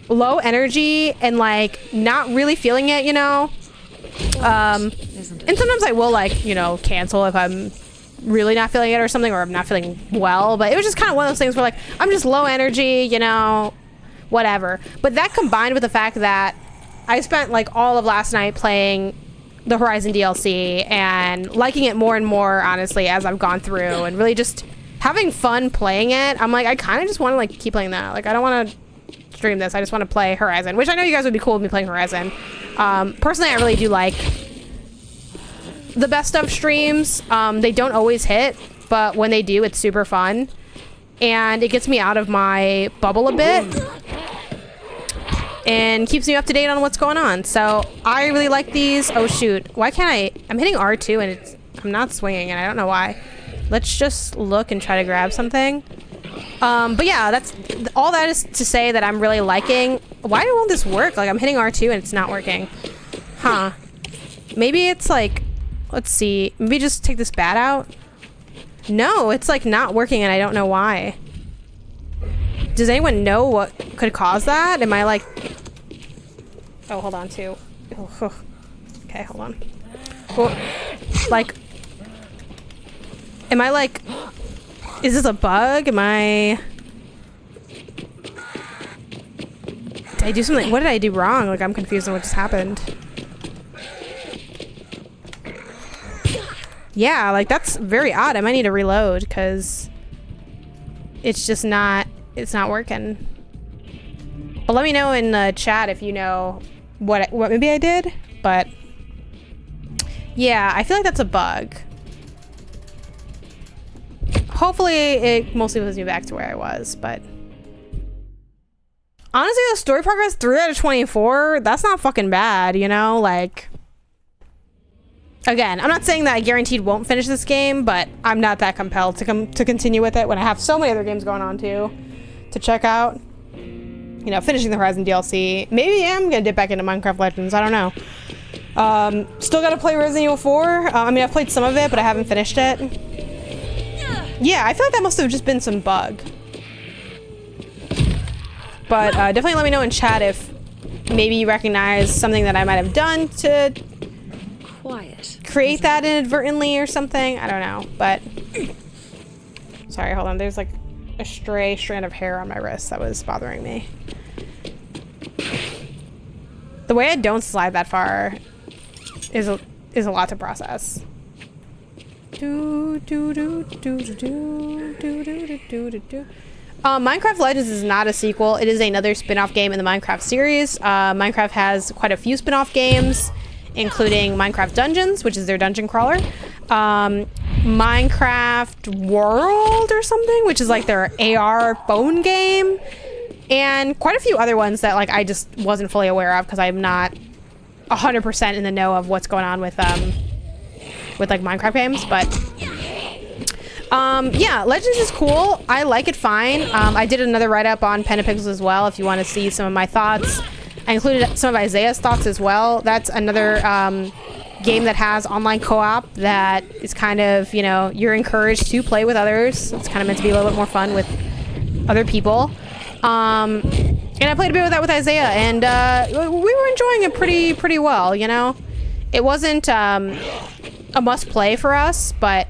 low energy and like not really feeling it, you know. And sometimes I will like, you know, cancel if I'm really not feeling it or something, or I'm not feeling well, but it was just kind of one of those things where like I'm just low energy, you know, whatever. But that combined with the fact that I spent like all of last night playing the Horizon DLC and liking it more and more, honestly, as I've gone through, and really just having fun playing it. I'm like, I kind of just want to like keep playing that. Like I don't want to stream this, I just want to play Horizon, which I know you guys would be cool with me playing Horizon. Personally, I really do like the best of streams. They don't always hit, but when they do, it's super fun, and it gets me out of my bubble a bit and keeps me up to date on what's going on. So I really like these. Oh shoot, why can't I'm hitting R2 and I'm not swinging, and I don't know why. Let's just look and try to grab something. But yeah, that's all that is to say that I'm really liking. Why won't this work? Like I'm hitting R2 and it's not working. Huh. Maybe it's like, let's see, maybe just take this bat out. No, it's like not working and I don't know why. Does anyone know what could cause that? Am I like, oh, hold on too. Oh, okay, hold on. Well, like, am I like, is this a bug? Did I do something? What did I do wrong? Like, I'm confused on what just happened. Yeah, like, that's very odd. I might need to reload, because it's just not, it's not working. But let me know in the chat if you know what maybe I did, but yeah, I feel like that's a bug. Hopefully it mostly puts me back to where I was, but honestly, the story progress 3 out of 24, that's not fucking bad, you know? Like, again, I'm not saying that I guaranteed won't finish this game, but I'm not that compelled to continue with it when I have so many other games going on too to check out. You know, finishing the Horizon DLC. Maybe I'm gonna dip back into Minecraft Legends, I don't know. Still gotta play Resident Evil 4. I mean, I've played some of it, but I haven't finished it. Yeah, I feel like that must have just been some bug. But definitely let me know in chat if maybe you recognize something that I might have done to create that inadvertently or something. I don't know, but sorry, hold on. There's like a stray strand of hair on my wrist that was bothering me. The way I don't slide that far is a lot to process. Minecraft Legends is not a sequel. It is another spin-off game in the Minecraft series. Minecraft has quite a few spin-off games, including Minecraft Dungeons, which is their dungeon crawler, Minecraft World or something, which is like their AR phone game, and quite a few other ones that like I just wasn't fully aware of because I'm not 100% in the know of what's going on with like Minecraft games. But yeah, Legends is cool. I like it fine. I did another write-up on Pen and Pixels as well if you want to see some of my thoughts I included some of Isaiah's thoughts as well. That's another game that has online co-op that is kind of, you know, you're encouraged to play with others. It's kind of meant to be a little bit more fun with other people. And I played a bit with that with Isaiah, and we were enjoying it pretty well, you know? It wasn't a must play for us, but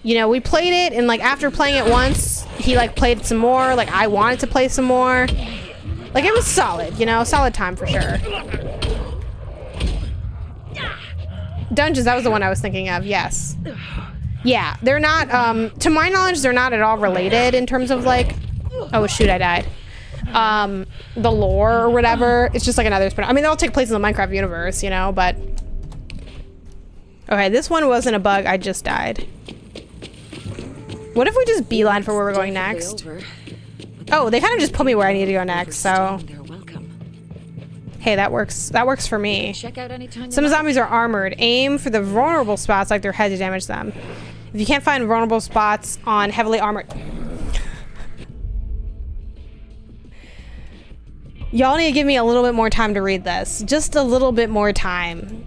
you know, we played it, and like after playing it once, he like played some more. Like I wanted to play some more. Like it was solid, you know, solid time for sure. Dungeons, that was the one I was thinking of. Yes. Yeah, they're not. To my knowledge, they're not at all related in terms of like. Oh shoot, I died. The lore or whatever. It's just like another spin. I mean, they all take place in the Minecraft universe, you know, but. Okay, this one wasn't a bug. I just died. What if we just beeline for where we're going next? Oh, they kind of just put me where I need to go next, so. Hey, that works. That works for me. Some zombies are armored. Aim for the vulnerable spots like their head to damage them. If you can't find vulnerable spots on heavily armored... Y'all need to give me a little bit more time to read this. Just a little bit more time.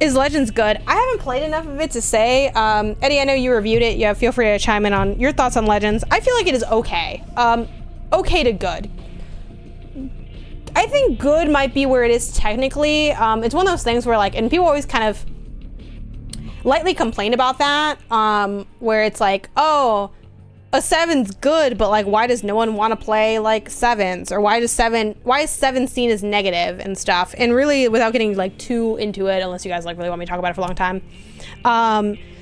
Is Legends good? I haven't played enough of it to say. Eddie, I know you reviewed it. Yeah, feel free to chime in on your thoughts on Legends. I feel like it is okay. Okay to good. I think good might be where it is technically. It's one of those things where like, and people always kind of lightly complain about that, where it's like, oh, a 7's good, but like, why does no one want to play like 7s? Or why is 7 seen as negative and stuff? And really, without getting like too into it, unless you guys like really want me to talk about it for a long time.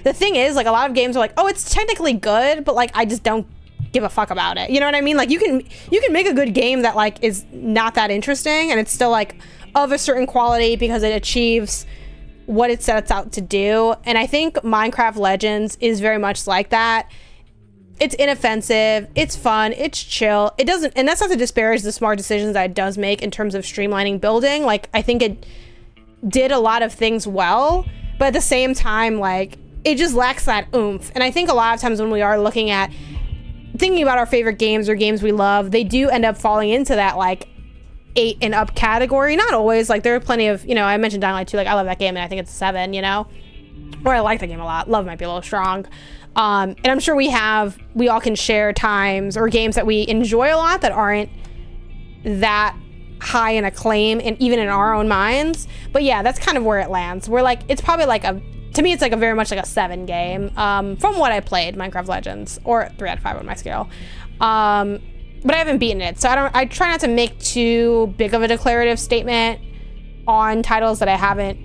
The thing is, like a lot of games are like, oh, it's technically good, but like, I just don't give a fuck about it. You know what I mean? Like you can make a good game that like is not that interesting and it's still like of a certain quality because it achieves what it sets out to do. And I think Minecraft Legends is very much like that. It's inoffensive, it's fun, it's chill. It doesn't, and that's not to disparage the smart decisions that it does make in terms of streamlining building. Like I think it did a lot of things well, but at the same time, like it just lacks that oomph. And I think a lot of times when we are looking at thinking about our favorite games or games we love, they do end up falling into that like 8 and up category. Not always, like there are plenty of, you know, I mentioned Dying Light 2, like I love that game and I think it's a 7, you know, or I like the game a lot. Love might be a little strong. And I'm sure we all can share times or games that we enjoy a lot that aren't that high in acclaim and even in our own minds. But yeah, that's kind of where it lands. We're like, it's probably like to me, it's like a very much like a 7 game, from what I played, Minecraft Legends, or 3 out of 5 on my scale. But I haven't beaten it. So I try not to make too big of a declarative statement on titles that I haven't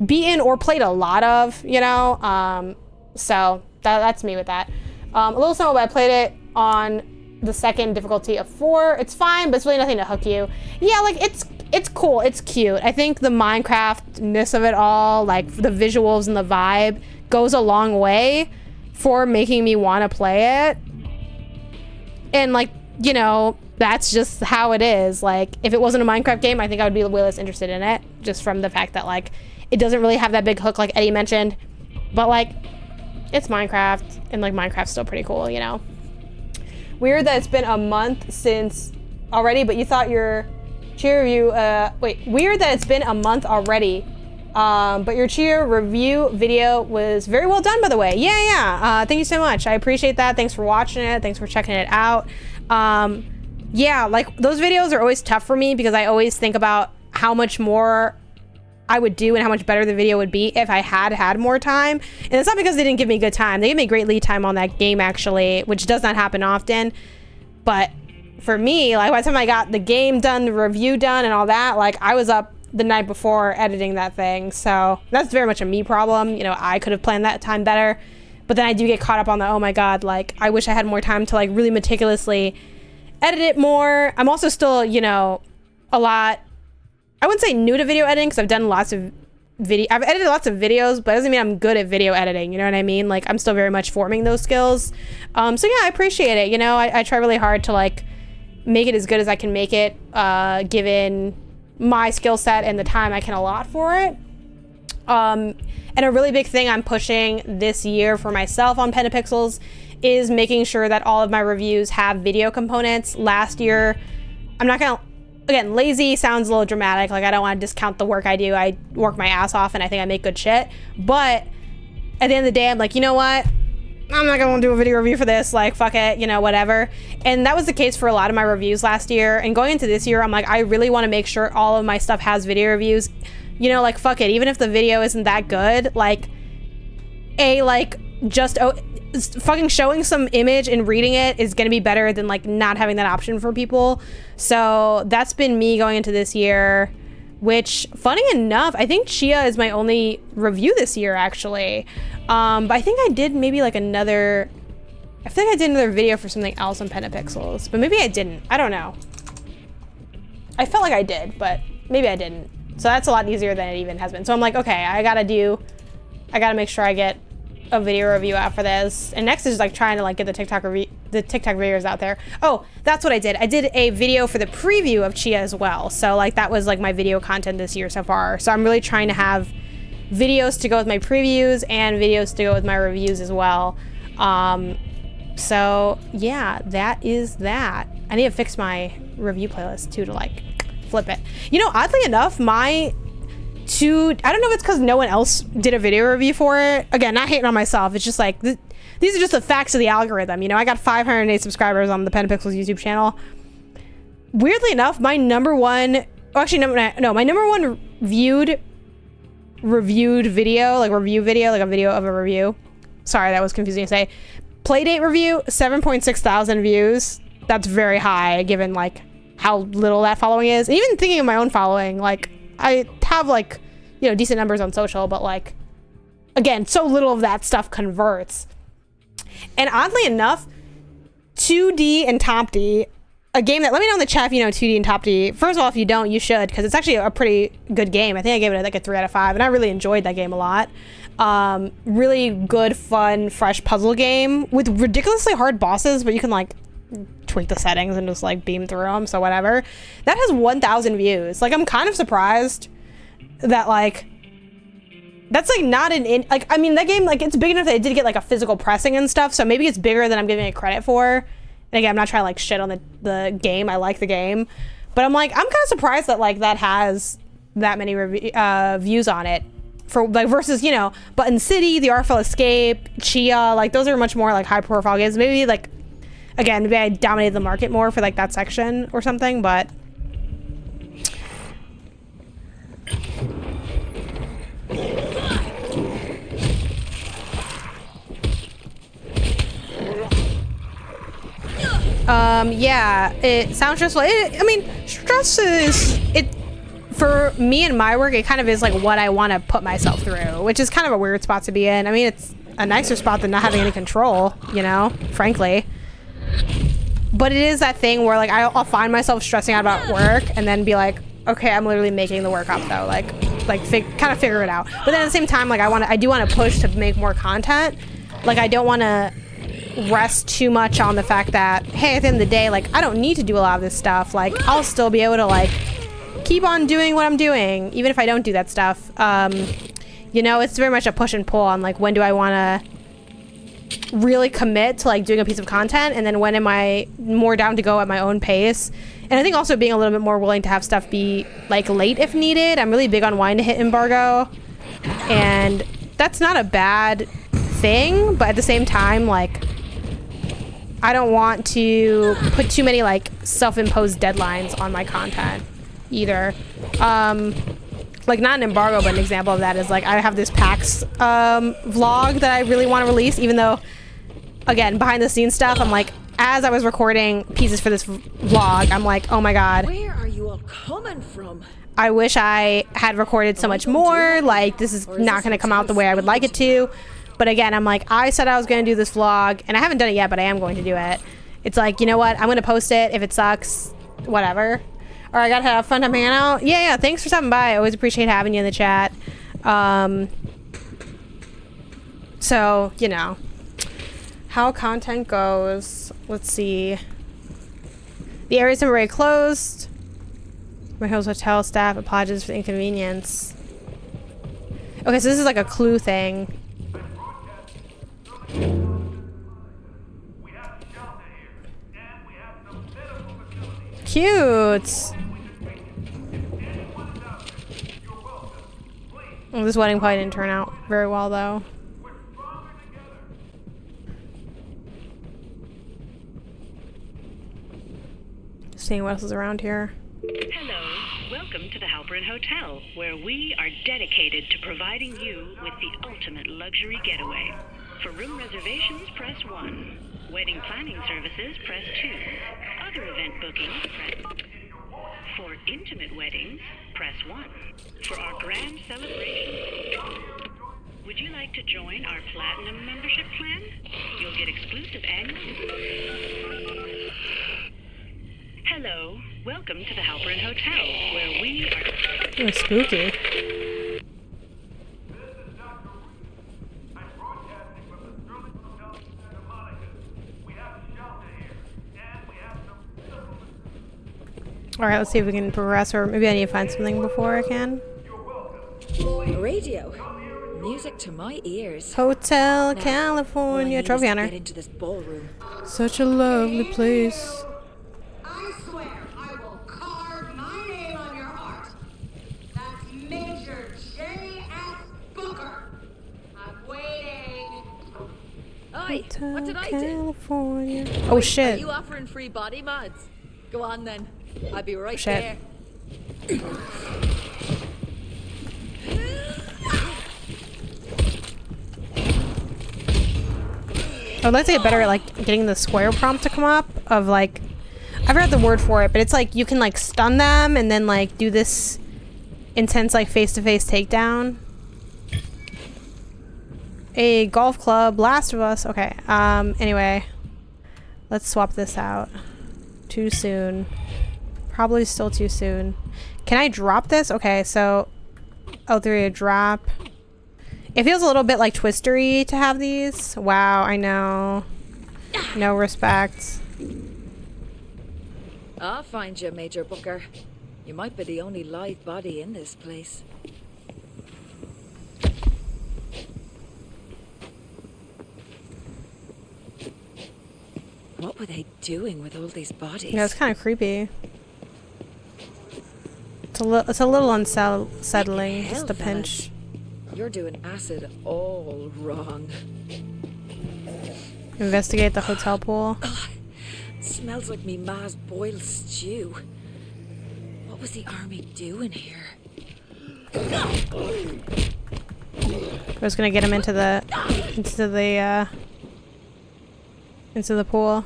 beaten or played a lot of, you know? So that's me with that. A little simple, but I played it on the 2nd difficulty of 4. It's fine, but it's really nothing to hook you. Yeah, like it's cool, it's cute. I think the Minecraft-ness of it all, like the visuals and the vibe, goes a long way for making me want to play it. And like, you know, that's just how it is. Like, if it wasn't a Minecraft game, I think I would be way less interested in it, just from the fact that like, it doesn't really have that big hook like Eddie mentioned. But like, it's Minecraft, and like Minecraft's still pretty cool, you know? Weird that it's been a month since already, but you thought your cheer review, weird that it's been a month already, but your cheer review video was very well done, by the way. Yeah, thank you so much. I appreciate that. Thanks for watching it. Thanks for checking it out. Yeah, like those videos are always tough for me because I always think about how much more I would do and how much better the video would be if I had more time. And it's not because they didn't give me good time. They gave me great lead time on that game, actually, which does not happen often. But for me, like by the time I got the game done, the review done and all that, like I was up the night before editing that thing. So that's very much a me problem. You know, I could have planned that time better, but then I do get caught up on the, oh my God, like I wish I had more time to like really meticulously edit it more. I'm also still, you know, a lot, I wouldn't say new to video editing because I've done lots of I've edited lots of videos, but it doesn't mean I'm good at video editing. You know what I mean? Like I'm still very much forming those skills. So yeah, I appreciate it. You know, I try really hard to like make it as good as I can make it, given my skill set and the time I can allot for it. And a really big thing I'm pushing this year for myself on Pen and Pixels is making sure that all of my reviews have video components. Last year, I'm not gonna again, lazy sounds a little dramatic. Like, I don't want to discount the work I do. I work my ass off and I think I make good shit. But at the end of the day, I'm like, you know what? I'm not gonna do a video review for this. Like, fuck it, you know, whatever. And that was the case for a lot of my reviews last year. And going into this year, I'm like, I really want to make sure all of my stuff has video reviews. You know, like, fuck it. Even if the video isn't that good, like, just fucking showing some image and reading it is gonna be better than like not having that option for people. So that's been me going into this year, which, funny enough, I think Chia is my only review this year, actually. But I think I did maybe like another video for something else on Pen and Pixels, but maybe I didn't. I don't know. I felt like I did, but maybe I didn't. So that's a lot easier than it even has been. So I'm like, okay, I gotta make sure I get a video review out for this. And next is like trying to like get the TikTok videos out there. Oh, that's what I did. I did a video for the preview of Chia as well. So like that was like my video content this year so far. So I'm really trying to have videos to go with my previews and videos to go with my reviews as well. So yeah, that is that. I need to fix my review playlist too to like flip it. You know, oddly enough, I don't know if it's because no one else did a video review for it. Again, not hating on myself. It's just like, these are just the facts of the algorithm. You know, I got 508 subscribers on the Pen and Pixels YouTube channel. Weirdly enough, my number one reviewed video, like a video of a review. Sorry, that was confusing to say. Playdate review, 7.6 thousand views. That's very high given like how little that following is. And even thinking of my own following, like I have like, you know, decent numbers on social, but like, again, so little of that stuff converts. And oddly enough, 2D and Top D, a game that, let me know in the chat if you know 2D and Top D. First of all, if you don't, you should, because it's actually a pretty good game. I think I gave it like a 3 out of 5, and I really enjoyed that game a lot. Really good, fun, fresh puzzle game with ridiculously hard bosses, but you can like tweak the settings and just like beam through them, so whatever. That has 1,000 views. Like, I'm kind of surprised that like that's like not like, I mean, that game, like, it's big enough that it did get like a physical pressing and stuff, so maybe it's bigger than I'm giving it credit for. And again, I'm not trying to like shit on the game. I like the game, but I'm like, I'm kind of surprised that like that has that many views on it for like versus, you know, Button City, The Artful Escape, Chia, like those are much more like high profile games. Maybe like, again, maybe I dominated the market more for like that section or something, but yeah, it sounds stressful. I mean, stress is, it, for me and my work, it kind of is like what I want to put myself through, which is kind of a weird spot to be in. I mean, it's a nicer spot than not having any control, you know, frankly. But it is that thing where like I'll find myself stressing out about work and then be like, okay, I'm literally making the work up though, like kind of figure it out. But then at the same time, like I do want to push to make more content. Like, I don't want to rest too much on the fact that, hey, at the end of the day, like, I don't need to do a lot of this stuff. Like, I'll still be able to like keep on doing what I'm doing even if I don't do that stuff. You know, it's very much a push and pull on like, when do I want to really commit to like doing a piece of content, and then when am I more down to go at my own pace. And I think also being a little bit more willing to have stuff be like late if needed. I'm really big on wanting to hit embargo, and that's not a bad thing, but at the same time, like, I don't want to put too many like self-imposed deadlines on my content either. Like, not an embargo, but an example of that is like, I have this PAX vlog that I really want to release, even though, again, behind the scenes stuff, I'm like, as I was recording pieces for this vlog, I'm like, oh my god, where are you all coming from? I wish I had recorded so much more. Like, this is not going to come out the way I would like it to. But again, I'm like, I said I was going to do this vlog, and I haven't done it yet, but I am going to do it. It's like, you know what? I'm going to post it. If it sucks, whatever. Or I got to have fun time hanging out. Yeah, thanks for stopping by. I always appreciate having you in the chat. So, you know, how content goes. Let's see. The area's temporarily closed. My Hills Hotel staff apologizes for the inconvenience. Okay, so this is like a clue thing. Cute. Well, this wedding probably didn't turn out very well, though. Seeing what else is around here. Hello, welcome to the Halperin Hotel, where we are dedicated to providing you with the ultimate luxury getaway. For room reservations, press 1. Wedding planning services, press 2. Other event bookings, press... For intimate weddings, press 1. For our grand celebration, would you like to join our Platinum membership plan? You'll get exclusive annual... Hello, welcome to the Halperin Hotel, where we are... Ooh, spooky. Alright, let's see if we can progress, or maybe I need to find something before I can. Radio. Music to my ears. Hotel Now, California. all I need Trophy is to hunter. get into this ballroom. Such a lovely place. I swear I will carve my name on your heart. That's Major J.S. Booker. I'm waiting. Oi, what did I do? California. Oh Wait, shit. Are you offering free body mods? Go on then. I'll be right Shit. there. I would like to get better at like getting the square prompt to come up of like, I forgot the word for it, but it's like you can like stun them and then like do this intense like face-to-face takedown. A golf club, Last of Us. Okay. Anyway, let's swap this out. Too soon. Probably still too soon. Can I drop this? Okay, so L3 a drop. It feels a little bit like twistery to have these. Wow, I know. No respect. I'll find you, Major Booker. You might be the only live body in this place. What were they doing with all these bodies? Yeah, it's kind of creepy. It's a little unsettling, just a pinch. You're doing acid all wrong. Investigate the hotel pool. Smells like me ma's boiled stew. What was the army doing here? I was gonna get him into the pool.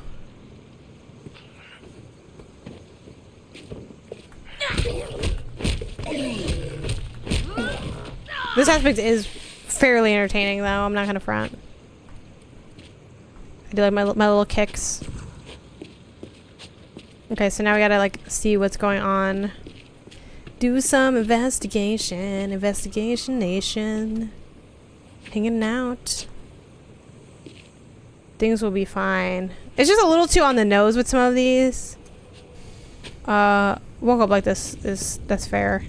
This aspect is fairly entertaining, though. I'm not gonna front. I do like my little kicks. Okay, so now we gotta like see what's going on. Do some investigation. Investigation Nation. Hanging out. Things will be fine. It's just a little too on the nose with some of these. Woke up like this that's fair.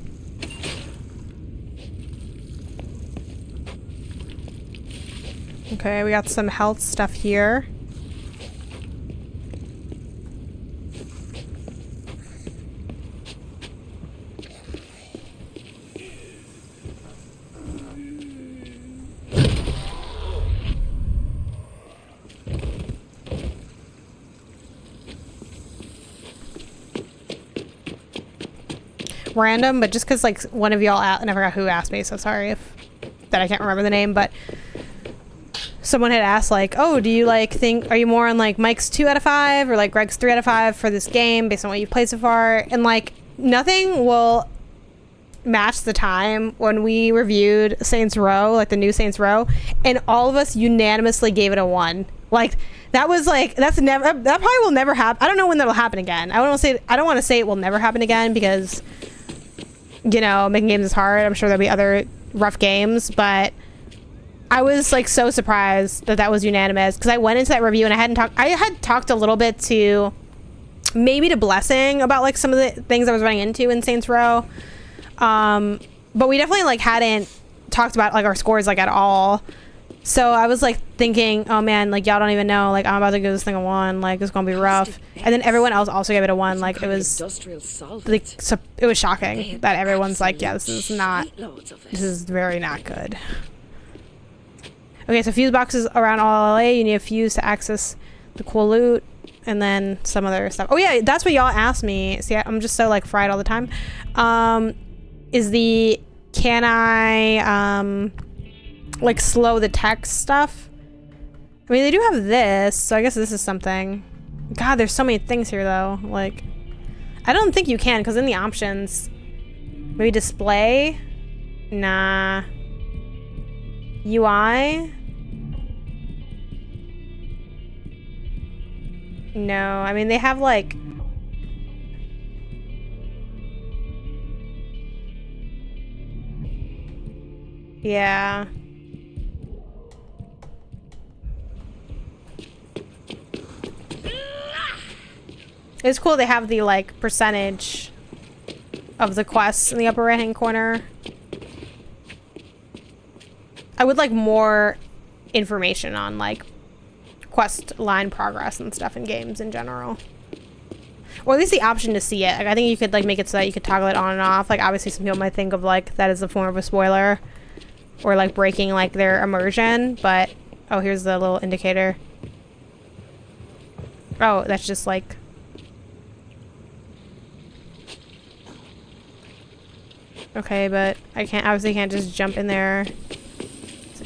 Okay, we got some health stuff here. Random, but just because like one of y'all I never forgot who asked me, so sorry if that I can't remember the name, but someone had asked like, oh, do you like think, are you more on like Mike's 2 out of 5 or like Greg's 3 out of 5 for this game based on what you've played so far? And like nothing will match the time when we reviewed Saints Row, like the new Saints Row, and all of us unanimously gave it a 1. Like that was like, that probably will never happen. I don't know when that'll happen again. I don't want to say it will never happen again because, you know, making games is hard. I'm sure there'll be other rough games, but I was like so surprised that was unanimous because I went into that review and I had talked a little bit to maybe to Blessing about like some of the things I was running into in Saints Row, but we definitely like hadn't talked about like our scores like at all. So I was like thinking, oh man, like y'all don't even know, like I'm about to give this thing a 1, like it's gonna be rough. And then everyone else also gave it a 1, like it was like it was shocking that everyone's like, yeah, this is very not good. Okay, so fuse boxes around all LA. You need a fuse to access the cool loot, and then some other stuff. Oh yeah, that's what y'all asked me. See, I'm just so like fried all the time. Can I like slow the text stuff? I mean, they do have this, so I guess this is something. God, there's so many things here though. Like, I don't think you can, because in the options, maybe display. Nah. UI. No, I mean they have like yeah. It's cool they have the like percentage of the quests in the upper right hand corner. I would like more information on like quest line progress and stuff in games in general, or at least the option to see it. Like, I think you could like make it so that you could toggle it on and off. Like obviously some people might think of like that as a form of a spoiler or like breaking like their immersion, but oh, here's the little indicator. Oh, that's just like okay, but I obviously can't just jump in there.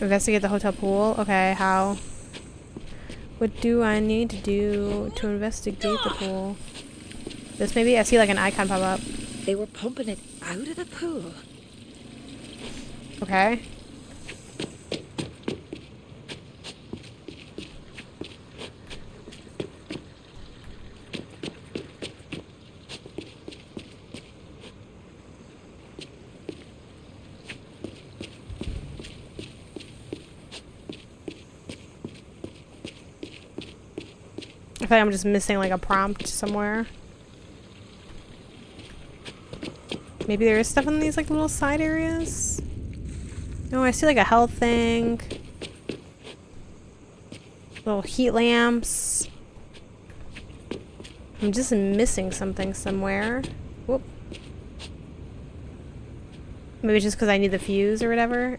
Investigate the hotel pool. Okay, how? What do I need to do to investigate the pool? This maybe? I see like an icon pop up. They were pumping it out of the pool. Okay. I feel like I'm just missing like a prompt somewhere. Maybe there is stuff in these like little side areas. No, I see like a health thing. Little heat lamps. I'm just missing something somewhere. Whoop. Maybe just because I need the fuse or whatever.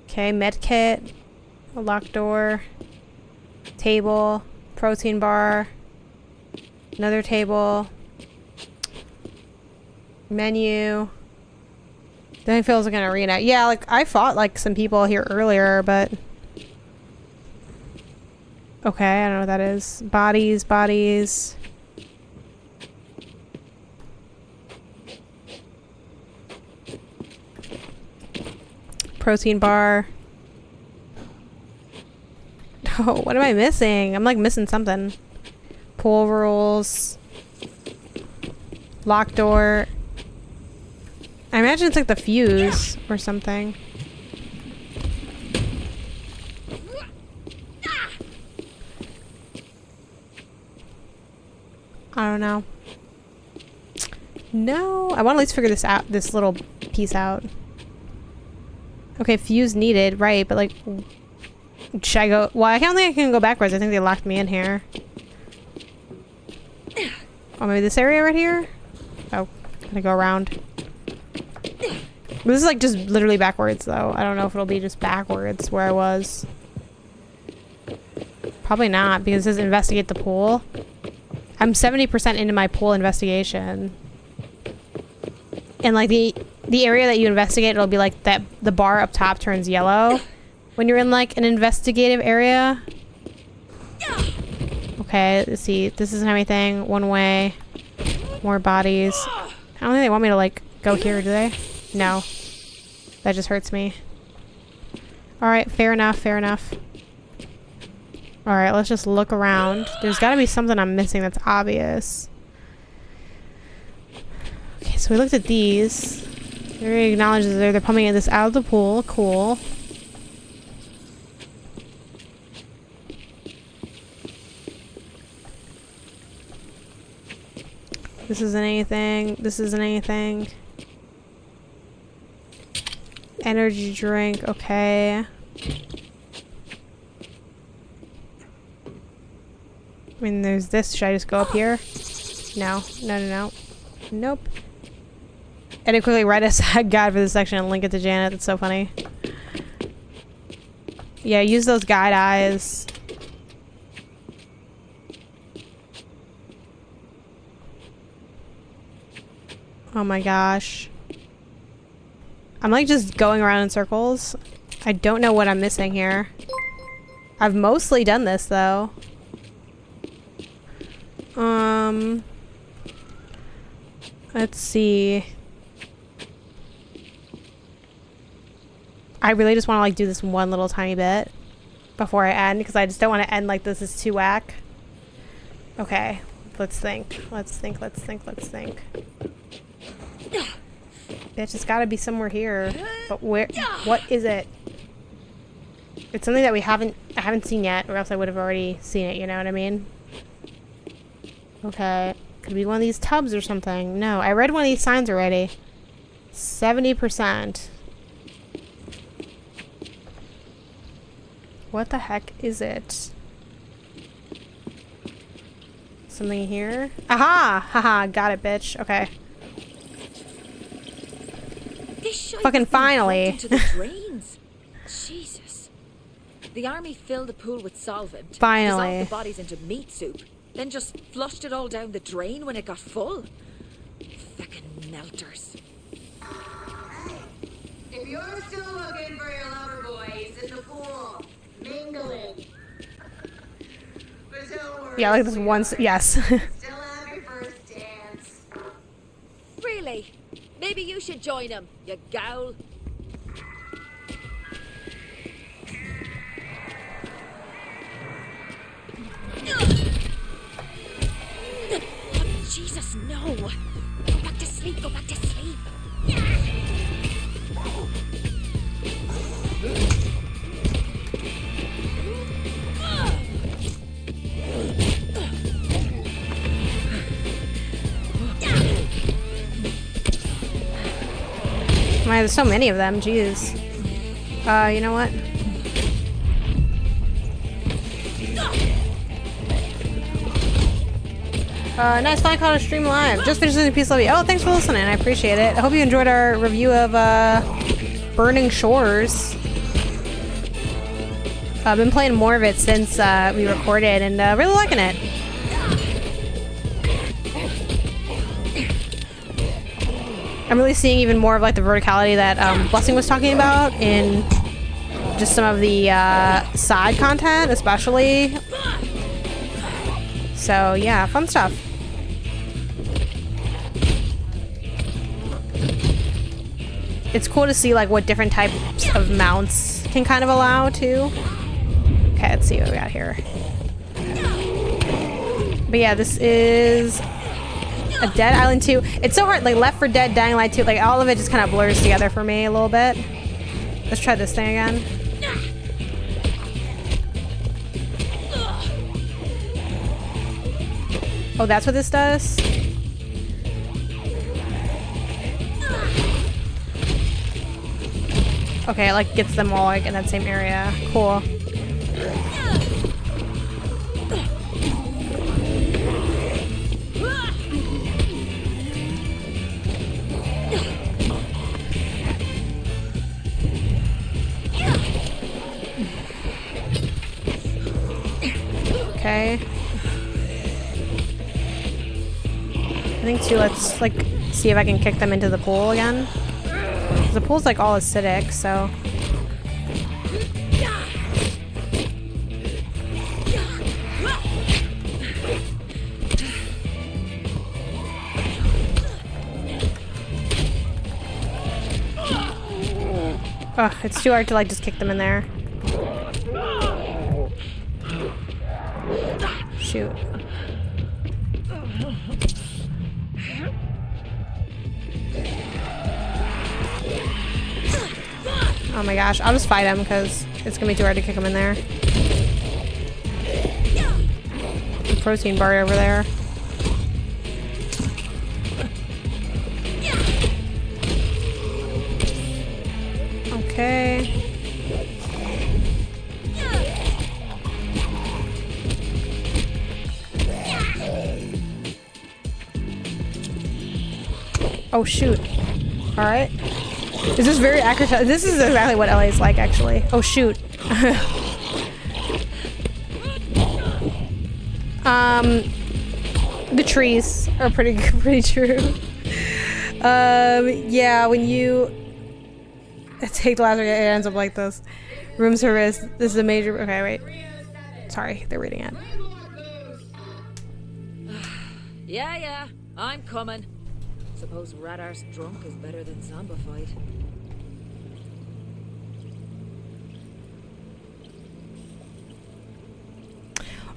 Okay, med kit. A locked door, table, protein bar, another table, menu. Then it feels like an arena. Yeah, like I fought like some people here earlier, but okay, I don't know what that is. Bodies. Protein bar. Oh, what am I missing? I'm like missing something. Pool rules. Lock door. I imagine it's like the fuse or something. I don't know. No, I want to at least figure this out, this little piece out. Okay, fuse needed, right, but like... Should I go? Well, I don't think I can go backwards. I think they locked me in here. Oh, maybe this area right here? Oh, gotta go around. This is like just literally backwards though. I don't know if it'll be just backwards where I was. Probably not, because it says investigate the pool. I'm 70% into my pool investigation. And like the area that you investigate, it'll be like that the bar up top turns yellow. When you're in like an investigative area. Okay, let's see. This isn't anything. One way. More bodies. I don't think they want me to like go here, do they? No. That just hurts me. Alright, fair enough. Alright, let's just look around. There's gotta be something I'm missing that's obvious. Okay, so we looked at these. It already acknowledges they're pumping this out of the pool. Cool. This isn't anything. This isn't anything. Energy drink, okay. I mean, there's this. Should I just go up here? No. Nope. I didn't quickly write a sad guide for this section and link it to Janet. That's so funny. Yeah, use those guide eyes. Oh my gosh. I'm like just going around in circles. I don't know what I'm missing here. I've mostly done this though. Let's see. I really just want to like do this one little tiny bit before I end because I just don't want to end like this is too whack. Okay, let's think. Bitch, it's gotta be somewhere here. But where? What is it? It's something that I haven't seen yet, or else I would have already seen it, you know what I mean? Okay. Could be one of these tubs or something. No, I read one of these signs already. 70%. What the heck is it? Something here? Aha! Haha, got it, bitch. Okay. Fucking finally. Into the drains. Jesus. The army filled the pool with solvent. Finally. Dissolved the bodies into meat soup. Then just flushed it all down the drain when it got full. Fucking melters. If you're still looking for your lover boys in the pool, mingling. But don't worry. Yeah, like this one. Yes. Still have your first dance. Really? Maybe you should join him, you gowl. Oh, Jesus, no. Go back to sleep, go back to sleep. Man, there's so many of them, jeez. You know what? Nice, finally caught a stream live. Just finished listening to Peace Love You. Oh, thanks for listening. I appreciate it. I hope you enjoyed our review of Burning Shores. I've been playing more of it since we recorded and really liking it. I'm really seeing even more of like the verticality that Blessing was talking about in just some of the side content, especially. So yeah, fun stuff. It's cool to see like what different types of mounts can kind of allow too. Okay, let's see what we got here. But yeah, this is a Dead Island 2. It's so hard, like Left 4 Dead, Dying Light 2, like all of it just kind of blurs together for me a little bit. Let's try this thing again. Oh, that's what this does? Okay, it like gets them all like in that same area. Cool. Okay. I think too, let's like see if I can kick them into the pool again. The pool's like all acidic, so. Ugh, it's too hard to like just kick them in there. Shoot. Oh my gosh, I'll just fight him because it's gonna be too hard to kick him in there. The protein bar over there. Okay. Oh shoot. Alright. Is this very accurate? This is exactly what LA is like, actually. Oh shoot. The trees are pretty true. Yeah, when you take the last, it ends up like this. Room service. This is a major. Okay, wait. Sorry, they're reading it. Yeah, I'm coming. Suppose Radar's drunk is better than zombified.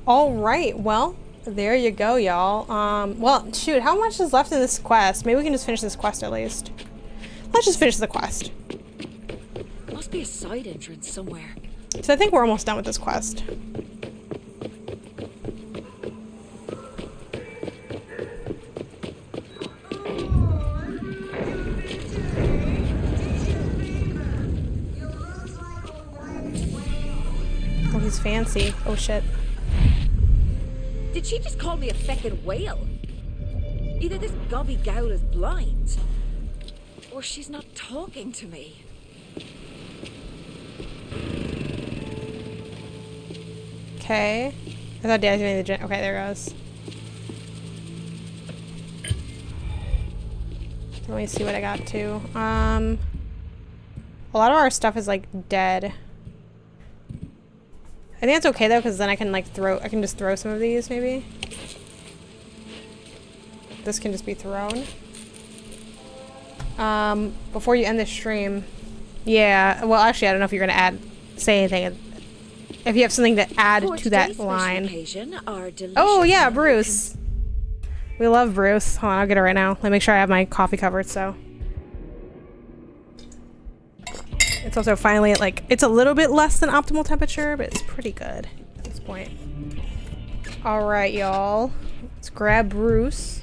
All right, well, there you go, y'all. Well, shoot, how much is left in this quest? Maybe we can just finish this quest at least. Let's just finish the quest. Must be a side entrance somewhere. So I think we're almost done with this quest. Oh, he's fancy. Oh, shit. Did she just call me a feckin' whale? Either this gobby gout is blind, or she's not talking to me. Okay. I thought deactivating the gen. Okay, there it goes. Let me see what I got to. A lot of our stuff is like dead. I think that's okay though, because then I can like I can just throw some of these maybe. This can just be thrown. Before you end the stream. Yeah, well actually I don't know if you're gonna say anything. If you have something to add to that line. Oh yeah, Bruce. We love Bruce. Hold on, I'll get it right now. Let me make sure I have my coffee covered, so. It's also finally at like, it's a little bit less than optimal temperature, but it's pretty good at this point. All right, y'all. Let's grab Bruce.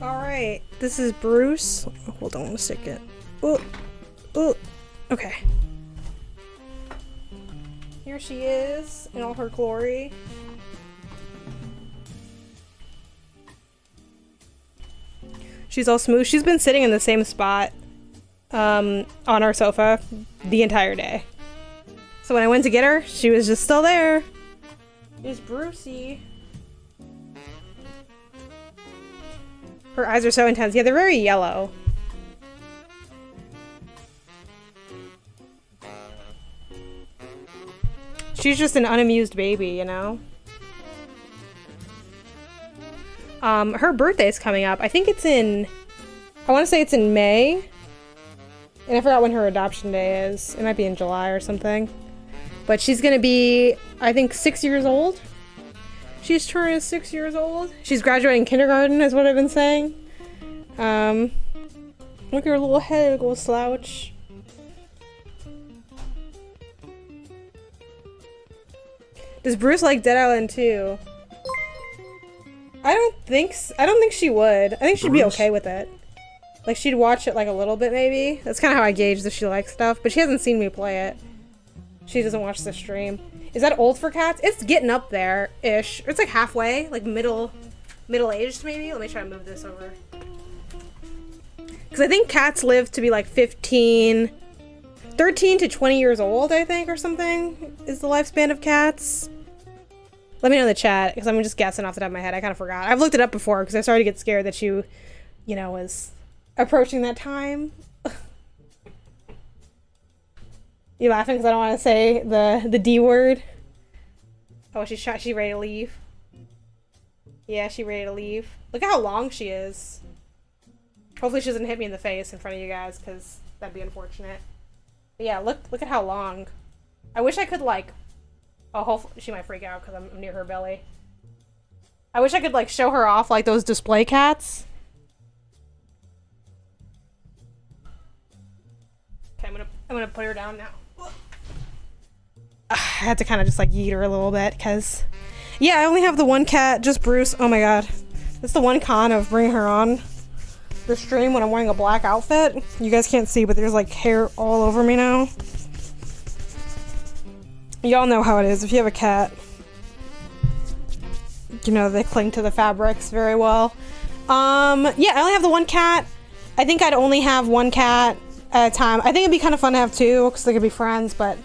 Alright, this is Bruce. Oh, hold on a second. Oh, okay. Here she is in all her glory. She's all smooth. She's been sitting in the same spot on our sofa the entire day. So when I went to get her, she was just still there. Here's Brucey. Her eyes are so intense. Yeah, they're very yellow. She's just an unamused baby, you know? Her birthday's coming up. I think it's in... I want to say it's in May. And I forgot when her adoption day is. It might be in July or something. But she's gonna be, I think, 6 years old. She's turning 6 years old. She's graduating kindergarten, is what I've been saying. Look at her little head, little slouch. Does Bruce like Dead Island too? I don't think she would. I think she'd be okay with it. Like, she'd watch it like a little bit maybe. That's kind of how I gauge if she likes stuff. But she hasn't seen me play it. She doesn't watch the stream. Is that old for cats? It's getting up there-ish. It's like halfway, like middle-aged maybe. Let me try to move this over. Because I think cats live to be like 13 to 20 years old, I think, or something, is the lifespan of cats. Let me know in the chat, because I'm just guessing off the top of my head. I kind of forgot. I've looked it up before, because I started to get scared that you know, was approaching that time. You laughing because I don't want to say the D word? Oh, she ready to leave? Yeah, she ready to leave. Look at how long she is. Hopefully she doesn't hit me in the face in front of you guys, because that'd be unfortunate. But yeah, look at how long. I wish I could, like... Oh, hopefully she might freak out because I'm near her belly. I wish I could, like, show her off like those display cats. Okay, I'm gonna put her down now. I had to kind of just, like, yeet her a little bit, because... Yeah, I only have the one cat, just Bruce. Oh my god. That's the one con of bringing her on the stream when I'm wearing a black outfit. You guys can't see, but there's, like, hair all over me now. Y'all know how it is. If you have a cat, you know, they cling to the fabrics very well. Yeah, I only have the one cat. I think I'd only have one cat at a time. I think it'd be kind of fun to have two, because they could be friends, but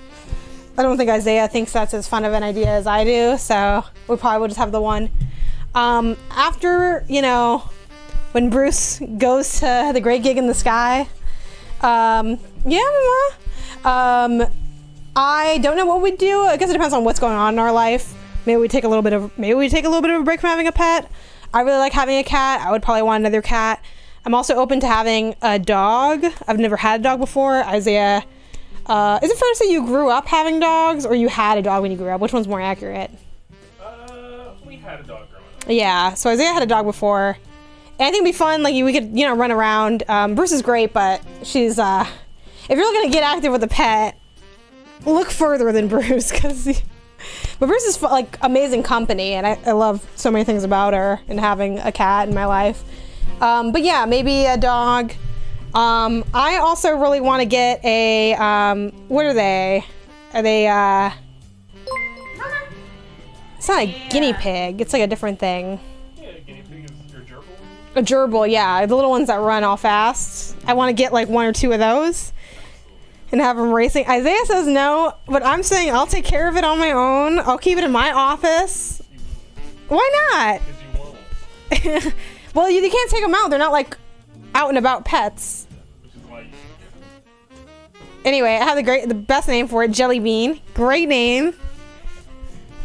I don't think Isaiah thinks that's as fun of an idea as I do, so we probably will just have the one. After, you know, when Bruce goes to the great gig in the sky, yeah, Mama. I don't know what we'd do. I guess it depends on what's going on in our life. Maybe we take a little bit of a break from having a pet. I really like having a cat. I would probably want another cat. I'm also open to having a dog. I've never had a dog before. Isaiah, is it fair to say you grew up having dogs, or you had a dog when you grew up? Which one's more accurate? We had a dog growing up. Yeah, so Isaiah had a dog before. And I think it'd be fun, like, we could, you know, run around. Bruce is great, but she's, if you're looking to get active with a pet, look further than Bruce, but Bruce is, like, amazing company, and I love so many things about her and having a cat in my life. But yeah, maybe a dog. I also really want to get a, what are they? Are they, it's not a guinea pig, it's like a different thing. Yeah, a guinea pig is your gerbil? A gerbil, yeah, the little ones that run all fast. I want to get, like, one or two of those and have them racing. Isaiah says no, but I'm saying I'll take care of it on my own. I'll keep it in my office. Why not? Well, you can't take them out. They're not, like, out and about pets. Anyway, I have the best name for it, Jelly Bean. Great name.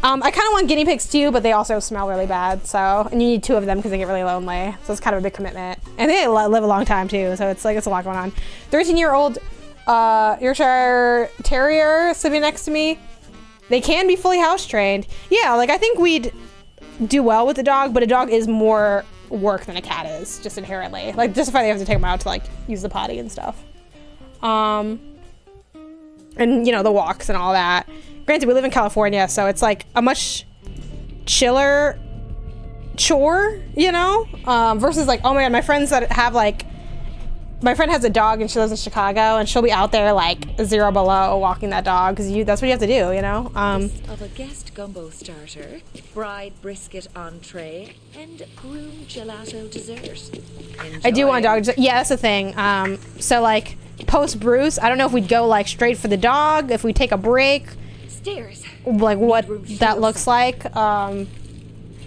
I kind of want guinea pigs too, but they also smell really bad. So, and you need two of them because they get really lonely. So it's kind of a big commitment. And they live a long time too. So it's like, it's a lot going on. 13-year-old Yorkshire Terrier sitting next to me. They can be fully house trained. Yeah, like, I think we'd do well with a dog, but a dog is more work than a cat is, just inherently. Like, just if I have to take them out to, like, use the potty and stuff. And, you know, the walks and all that. Granted, we live in California, so it's, like, a much chiller chore, you know? Versus, like, oh my god, my friends that have, like, my friend has a dog and she lives in Chicago, and she'll be out there, like, 0 below walking that dog, because that's what you have to do, you know? Of a guest gumbo starter, bride brisket entree, and groom gelato dessert. Enjoy. I do want a dog. Yeah, that's the thing. So, like, post Bruce, I don't know if we'd go, like, straight for the dog, if we take a break. Stairs. Like, what that looks like.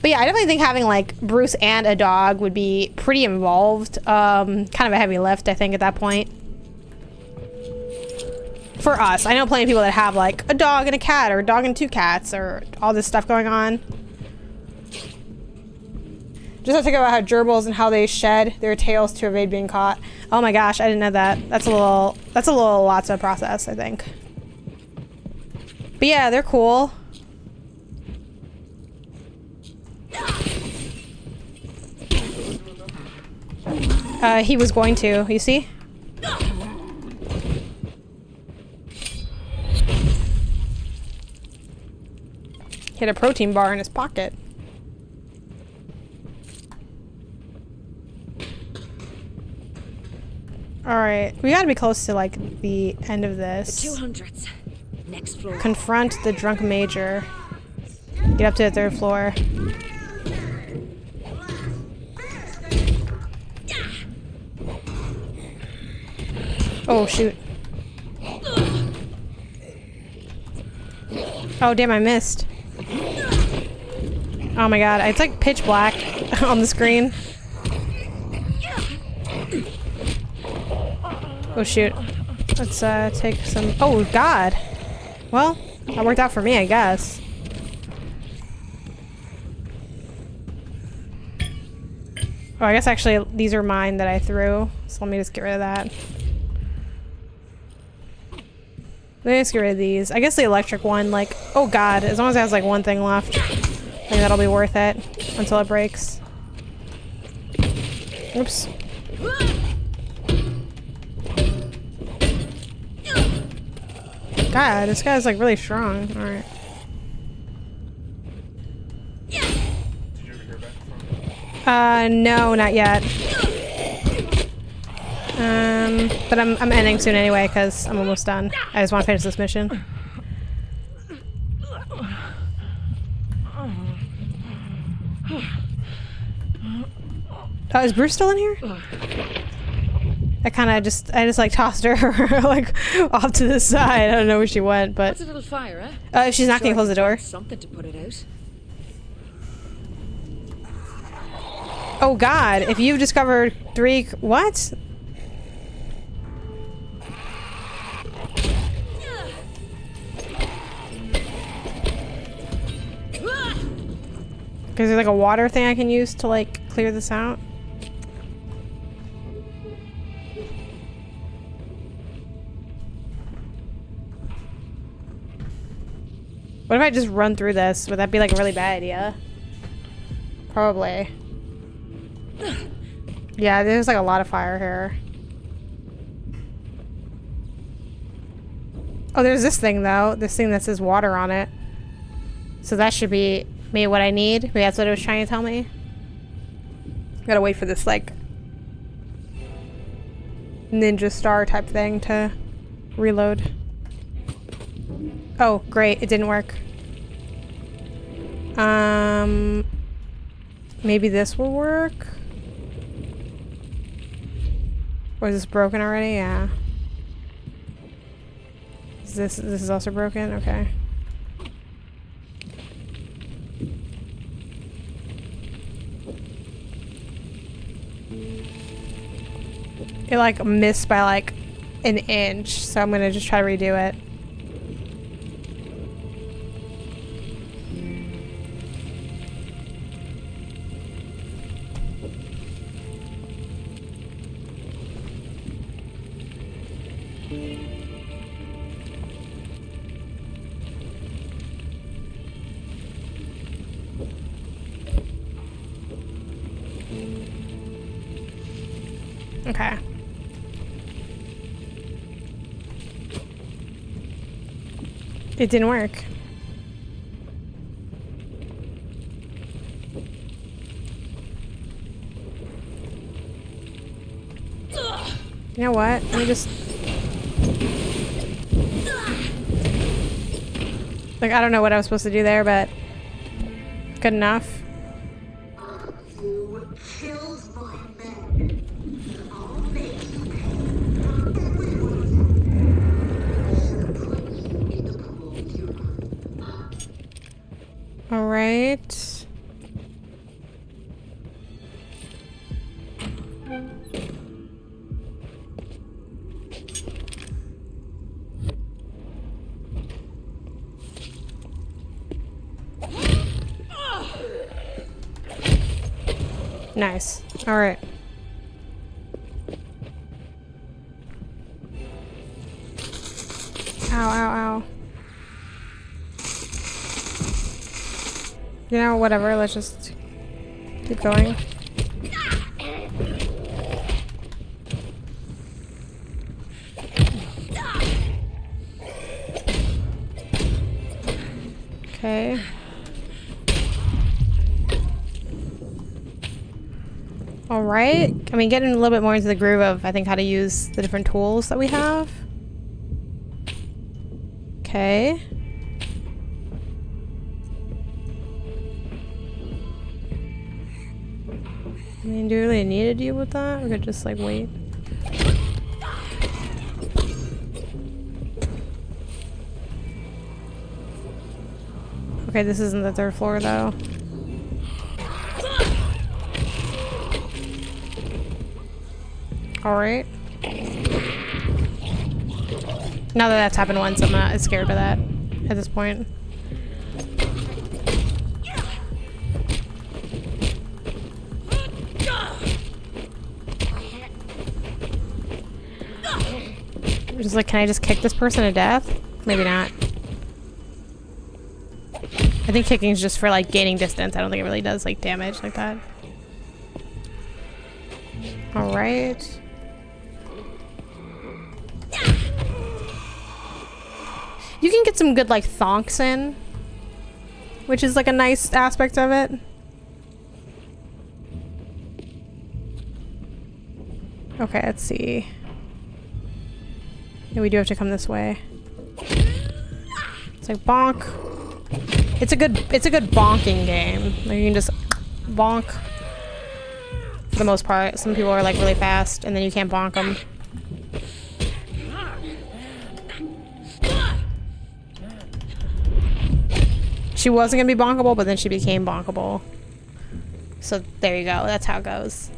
But yeah, I definitely think having, like, Bruce and a dog would be pretty involved. Kind of a heavy lift, I think, at that point. For us. I know plenty of people that have, like, a dog and a cat, or a dog and 2 cats, or all this stuff going on. Just have to think about how gerbils and how they shed their tails to evade being caught. Oh my gosh, I didn't know that. That's a little lot to process, I think. But yeah, they're cool. He was going to, you see? He had a protein bar in his pocket. Alright, we gotta be close to, like, the end of this. The 200s. Next floor. Confront the drunk major. Get up to the 3rd floor. Oh, shoot. Oh, damn, I missed. Oh my god, it's like pitch black on the screen. Oh, shoot. Let's take some... Oh, god. Well, that worked out for me, I guess. Oh, I guess actually these are mine that I threw. So let me just get rid of that. Let me just get rid of these. I guess the electric one, like, oh god, as long as it has like one thing left, I think that'll be worth it until it breaks. Oops. God, this guy's like really strong. Alright. No, not yet. But I'm ending soon anyway because I'm almost done. I just want to finish this mission. Oh, is Bruce still in here? I just like tossed her like off to the side. I don't know where she went, but That's a little fire, huh? if she's not gonna close the door. Something to put it out. Oh god, if you've discovered 3 what? Is there like a water thing I can use to like clear this out? What if I just run through this? Would that be like a really bad idea? Probably. Yeah, there's like a lot of fire here. Oh, there's this thing though. This thing that says water on it. So that should be maybe what I need. Maybe that's what it was trying to tell me. Gotta wait for this like ninja star type thing to reload. Oh, great. It didn't work. Maybe this will work? Or is this broken already? Yeah. This is also broken? Okay. It like missed by like an inch, so I'm gonna just try to redo it. Okay. It didn't work. You know what? Let me just... Like, I don't know what I was supposed to do there, but... Good enough. You killed my men. I'll make you pay. All right. Nice. All right. Ow, ow, ow. You know, whatever. Let's just keep going. Okay. All right. I mean, getting a little bit more into the groove of, I think, how to use the different tools that we have. Okay. I mean, do you really need to deal with that? We could just, like, wait. Okay, this isn't the 3rd floor, though. Alright. Now that that's happened once, I'm not as scared by that at this point. Just like, can I just kick this person to death? Maybe not. I think kicking is just for like gaining distance. I don't think it really does like damage like that. All right. You can get some good like thonks in, which is like a nice aspect of it. Okay, let's see. Yeah, we do have to come this way. It's like bonk. It's a good bonking game. Like you can just bonk for the most part. Some people are like really fast and then you can't bonk them. She wasn't gonna be bonkable, but then she became bonkable. So there you go. That's how it goes.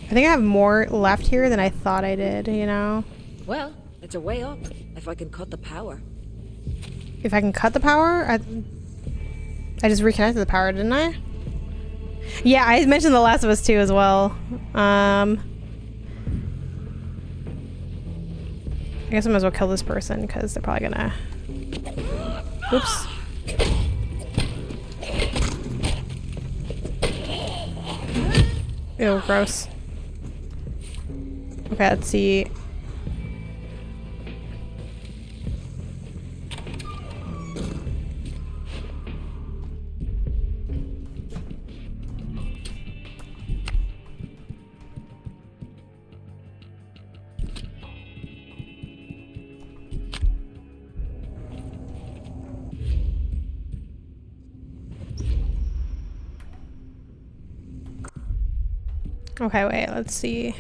I think I have more left here than I thought I did, you know? Well, it's a way up, if I can cut the power. If I can cut the power? I just reconnected the power, didn't I? Yeah, I mentioned The Last of Us 2 as well. I guess I might as well kill this person, because they're probably gonna... Oops. Ew, gross. Okay, let's see. Okay, wait, let's see.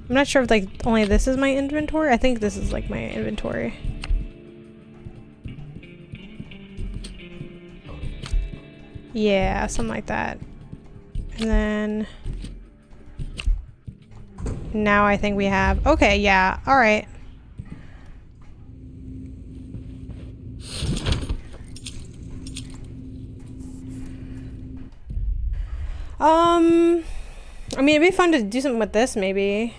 I'm not sure if like only this is my inventory. I think this is like my inventory. Yeah, something like that. And then now I think we have, okay, yeah, all right. I mean, it'd be fun to do something with this, maybe.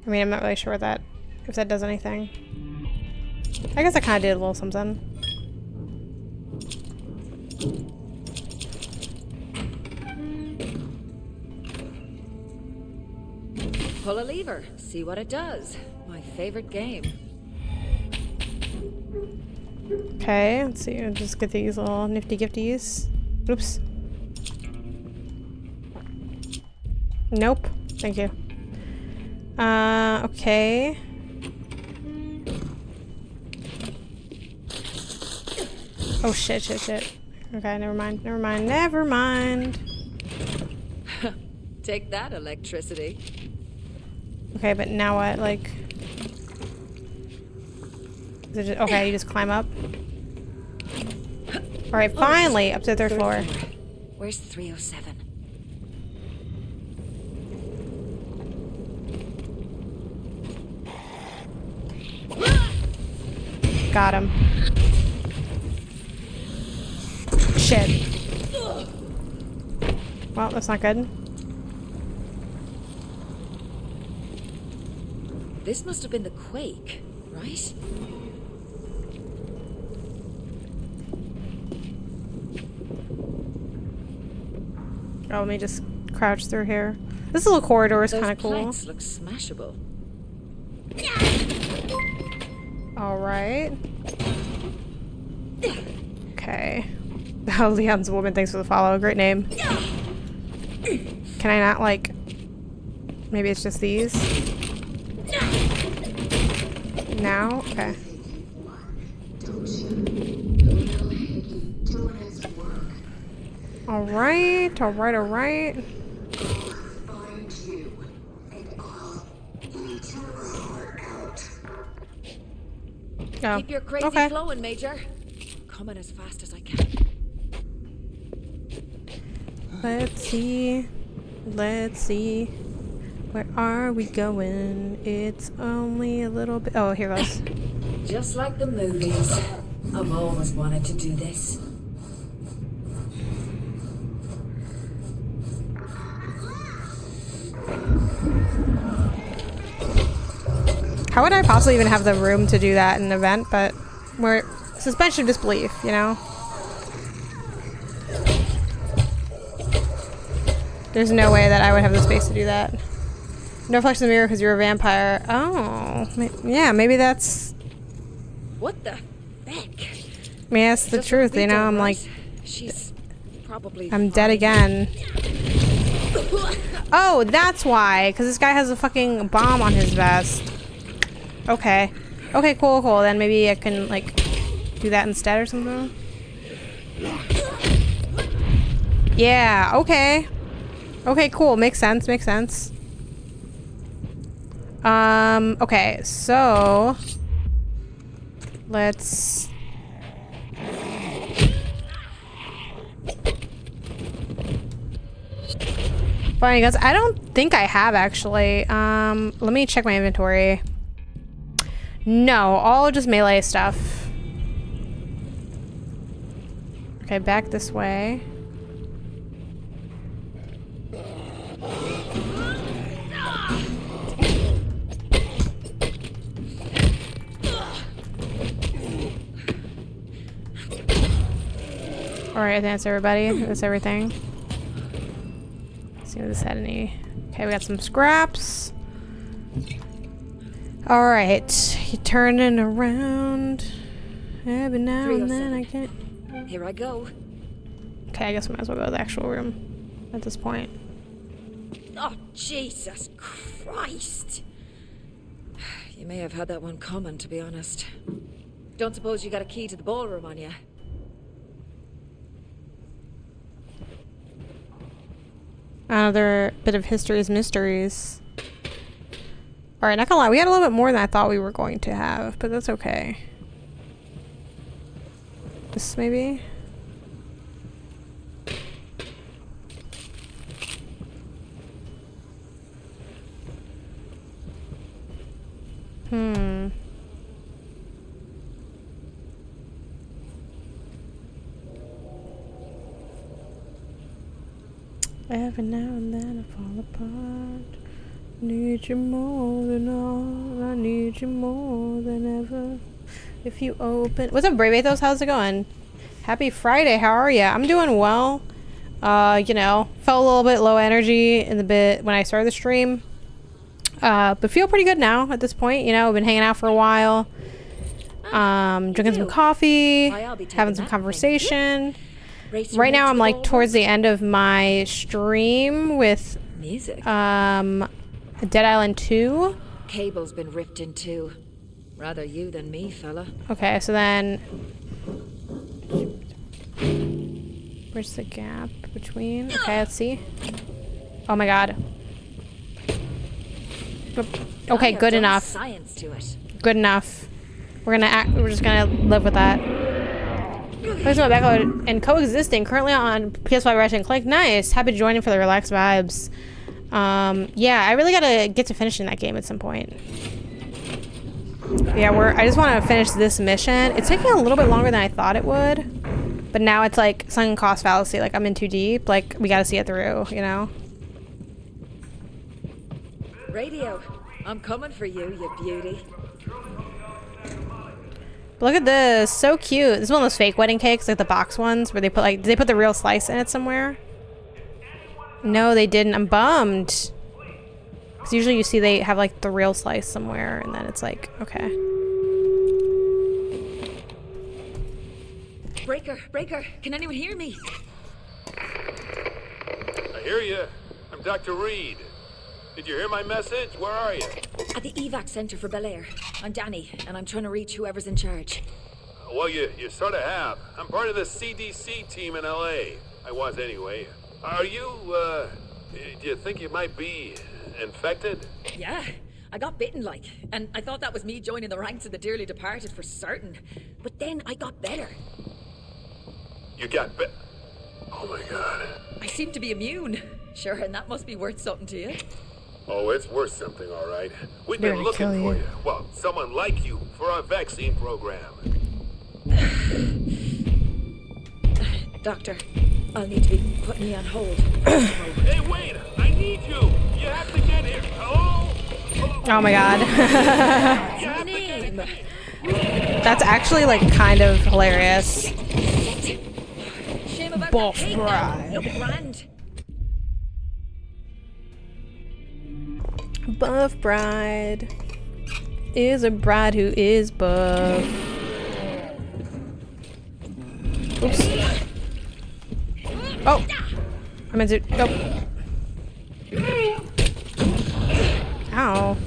I mean, I'm not really sure what that, if that does anything. I guess I kind of did a little something. Pull a lever, see what it does. My favorite game. Okay, let's see. I'll just get these little nifty gifties. Oops. Nope. Thank you. Okay. Oh shit, shit, shit. Okay, never mind, never mind, never mind. Take that, electricity. Okay, but now what? Like... Is it just, okay, you just climb up. Alright, finally! Up to the third floor. Where's 307? Got him. Shit. Well, that's not good. This must have been the quake, right? Oh, let me just crouch through here. This little corridor is kind of cool. Those planks look smashable. All right. Okay. Oh, Leon's a woman. Thanks for the follow. Great name. Can I not, like... Maybe it's just these? Now? Okay. Alright, alright, alright. Find you, and I'll eat your heart out. Oh, Keep your crazy okay. flowing, Major. Coming as fast as I can. Let's see. Let's see. Where are we going? It's only a little bit. Oh, here goes. Just like the movies. I've always wanted to do this. How would I possibly even have the room to do that in an event? But we're suspension of disbelief, you know? There's no way that I would have the space to do that. No reflection in the mirror because you're a vampire. Oh, yeah, maybe that's. What the heck? I mean, that's the truth, you know? I'm like. She's probably. I'm dead again. Oh, that's why. Because this guy has a fucking bomb on his vest. Okay. Okay, cool, cool. Then maybe I can, like, do that instead or something. Yeah, okay. Okay, cool. Makes sense, makes sense. Okay, so let's fine, guys. I don't think I have actually. Let me check my inventory. No, all just melee stuff. Okay, back this way. Alright, I think that's everybody. That's everything. Let's see if this had any. Okay, we got some scraps. Alright, you turning around. Every now and then I can't. Here I go. Okay, I guess we might as well go to the actual room at this point. Oh, Jesus Christ. You may have had that one coming, to be honest. Don't suppose you got a key to the ballroom on you? Another bit of history's mysteries. Alright, not gonna lie, we had a little bit more than I thought we were going to have, but that's okay. This maybe? Every now and then I fall apart. Need you more than all. I need you more than ever. If you open. What's up, Brave Athos? How's it going? Happy Friday. How are ya? I'm doing well. You know, felt a little bit low energy in the bit when I started the stream. But feel pretty good now at this point. You know, I've been hanging out for a while. Drinking some coffee, having some conversation. Right now I'm like towards the end of my stream with music. Dead Island 2. Cable's been ripped in two. Rather you than me, fella. Okay, so then where's the gap between? Okay, let's see. Oh my god. Okay, good enough. Science to it. Good enough. We're just gonna live with that. Thanks for my backload and coexisting currently on PS5 Ratchet & Clank. Nice. Happy to join in for the relaxed vibes. Yeah, I really gotta get to finishing that game at some point. Yeah, I just want to finish this mission. It's taking a little bit longer than I thought it would, but now it's like sunk cost fallacy. Like I'm in too deep. Like we gotta see it through, you know. Radio, I'm coming for you, you beauty. Look at this, so cute. This is one of those fake wedding cakes, like the box ones, where they put like, did they put the real slice in it somewhere? No, they didn't. I'm bummed. Because usually you see they have like the real slice somewhere, and then it's like, okay. Breaker, can anyone hear me? I hear you. I'm Dr. Reed. Did you hear my message? Where are you? At the evac center for Bel Air. I'm Danny, and I'm trying to reach whoever's in charge. Well, you sort of have. I'm part of the CDC team in LA. I was anyway. Are you, do you think you might be infected? Yeah, I got bitten, like, and I thought that was me joining the ranks of the dearly departed for certain. But then I got better. You got bit? Oh my god. I seem to be immune. Sure, and that must be worth something to you. Oh, it's worth something, all right. We've They're been gonna looking kill for you. you. Well, someone like you for our vaccine program. Doctor, I'll need to be putting me on hold. Hey, wait! I need you! You have to get here! Hello? Oh my god. My name. That's actually like kind of hilarious. Shame about Buff that cake bride. now. You'll be grand. Buff bride is a bride who is buff. Oops. Oh! I meant to. Oh. Ow.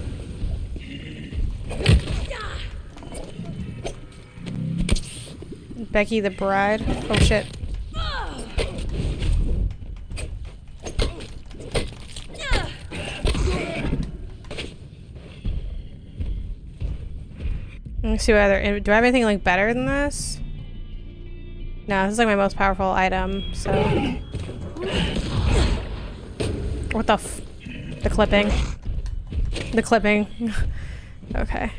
Becky the bride. Oh shit. Let me see what other. Do I have anything like better than this? No, this is like my most powerful item, so. What the f. The clipping. The clipping. Okay.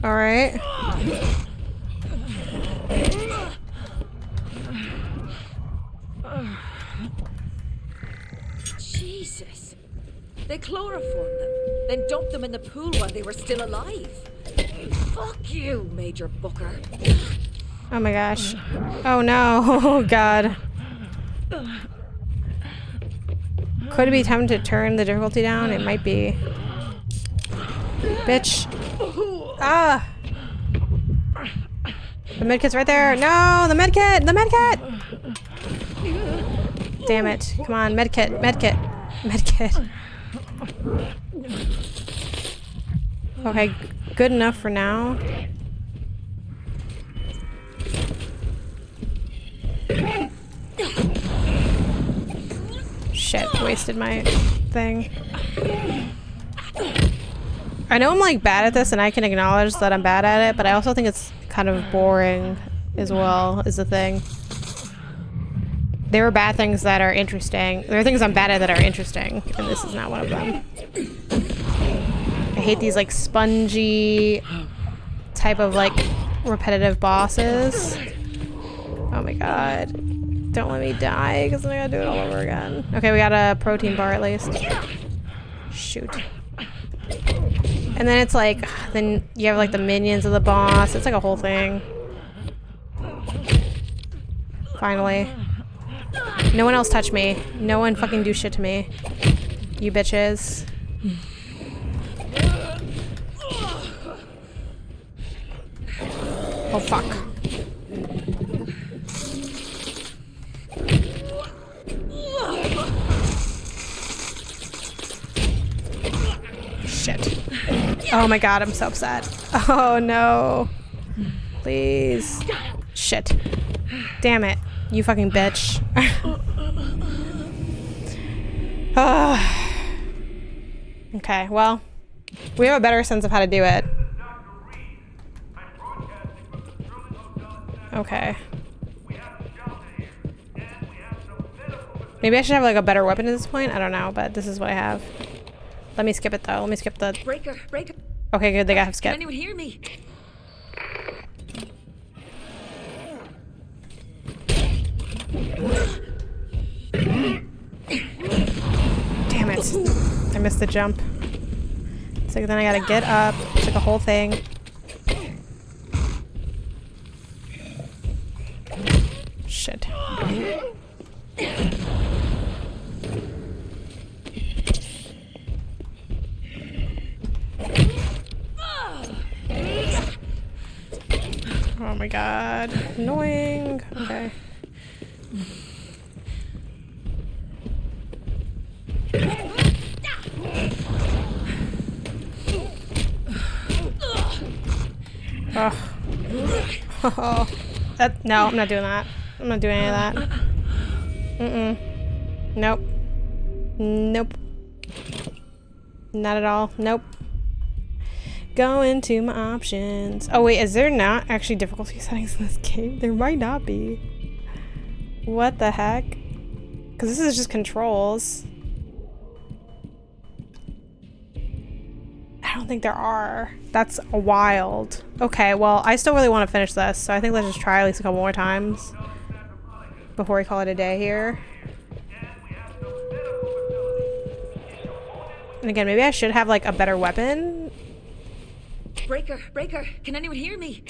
Alright. Jesus. They chloroformed them, then dumped them in the pool while they were still alive. Fuck you, Major Booker. Oh my gosh. Oh no. Oh god. Could it be time to turn the difficulty down? It might be. Bitch. Ah! The medkit's right there. No! The medkit! The medkit! Damn it. Come on, medkit. Medkit. Medkit. Okay, good enough for now. Shit, wasted my thing. I know I'm like bad at this and I can acknowledge that I'm bad at it, but I also think it's kind of boring as well, is the thing. There are bad things that are interesting. There are things I'm bad at that are interesting, and this is not one of them. I hate these like spongy type of like repetitive bosses. Oh my god. Don't let me die, because then I gotta do it all over again. Okay, we got a protein bar at least. Shoot. And then it's like, then you have like the minions of the boss. It's like a whole thing. Finally. No one else touch me. No one fucking do shit to me. You bitches. Oh fuck. Shit. Oh my god, I'm so upset. Oh no. Please. Shit. Damn it. You fucking bitch. Okay, well, we have a better sense of how to do it. Okay. Maybe I should have like a better weapon at this point. I don't know, but this is what I have. Let me skip it though. Let me skip the. Breaker. Okay, good. They got to skip. Can anyone hear me? Damn it. I missed the jump. So then I gotta get up. It's like a whole thing. Shit. Oh my god. Annoying. Okay. Oh. No, I'm not doing that. I'm not doing any of that. Nope. Nope. Not at all. Nope. Go into my options. Oh wait, is there not actually difficulty settings in this game? There might not be. What the heck? Because this is just controls. I don't think there are. That's wild. Okay, well, I still really want to finish this, so I think let's just try at least a couple more times before we call it a day here. And again, maybe I should have like a better weapon. Breaker, Breaker, can anyone hear me?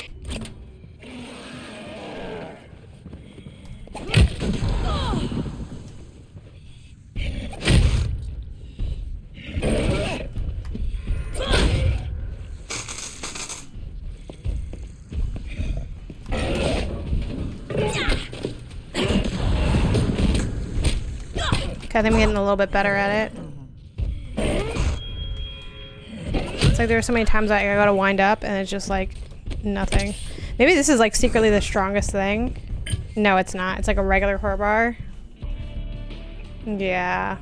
Okay, I think I'm getting a little bit better at it. It's like there are so many times I gotta wind up and it's just like nothing. Maybe this is like secretly the strongest thing. No, it's not. It's like a regular crowbar. Yeah.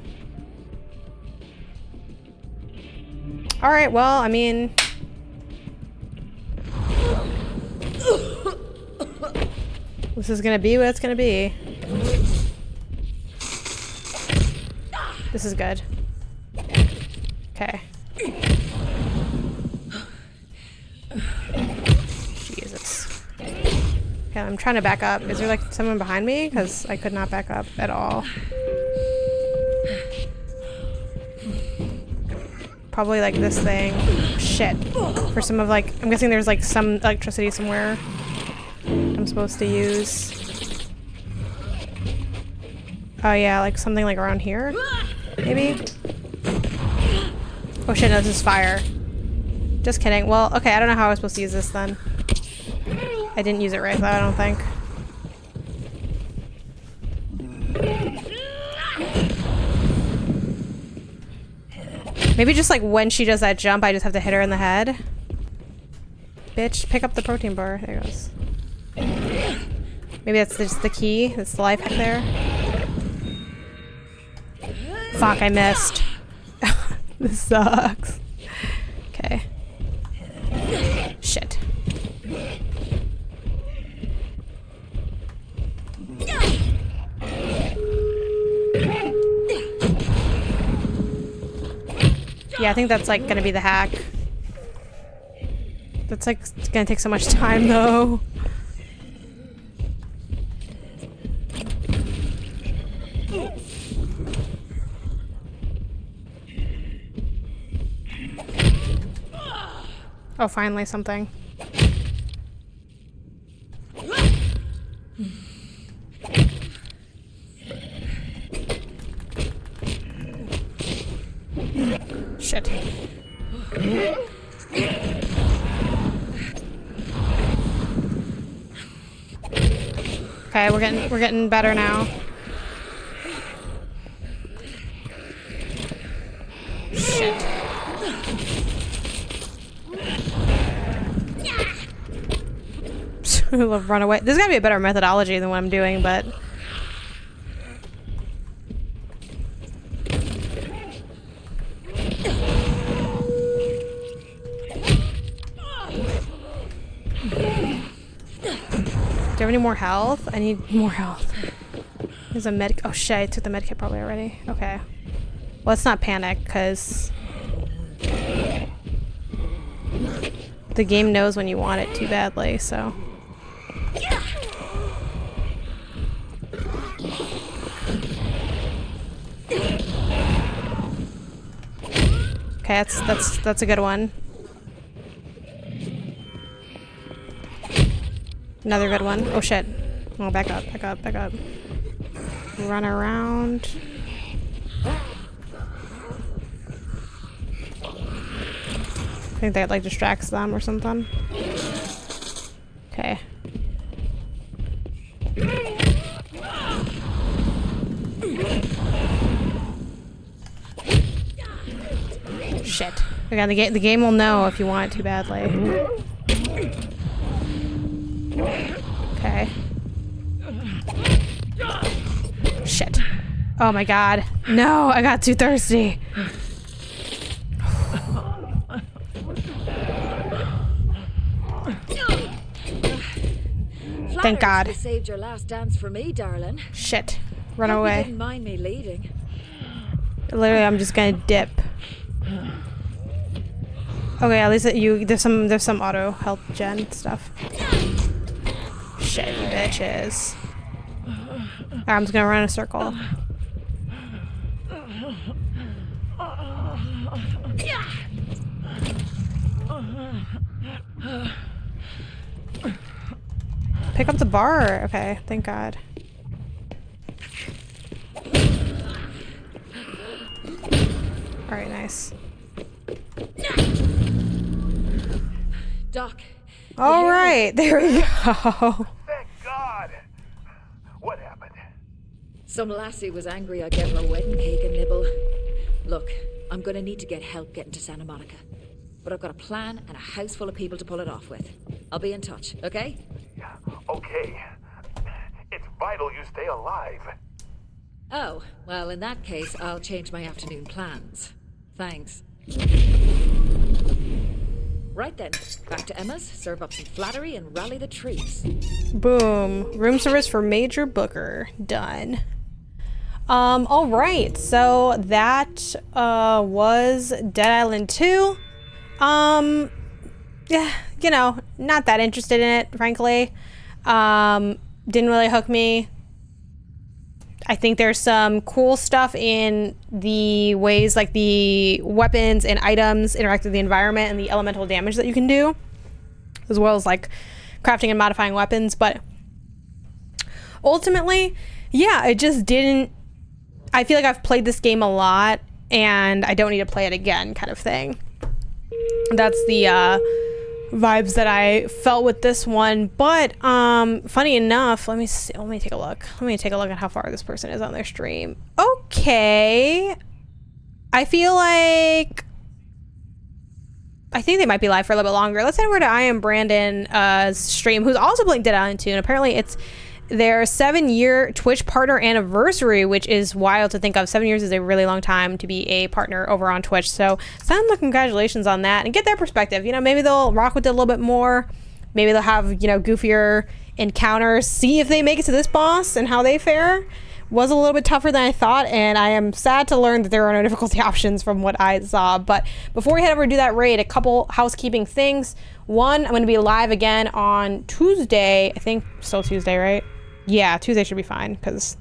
Alright, well, I mean... this is gonna be what it's gonna be. This is good. Okay. Jesus. Okay, I'm trying to back up. Is there like someone behind me? Because I could not back up at all. Probably like this thing. Shit. For some of like, I'm guessing there's like some electricity somewhere I'm supposed to use. Oh yeah, like something like around here? Maybe? Oh shit, no, this is fire. Just kidding. Well, okay, I don't know how I was supposed to use this then. I didn't use it right though, I don't think. Maybe just like when she does that jump, I just have to hit her in the head. Bitch, pick up the protein bar. There it goes. Maybe that's just the key. That's the life hack there. Fuck, I missed. This sucks. Okay. Shit. Yeah, I think that's like gonna be the hack. That's like, it's gonna take so much time though. Oh, finally something. Shit. Okay, we're getting better now. Shit. I love run away. There's gotta be a better methodology than what I'm doing, but do you have any more health? I need more health. There's a med. Oh shit, I took the med kit probably already. Okay. Well, let's not panic, because the game knows when you want it too badly, so. Okay, that's a good one. Another good one. Oh shit. Oh, back up, back up, back up. Run around. I think that like distracts them or something. Okay. Shit. Again, the game will know if you want it too badly. Shit. Oh my god. No, I got too thirsty. Thank God. You saved your last dance for me, darling. Shit. Run Hope you away. didn't mind me leading. Literally, I'm just gonna dip. Okay, at least there's some auto help gen stuff. Shit, you bitches. Alright, I'm just gonna run in a circle. Pick up the bar. Okay, thank God. Alright, nice. Doc. Alright, there we go. Thank God. What happened? Some lassie was angry I gave her wedding cake and nibble. Look, I'm gonna need to get help getting to Santa Monica. But I've got a plan and a house full of people to pull it off with. I'll be in touch, okay? Yeah, okay. It's vital you stay alive. Oh, well, in that case, I'll change my afternoon plans. Thanks. Right then, back to Emma's, serve up some flattery and rally the troops. Boom. Room service for Major Booker. Done. Alright, so that was Dead Island 2. Yeah, you know, not that interested in it, frankly. Didn't really hook me. I think there's some cool stuff in the ways like the weapons and items interact with the environment and the elemental damage that you can do, as well as like crafting and modifying weapons. But ultimately, yeah, it just didn't. I feel like I've played this game a lot and I don't need to play it again, kind of thing. That's the vibes that I felt with this one. But funny enough, let me see, let me take a look at how far this person is on their stream. Okay, I feel like I think they might be live for a little bit longer. Let's head over to I Am Brandon's stream, who's also playing Dead Island 2, and apparently it's their 7-year Twitch partner anniversary, which is wild to think of. 7 years is a really long time to be a partner over on Twitch. So send them congratulations on that and get their perspective. You know, maybe they'll rock with it a little bit more. Maybe they'll have, you know, goofier encounters. See if they make it to this boss and how they fare. Was a little bit tougher than I thought, and I am sad to learn that there are no difficulty options from what I saw. But before we head over to do that raid, a couple housekeeping things. One, I'm going to be live again on Tuesday. I think still Tuesday, right? Yeah, Tuesday should be fine, because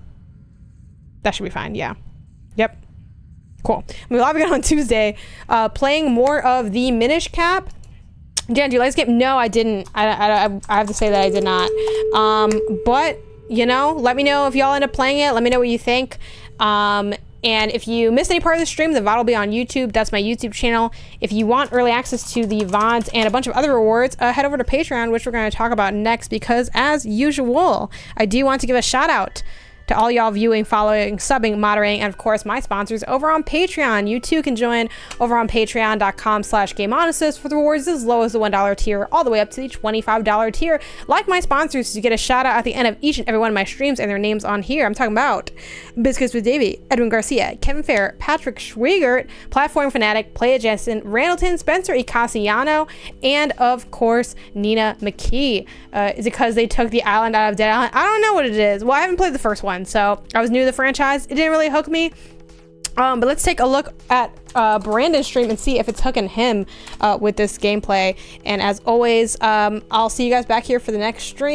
that should be fine, yeah. Yep. Cool. I'm live again on Tuesday, playing more of the Minish Cap. Dan, do you like this game? No, I didn't. I have to say that I did not. But, you know, let me know if y'all end up playing it. Let me know what you think. And if you missed any part of the stream, the VOD will be on YouTube. That's my YouTube channel. If you want early access to the VODs and a bunch of other rewards, head over to Patreon, which we're going to talk about next, because as usual, I do want to give a shout out to all y'all viewing, following, subbing, moderating, and of course my sponsors over on Patreon. You too can join over on patreon.com/GameOnassist for the rewards as low as the $1 tier all the way up to the $25 tier. Like my sponsors, you get a shout out at the end of each and every one of my streams and their names on here. I'm talking about BiscuitsWithDavey, Edwin Garcia, Kevin Fair, Patrick Schwiegert, Platform Fanatic, Playa Jensen, Randleton, Spencer Icasiano, and of course Nina McKee. Is it because they took the island out of Dead Island? I don't know what it is. Well, I haven't played the first one, so I was new to the franchise. It didn't really hook me. But let's take a look at Brandon's stream and see if it's hooking him with this gameplay. And as always, I'll see you guys back here for the next stream.